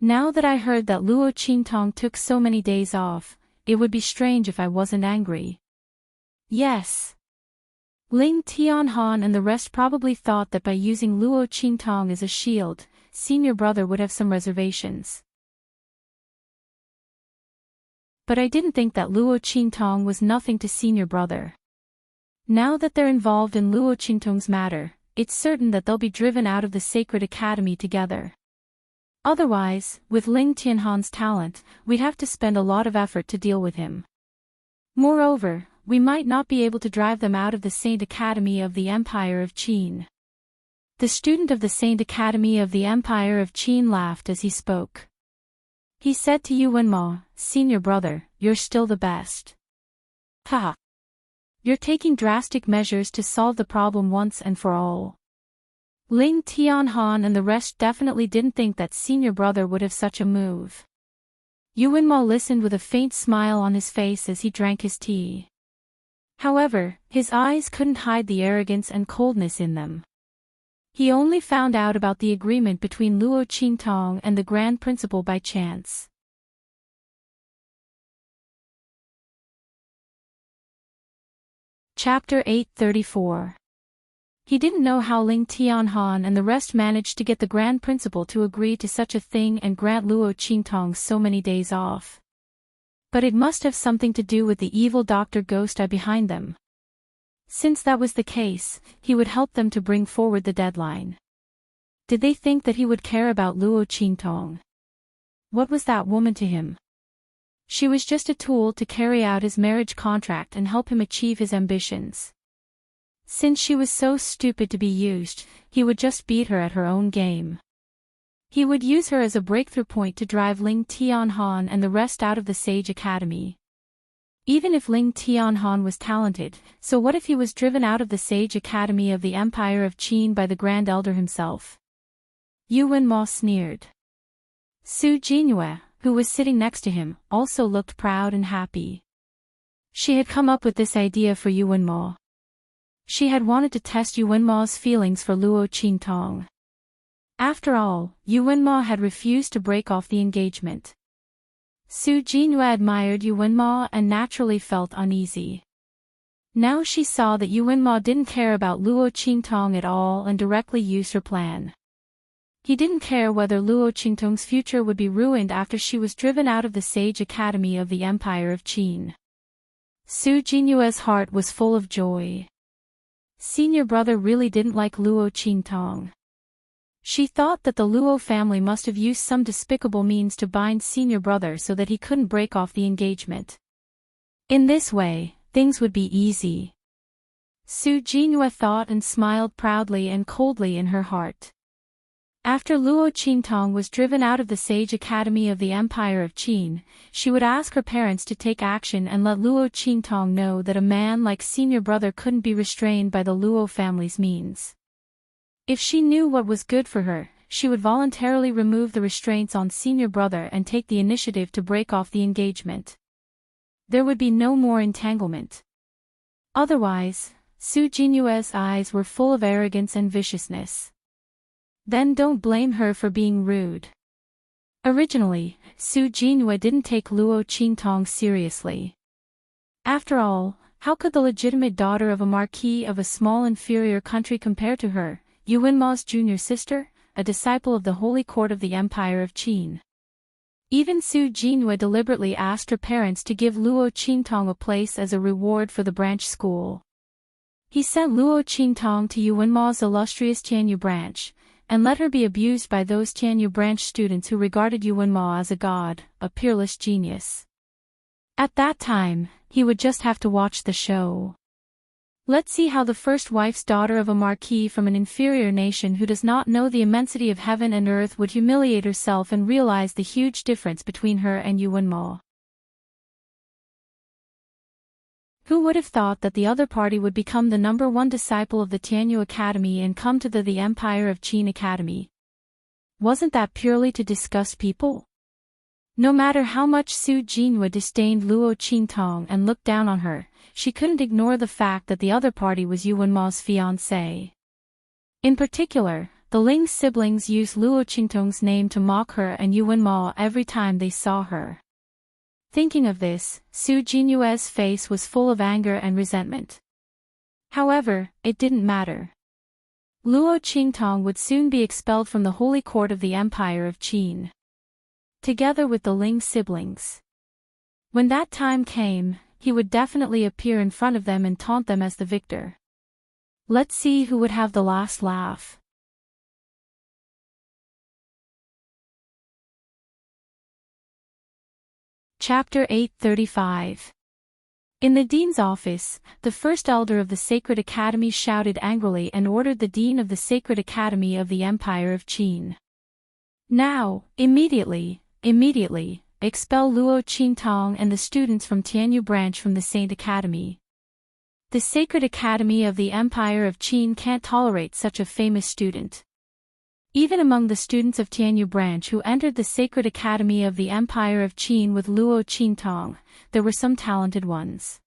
Speaker 1: Now that I heard that Luo Qingtong took so many days off, it would be strange if I wasn't angry. Yes. Ling Tianhan and the rest probably thought that by using Luo Qingtong as a shield, senior brother would have some reservations. But I didn't think that Luo Qingtong was nothing to senior brother. Now that they're involved in Luo Qingtong's matter, it's certain that they'll be driven out of the Sacred Academy together. Otherwise, with Ling Tianhan's talent, we'd have to spend a lot of effort to deal with him. Moreover, we might not be able to drive them out of the Saint Academy of the Empire of Qin. The student of the Saint Academy of the Empire of Qin laughed as he spoke. He said to Yu Wenmo, senior brother, you're still the best. Haha. You're taking drastic measures to solve the problem once and for all. Ling Tianhan and the rest definitely didn't think that senior brother would have such a move. Yuanmo listened with a faint smile on his face as he drank his tea. However, his eyes couldn't hide the arrogance and coldness in them. He only found out about the agreement between Luo Qingtong and the Grand Principal by chance. Chapter 834. He didn't know how Ling Tianhan and the rest managed to get the Grand Principal to agree to such a thing and grant Luo Qingtong so many days off. But it must have something to do with the evil Dr. Ghost Eye behind them. Since that was the case, he would help them to bring forward the deadline. Did they think that he would care about Luo Qingtong? What was that woman to him? She was just a tool to carry out his marriage contract and help him achieve his ambitions. Since she was so stupid to be used, he would just beat her at her own game. He would use her as a breakthrough point to drive Ling Tianhan and the rest out of the Sage Academy. Even if Ling Tianhan was talented, so what if he was driven out of the Sage Academy of the Empire of Qin by the Grand Elder himself? Yuanmo sneered. Su Jinyue, who was sitting next to him, also looked proud and happy. She had come up with this idea for Yuanmo. She had wanted to test Yuanmo's feelings for Luo Qingtong. After all, Yuanmo had refused to break off the engagement. Su Jinyue admired Yuanmo and naturally felt uneasy. Now she saw that Yuanmo didn't care about Luo Qingtong at all and directly used her plan. He didn't care whether Luo Qingtong's future would be ruined after she was driven out of the Sage Academy of the Empire of Qin. Su Jinyue's heart was full of joy. Senior brother really didn't like Luo Qingtong. She thought that the Luo family must have used some despicable means to bind senior brother so that he couldn't break off the engagement. In this way, things would be easy. Su Jinyue thought and smiled proudly and coldly in her heart. After Luo Qingtong was driven out of the Sage Academy of the Empire of Qin, she would ask her parents to take action and let Luo Qingtong know that a man like senior brother couldn't be restrained by the Luo family's means. If she knew what was good for her, she would voluntarily remove the restraints on senior brother and take the initiative to break off the engagement. There would be no more entanglement. Otherwise, Su Jinyue's eyes were full of arrogance and viciousness. Then don't blame her for being rude. Originally, Su Jinyue didn't take Luo Qingtong seriously. After all, how could the legitimate daughter of a marquis of a small inferior country compare to her, Yuanmo's junior sister, a disciple of the holy court of the Empire of Qin? Even Su Jinyue deliberately asked her parents to give Luo Qingtong a place as a reward for the branch school. He sent Luo Qingtong to Yuanmo's illustrious Tianyu branch, and let her be abused by those Tianyu branch students who regarded Yuanmo as a god, a peerless genius. At that time, he would just have to watch the show. Let's see how the first wife's daughter of a marquis from an inferior nation who does not know the immensity of heaven and earth would humiliate herself and realize the huge difference between her and Yuanmo. Who would have thought that the other party would become the #1 disciple of the Tianyu Academy and come to the Empire of Qin Academy? Wasn't that purely to disgust people? No matter how much Su Jinyue disdained Luo Qingtong and looked down on her, she couldn't ignore the fact that the other party was Yuanmo's fiancé. In particular, the Ling siblings used Luo Qingtong's name to mock her and Yuanmo every time they saw her. Thinking of this, Su Jinyue's face was full of anger and resentment. However, it didn't matter. Luo Qingtong would soon be expelled from the holy court of the Empire of Qin, together with the Ling siblings. When that time came, he would definitely appear in front of them and taunt them as the victor. Let's see who would have the last laugh. Chapter 835. In the dean's office, the first elder of the Sacred Academy shouted angrily and ordered the dean of the Sacred Academy of the Empire of Qin. Now, immediately, expel Luo Qingtong and the students from Tianyu branch from the Saint Academy. The Sacred Academy of the Empire of Qin can't tolerate such a famous student. Even among the students of Tianyu branch who entered the Sacred Academy of the Empire of Qin with Luo Qintong, there were some talented ones.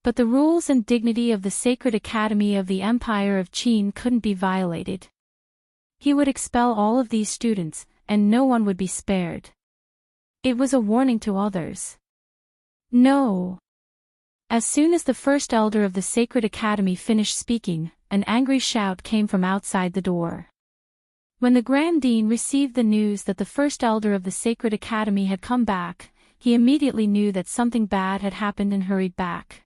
Speaker 1: But the rules and dignity of the Sacred Academy of the Empire of Qin couldn't be violated. He would expel all of these students, and no one would be spared. It was a warning to others. No. As soon as the first elder of the Sacred Academy finished speaking, an angry shout came from outside the door. When the Grand Dean received the news that the first elder of the Sacred Academy had come back, he immediately knew that something bad had happened and hurried back.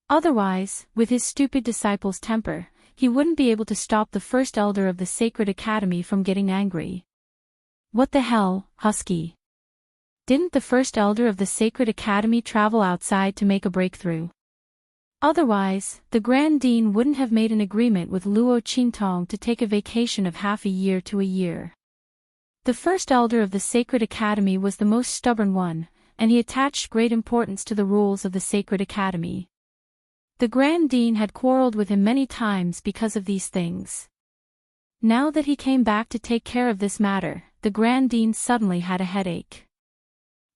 Speaker 1: Otherwise, with his stupid disciple's temper, he wouldn't be able to stop the first elder of the Sacred Academy from getting angry. What the hell, Husky? Didn't the first elder of the Sacred Academy travel outside to make a breakthrough? Otherwise, the Grand Dean wouldn't have made an agreement with Luo Qintong to take a vacation of half a year to a year. The first elder of the Sacred Academy was the most stubborn one, and he attached great importance to the rules of the Sacred Academy. The Grand Dean had quarreled with him many times because of these things. Now that he came back to take care of this matter, the Grand Dean suddenly had a headache.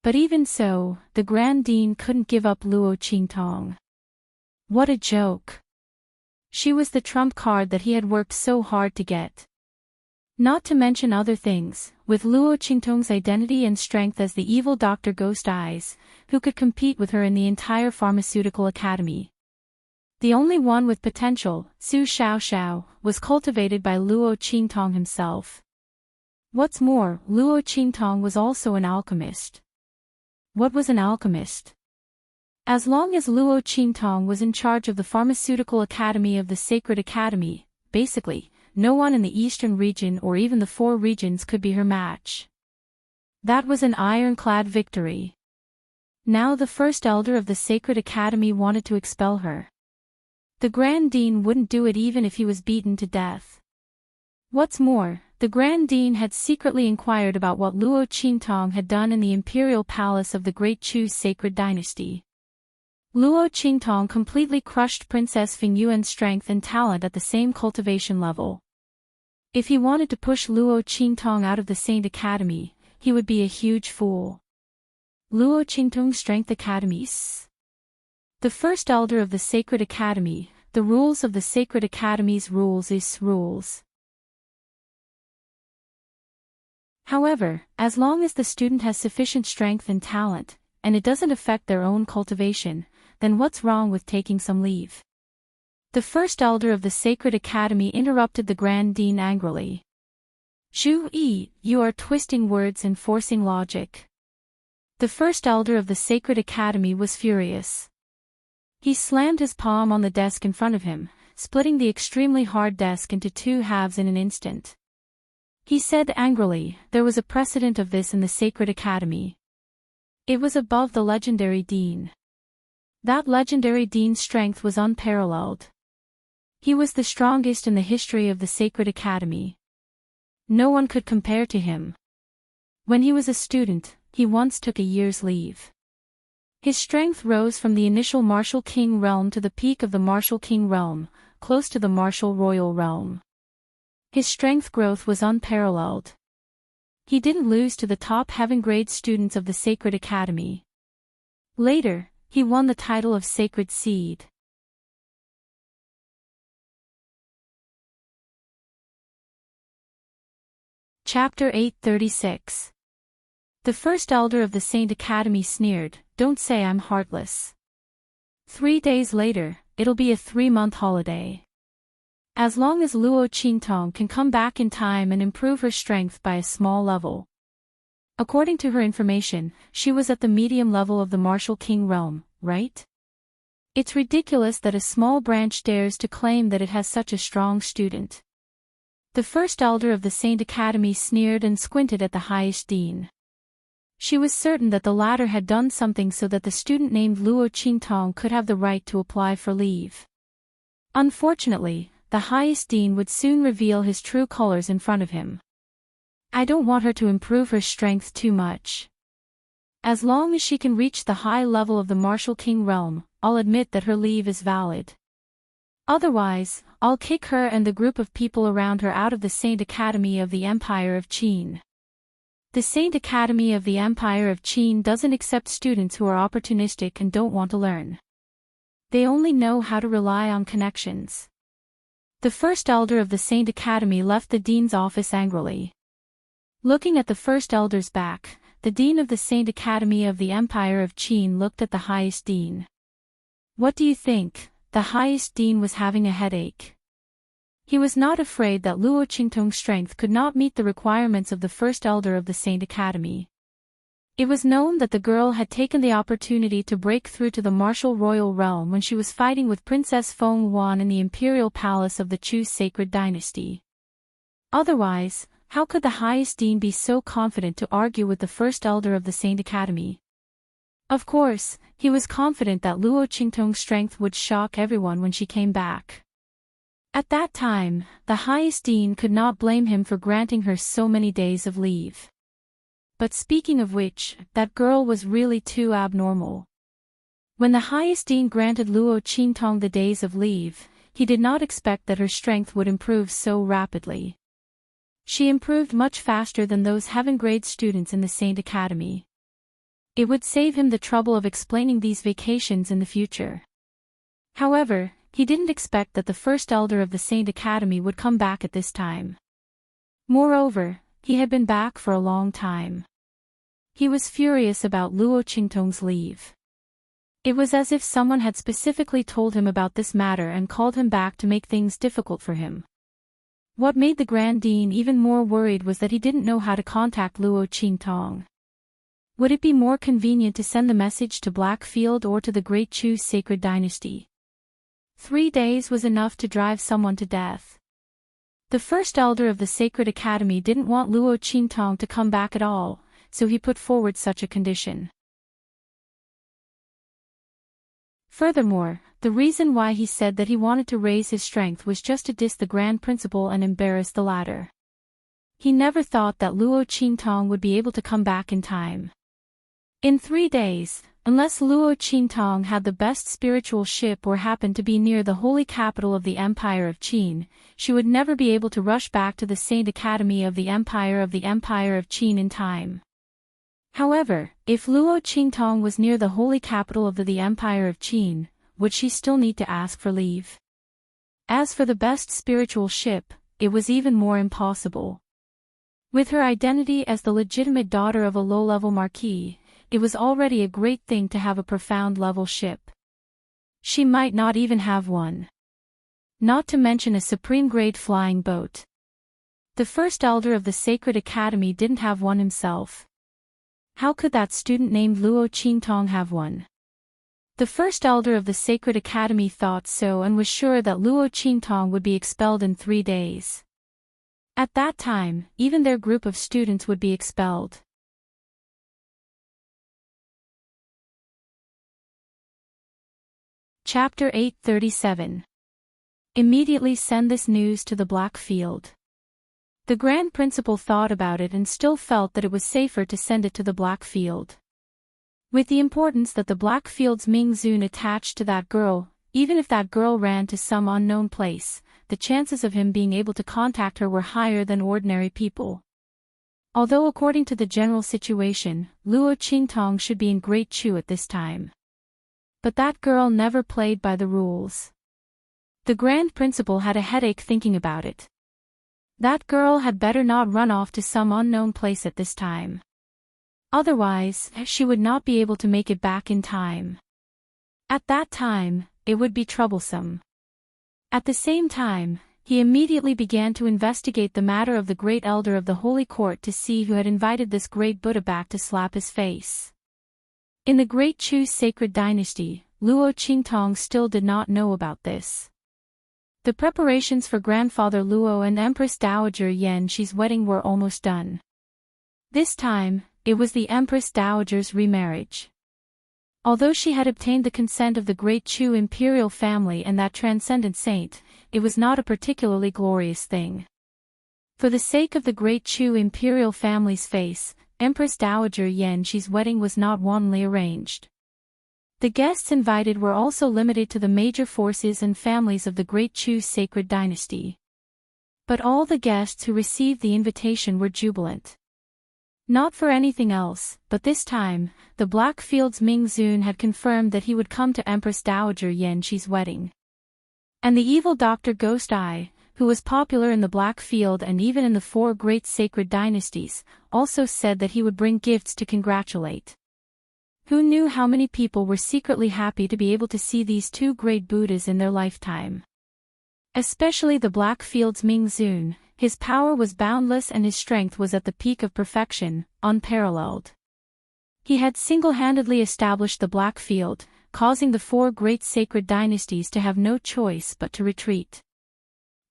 Speaker 1: But even so, the Grand Dean couldn't give up Luo Qintong. What a joke. She was the trump card that he had worked so hard to get. Not to mention other things, with Luo Qingtong's identity and strength as the evil Dr. Ghost Eyes, who could compete with her in the entire pharmaceutical academy. The only one with potential, Su Xiaoxiao, was cultivated by Luo Qintong himself. What's more, Luo Qintong was also an alchemist. What was an alchemist? As long as Luo Qintong was in charge of the Pharmaceutical Academy of the Sacred Academy, basically, no one in the Eastern region or even the 4 regions could be her match. That was an ironclad victory. Now the first elder of the Sacred Academy wanted to expel her. The Grand Dean wouldn't do it even if he was beaten to death. What's more, the Grand Dean had secretly inquired about what Luo Qintong had done in the imperial palace of the Great Chu's sacred dynasty. Luo Qintong completely crushed Princess Fing Yuan's strength and talent at the same cultivation level. If he wanted to push Luo Qintong out of the Saint Academy, he would be a huge fool. Luo Qintong Strength Academies. The first elder of the Sacred Academy, the rules of the Sacred Academy's rules is rules. However, as long as the student has sufficient strength and talent, and it doesn't affect their own cultivation, then what's wrong with taking some leave? The first elder of the Sacred Academy interrupted the Grand Dean angrily. Zhu Yi, you are twisting words and forcing logic. The first elder of the Sacred Academy was furious. He slammed his palm on the desk in front of him, splitting the extremely hard desk into 2 halves in an instant. He said angrily, there was a precedent of this in the Sacred Academy. It was above the legendary Dean. That legendary Dean's strength was unparalleled. He was the strongest in the history of the Sacred Academy. No one could compare to him. When he was a student, he once took a year's leave. His strength rose from the initial Martial King realm to the peak of the Martial King realm, close to the Martial Royal realm. His strength growth was unparalleled. He didn't lose to the top heaven-grade students of the Sacred Academy. Later, he won the title of Sacred Seed. Chapter 836. The first elder of the Saint Academy sneered, "Don't say I'm heartless. 3 days later, it'll be a 3-month holiday. As long as Luo Qintong can come back in time and improve her strength by a small level." According to her information, she was at the medium level of the Martial King realm, right? It's ridiculous that a small branch dares to claim that it has such a strong student. The first elder of the Saint Academy sneered and squinted at the highest dean. She was certain that the latter had done something so that the student named Luo Qintong could have the right to apply for leave. Unfortunately, the highest dean would soon reveal his true colors in front of him. I don't want her to improve her strength too much. As long as she can reach the high level of the Martial King realm, I'll admit that her leave is valid. Otherwise, I'll kick her and the group of people around her out of the Saint Academy of the Empire of Qin. The Saint Academy of the Empire of Qin doesn't accept students who are opportunistic and don't want to learn. They only know how to rely on connections. The first elder of the Saint Academy left the dean's office angrily. Looking at the first elder's back, the dean of the Saint Academy of the Empire of Qin looked at the highest dean. What do you think? The highest dean was having a headache. He was not afraid that Luo Qingtong's strength could not meet the requirements of the first elder of the Saint Academy. It was known that the girl had taken the opportunity to break through to the martial royal realm when she was fighting with Princess Feng Yuan in the imperial palace of the Chu sacred dynasty. Otherwise, how could the highest dean be so confident to argue with the first elder of the Saint Academy? Of course, he was confident that Luo Qingtong's strength would shock everyone when she came back. At that time, the highest dean could not blame him for granting her so many days of leave. But speaking of which, that girl was really too abnormal. When the highest dean granted Luo Qingtong the days of leave, he did not expect that her strength would improve so rapidly. She improved much faster than those heaven-grade students in the Saint Academy. It would save him the trouble of explaining these vacations in the future. However, he didn't expect that the first elder of the Saint Academy would come back at this time. Moreover, he had been back for a long time. He was furious about Luo Qingtong's leave. It was as if someone had specifically told him about this matter and called him back to make things difficult for him. What made the Grand Dean even more worried was that he didn't know how to contact Luo Qingtong. Would it be more convenient to send the message to Blackfield or to the Great Chu sacred dynasty? 3 days was enough to drive someone to death. The first elder of the Sacred Academy didn't want Luo Qingtong to come back at all, so he put forward such a condition. Furthermore, the reason why he said that he wanted to raise his strength was just to diss the Grand Principal and embarrass the latter. He never thought that Luo Qingtong would be able to come back in time. In 3 days, unless Luo Qingtong had the best spiritual ship or happened to be near the holy capital of the Empire of Qin, she would never be able to rush back to the Saint Academy of the Empire of Qin in time. However, if Luo Qingtong was near the holy capital of the Empire of Qin, would she still need to ask for leave? As for the best spiritual ship, it was even more impossible. With her identity as the legitimate daughter of a low-level marquis, it was already a great thing to have a profound-level ship. She might not even have one. Not to mention a supreme-grade flying boat. The first elder of the Sacred Academy didn't have one himself. How could that student named Luo Qingtong have one? The first elder of the Sacred Academy thought so and was sure that Luo Qingtong would be expelled in 3 days. At that time, even their group of students would be expelled. Chapter 837. Immediately send this news to the Blackfield. The Grand Principal thought about it and still felt that it was safer to send it to the Blackfield. With the importance that the Blackfield's Ming Zun attached to that girl, even if that girl ran to some unknown place, the chances of him being able to contact her were higher than ordinary people. Although according to the general situation, Luo Qingtong should be in Great Chu at this time. But that girl never played by the rules. The Grand Principal had a headache thinking about it. That girl had better not run off to some unknown place at this time. Otherwise, she would not be able to make it back in time. At that time, it would be troublesome. At the same time, he immediately began to investigate the matter of the great elder of the Holy Court to see who had invited this great Buddha back to slap his face. In the Great Chu sacred dynasty, Luo Qingtong still did not know about this. The preparations for Grandfather Luo and Empress Dowager Yan Shi's wedding were almost done. This time, it was the Empress Dowager's remarriage. Although she had obtained the consent of the Great Chu imperial family and that transcendent saint, it was not a particularly glorious thing. For the sake of the Great Chu imperial family's face, Empress Dowager Yan Shi's wedding was not wantonly arranged. The guests invited were also limited to the major forces and families of the Great Chu's sacred dynasty. But all the guests who received the invitation were jubilant. Not for anything else, but this time, the Blackfield's Ming Zun had confirmed that he would come to Empress Dowager Yan Shi's wedding. And the evil Dr. Ghost Eye, who was popular in the Blackfield and even in the four great sacred dynasties, also said that he would bring gifts to congratulate. Who knew how many people were secretly happy to be able to see these two great Buddhas in their lifetime? Especially the Blackfield's Ming Zun. His power was boundless and his strength was at the peak of perfection, unparalleled. He had single-handedly established the Blackfield, causing the four great sacred dynasties to have no choice but to retreat.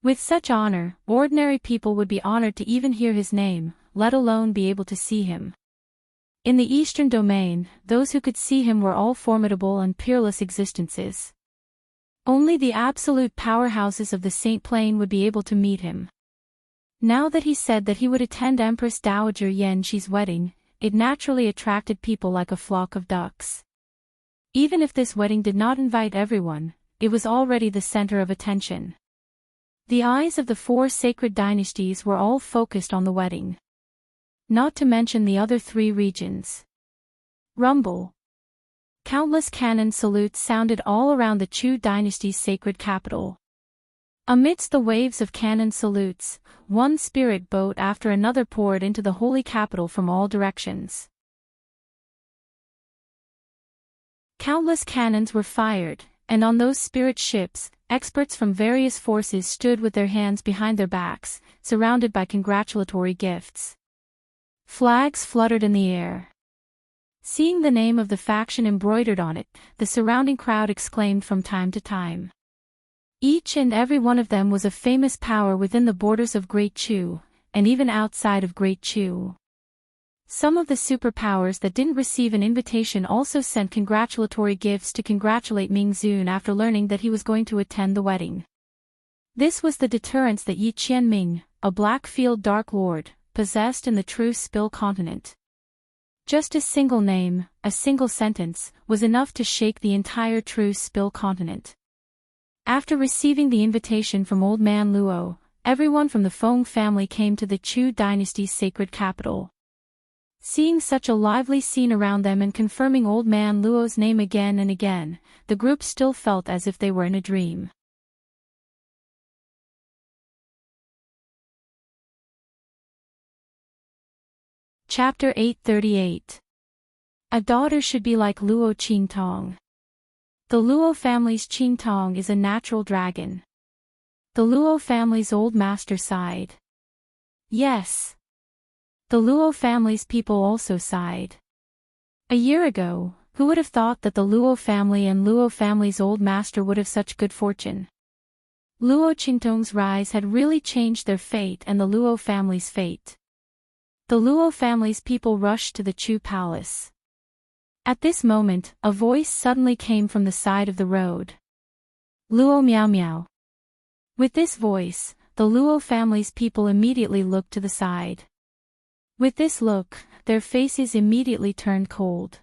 Speaker 1: With such honor, ordinary people would be honored to even hear his name, let alone be able to see him. In the Eastern Domain, those who could see him were all formidable and peerless existences. Only the absolute powerhouses of the Saint Plain would be able to meet him. Now that he said that he would attend Empress Dowager Yan Shi's wedding, it naturally attracted people like a flock of ducks. Even if this wedding did not invite everyone, it was already the center of attention. The eyes of the four sacred dynasties were all focused on the wedding. Not to mention the other three regions. Rumble. Countless cannon salutes sounded all around the Chu dynasty's sacred capital. Amidst the waves of cannon salutes, one spirit boat after another poured into the holy capital from all directions. Countless cannons were fired, and on those spirit ships, experts from various forces stood with their hands behind their backs, surrounded by congratulatory gifts. Flags fluttered in the air. Seeing the name of the faction embroidered on it, the surrounding crowd exclaimed from time to time. Each and every one of them was a famous power within the borders of Great Chu, and even outside of Great Chu. Some of the superpowers that didn't receive an invitation also sent congratulatory gifts to congratulate Ming Zun after learning that he was going to attend the wedding. This was the deterrence that Yi Qianming, a Blackfield Dark Lord, possessed in the true Spill continent. Just a single name, a single sentence, was enough to shake the entire true Spill continent. After receiving the invitation from Old Man Luo, everyone from the Feng family came to the Chu dynasty's sacred capital. Seeing such a lively scene around them and confirming Old Man Luo's name again and again, the group still felt as if they were in a dream. Chapter 838. A daughter should be like Luo Qingtong. The Luo family's Qingtong is a natural dragon. The Luo family's old master sighed. Yes. The Luo family's people also sighed. A year ago, who would have thought that the Luo family and Luo family's old master would have such good fortune? Luo Qingtong's rise had really changed their fate and the Luo family's fate. The Luo family's people rushed to the Chu palace. At this moment, a voice suddenly came from the side of the road. Luo Miao Miao. With this voice, the Luo family's people immediately looked to the side. With this look, their faces immediately turned cold.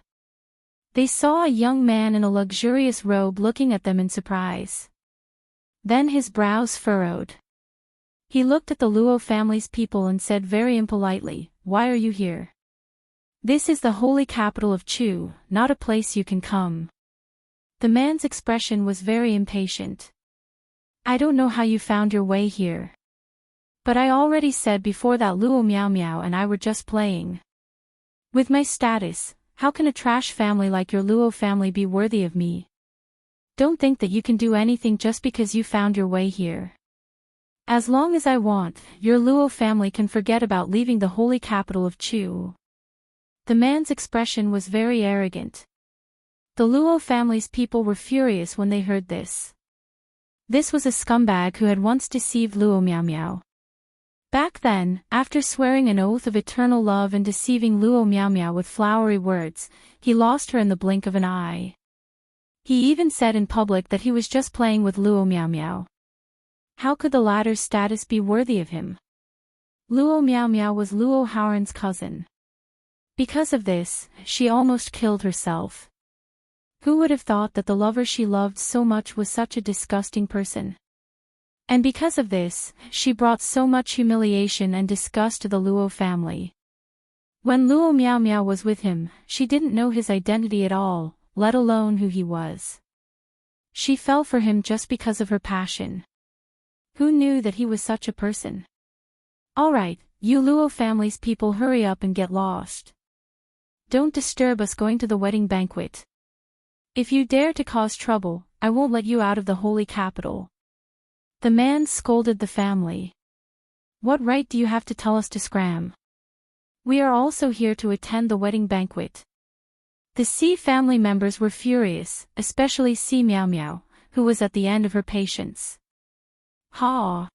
Speaker 1: They saw a young man in a luxurious robe looking at them in surprise. Then his brows furrowed. He looked at the Luo family's people and said very impolitely, "Why are you here? This is the holy capital of Chu, not a place you can come." The man's expression was very impatient. "I don't know how you found your way here. But I already said before that Luo Miao Miao and I were just playing. With my status, how can a trash family like your Luo family be worthy of me? Don't think that you can do anything just because you found your way here. As long as I want, your Luo family can forget about leaving the holy capital of Chu." The man's expression was very arrogant. The Luo family's people were furious when they heard this. This was a scumbag who had once deceived Luo Miao Miao. Back then, after swearing an oath of eternal love and deceiving Luo Miao Miao with flowery words, he lost her in the blink of an eye. He even said in public that he was just playing with Luo Miao Miao. How could the latter's status be worthy of him? Luo Miao Miao was Luo Haoran's cousin. Because of this, she almost killed herself. Who would have thought that the lover she loved so much was such a disgusting person? And because of this, she brought so much humiliation and disgust to the Luo family. When Luo Miao Miao was with him, she didn't know his identity at all, let alone who he was. She fell for him just because of her passion. Who knew that he was such a person? Alright, you Luo family's people, hurry up and get lost. Don't disturb us going to the wedding banquet. If you dare to cause trouble, I won't let you out of the holy capital. The man scolded the family. What right do you have to tell us to scram? We are also here to attend the wedding banquet. The Si family members were furious, especially Si Miao Miao, who was at the end of her patience. Ha!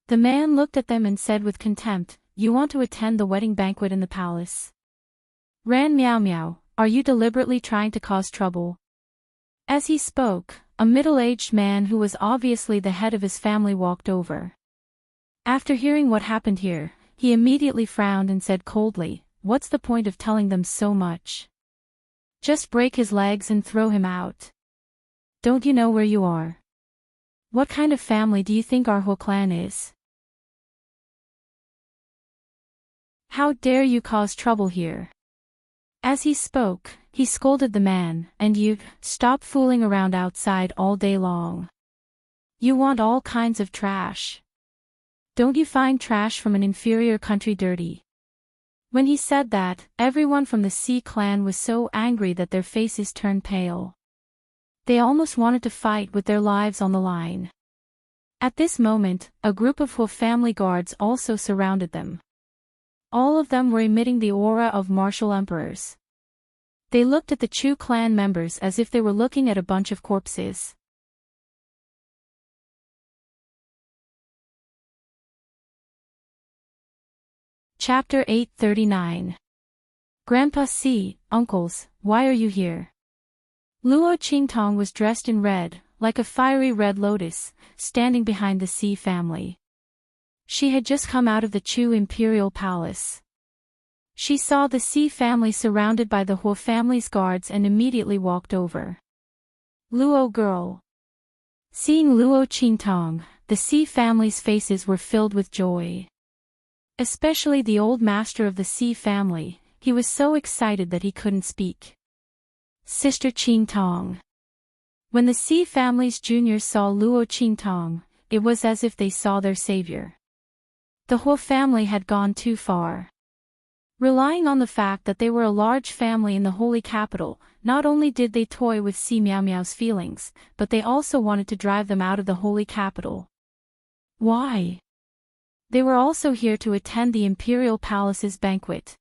Speaker 1: The man looked at them and said with contempt, you want to attend the wedding banquet in the palace? Ran Miao Miao, are you deliberately trying to cause trouble? As he spoke, a middle-aged man who was obviously the head of his family walked over. After hearing what happened here, he immediately frowned and said coldly, what's the point of telling them so much? Just break his legs and throw him out. Don't you know where you are? What kind of family do you think our whole clan is? How dare you cause trouble here? As he spoke, he scolded the man, and you, stop fooling around outside all day long. You want all kinds of trash. Don't you find trash from an inferior country dirty? When he said that, everyone from the Si clan was so angry that their faces turned pale. They almost wanted to fight with their lives on the line. At this moment, a group of Hu family guards also surrounded them. All of them were emitting the aura of martial emperors. They looked at the Chu clan members as if they were looking at a bunch of corpses. Chapter 839. Grandpa Si, uncles, why are you here? Luo Qingtong was dressed in red, like a fiery red lotus, standing behind the Si family. She had just come out of the Chu imperial palace. She saw the Si family surrounded by the Hu family's guards and immediately walked over. Luo girl. Seeing Luo Qingtong, the Si family's faces were filled with joy. Especially the old master of the Si family, he was so excited that he couldn't speak. Sister Qingtong. When the Si family's juniors saw Luo Qingtong, it was as if they saw their savior. The Hu family had gone too far. Relying on the fact that they were a large family in the holy capital, not only did they toy with Si Miao Miao's feelings, but they also wanted to drive them out of the holy capital. Why? They were also here to attend the imperial palace's banquet.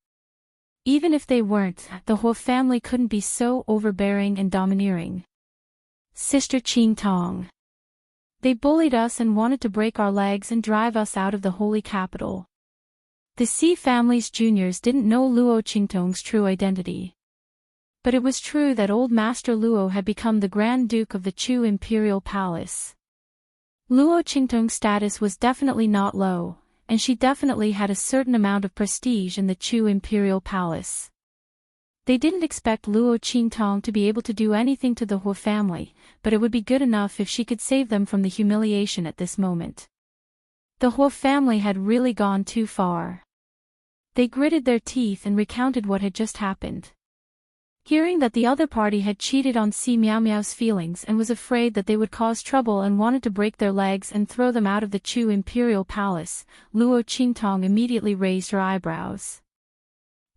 Speaker 1: Even if they weren't, the Hu family couldn't be so overbearing and domineering. Sister Qingtong. They bullied us and wanted to break our legs and drive us out of the holy capital. The Si family's juniors didn't know Luo Qingtong's true identity. But it was true that old Master Luo had become the Grand Duke of the Chu imperial palace. Luo Qingtong's status was definitely not low, and she definitely had a certain amount of prestige in the Chu imperial palace. They didn't expect Luo Qingtong to be able to do anything to the Hu family, but it would be good enough if she could save them from the humiliation at this moment. The Hu family had really gone too far. They gritted their teeth and recounted what had just happened. Hearing that the other party had cheated on Si Miao Miao's feelings and was afraid that they would cause trouble and wanted to break their legs and throw them out of the Chu imperial palace, Luo Qingtong immediately raised her eyebrows.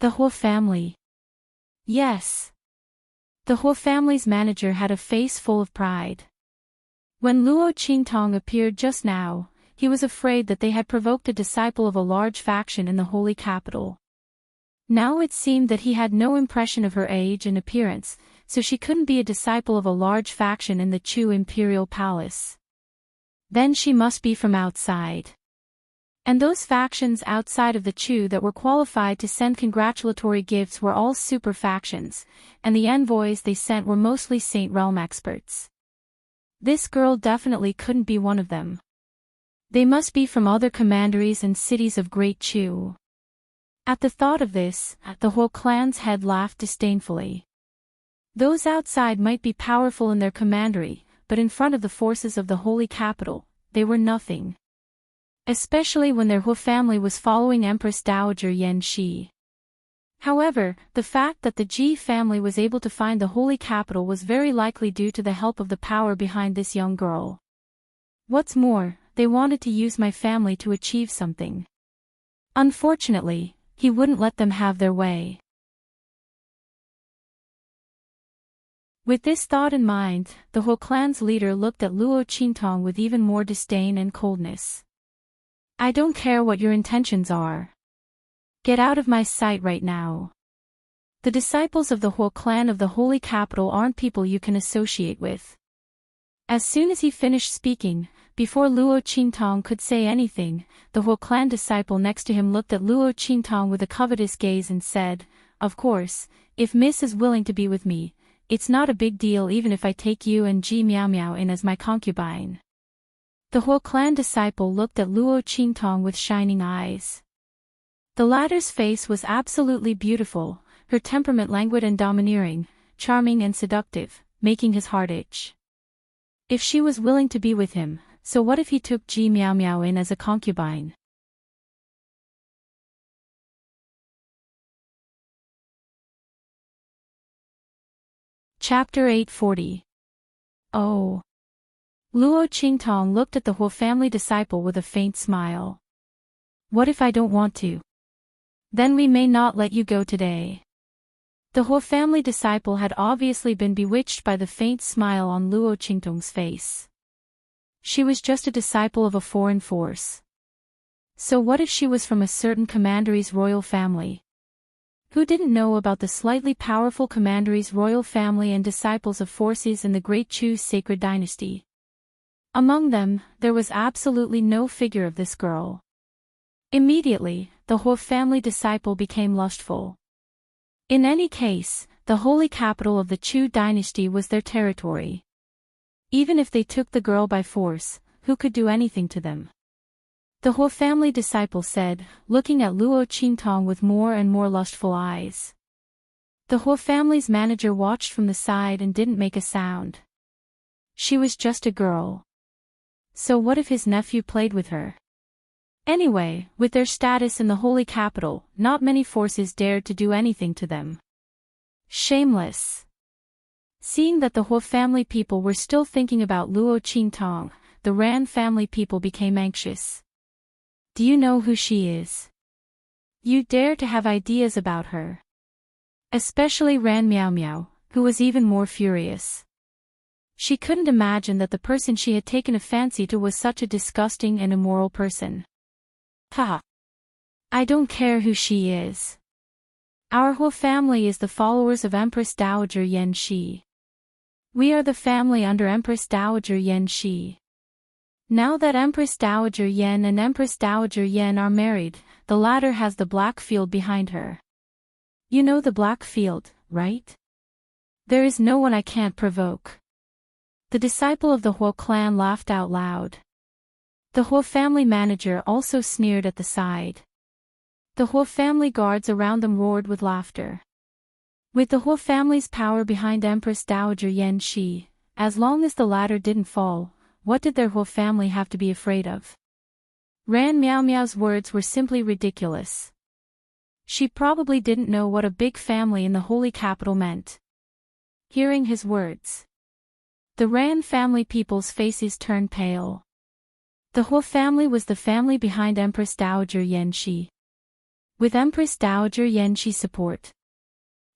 Speaker 1: The Hu family. Yes. The Hu family's manager had a face full of pride. When Luo Qingtong appeared just now, he was afraid that they had provoked a disciple of a large faction in the holy capital. Now it seemed that he had no impression of her age and appearance, so she couldn't be a disciple of a large faction in the Chu imperial palace. Then she must be from outside. And those factions outside of the Chu that were qualified to send congratulatory gifts were all super factions, and the envoys they sent were mostly Saint Realm experts. This girl definitely couldn't be one of them. They must be from other commanderies and cities of Great Chu. At the thought of this, the whole clan's head laughed disdainfully. Those outside might be powerful in their commandery, but in front of the forces of the holy capital, they were nothing. Especially when their whole family was following Empress Dowager Yan Shi. However, the fact that the Ji family was able to find the holy capital was very likely due to the help of the power behind this young girl. What's more, they wanted to use my family to achieve something. Unfortunately, he wouldn't let them have their way. With this thought in mind, the whole clan's leader looked at Luo Qingtong with even more disdain and coldness. I don't care what your intentions are. Get out of my sight right now. The disciples of the whole clan of the holy capital aren't people you can associate with. As soon as he finished speaking, before Luo Qingtong could say anything, the whole clan disciple next to him looked at Luo Qingtong with a covetous gaze and said, "Of course, if Miss is willing to be with me, it's not a big deal even if I take you and Ji Miao Miao in as my concubine." The whole clan disciple looked at Luo Qingtong with shining eyes. The latter's face was absolutely beautiful, her temperament languid and domineering, charming and seductive, making his heart itch. If she was willing to be with him, so what if he took Ji Miao Miao in as a concubine? Chapter 840. Oh. Luo Qingtong looked at the whole family disciple with a faint smile. What if I don't want to? Then we may not let you go today. The whole family disciple had obviously been bewitched by the faint smile on Luo Qingtong's face. She was just a disciple of a foreign force. So what if she was from a certain commandery's royal family? Who didn't know about the slightly powerful commandery's royal family and disciples of forces in the Great Chu's sacred dynasty? Among them, there was absolutely no figure of this girl. Immediately, the whole family disciple became lustful. In any case, the holy capital of the Chu dynasty was their territory. Even if they took the girl by force, who could do anything to them? The whole family disciple said, looking at Luo Qingtong with more and more lustful eyes. The whole family's manager watched from the side and didn't make a sound. She was just a girl. So what if his nephew played with her? Anyway, with their status in the holy capital, not many forces dared to do anything to them. Shameless. Seeing that the whole family people were still thinking about Luo Qingtong, the Ran family people became anxious. Do you know who she is? You dare to have ideas about her. Especially Ran Miao Miao, who was even more furious. She couldn't imagine that the person she had taken a fancy to was such a disgusting and immoral person. Ha! I don't care who she is. Our whole family is the followers of Empress Dowager Yan Shi. We are the family under Empress Dowager Yan Shi. Now that Empress Dowager Yan and Empress Dowager Yan are married, the latter has the black field behind her. You know the black field, right? There is no one I can't provoke. The disciple of the whole clan laughed out loud. The whole family manager also sneered at the side. The whole family guards around them roared with laughter. With the whole family's power behind Empress Dowager Yan Shi, as long as the latter didn't fall, what did their whole family have to be afraid of? Ran Miao Miao's words were simply ridiculous. She probably didn't know what a big family in the holy capital meant. Hearing his words, the Ran family people's faces turned pale. The whole family was the family behind Empress Dowager Yan Shi. With Empress Dowager Yan Shi's support.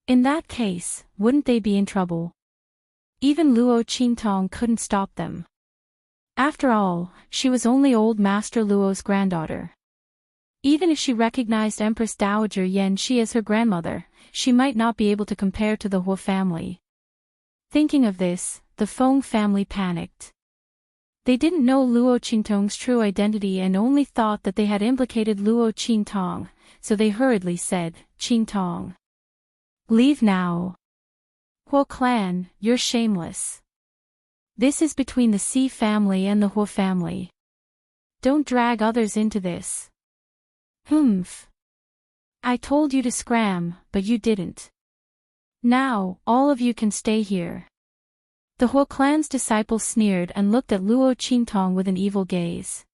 Speaker 1: In that case, wouldn't they be in trouble? Even Luo Qingtong couldn't stop them. After all, she was only old Master Luo's granddaughter. Even if she recognized Empress Dowager Yan Shi as her grandmother, she might not be able to compare to the whole family. Thinking of this, the Feng family panicked. They didn't know Luo Qingtong's true identity and only thought that they had implicated Luo Qingtong, so they hurriedly said, "Qingtong, leave now. Huo clan, you're shameless. This is between the Si family and the Huo family. Don't drag others into this." Humph. I told you to scram, but you didn't. Now, all of you can stay here. The Huo clan's disciple sneered and looked at Luo Qingtong with an evil gaze.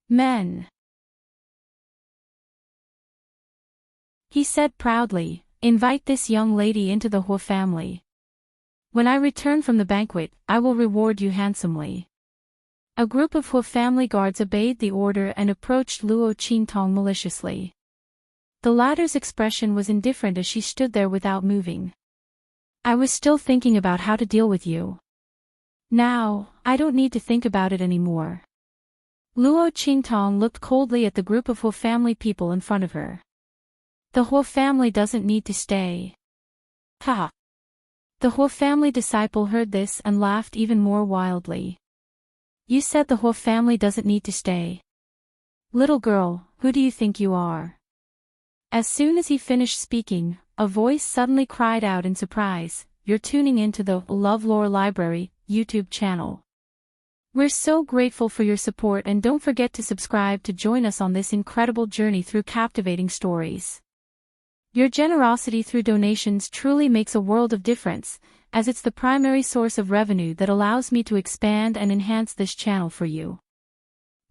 Speaker 1: Men, he said proudly, invite this young lady into the Huo family. When I return from the banquet, I will reward you handsomely. A group of Huo family guards obeyed the order and approached Luo Qingtong maliciously. The latter's expression was indifferent as she stood there without moving. I was still thinking about how to deal with you. Now, I don't need to think about it anymore. Luo Qingtong looked coldly at the group of Huo family people in front of her. The Huo family doesn't need to stay. Ha! The Huo family disciple heard this and laughed even more wildly. You said the Huo family doesn't need to stay. Little girl, who do you think you are? As soon as he finished speaking, a voice suddenly cried out in surprise, you're tuning into the LoveLore Library YouTube channel. We're so grateful for your support and don't forget to subscribe to join us on this incredible journey through captivating stories. Your generosity through donations truly makes a world of difference, as it's the primary source of revenue that allows me to expand and enhance this channel for you.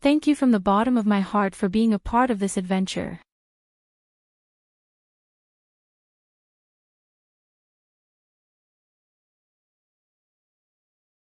Speaker 1: Thank you from the bottom of my heart for being a part of this adventure.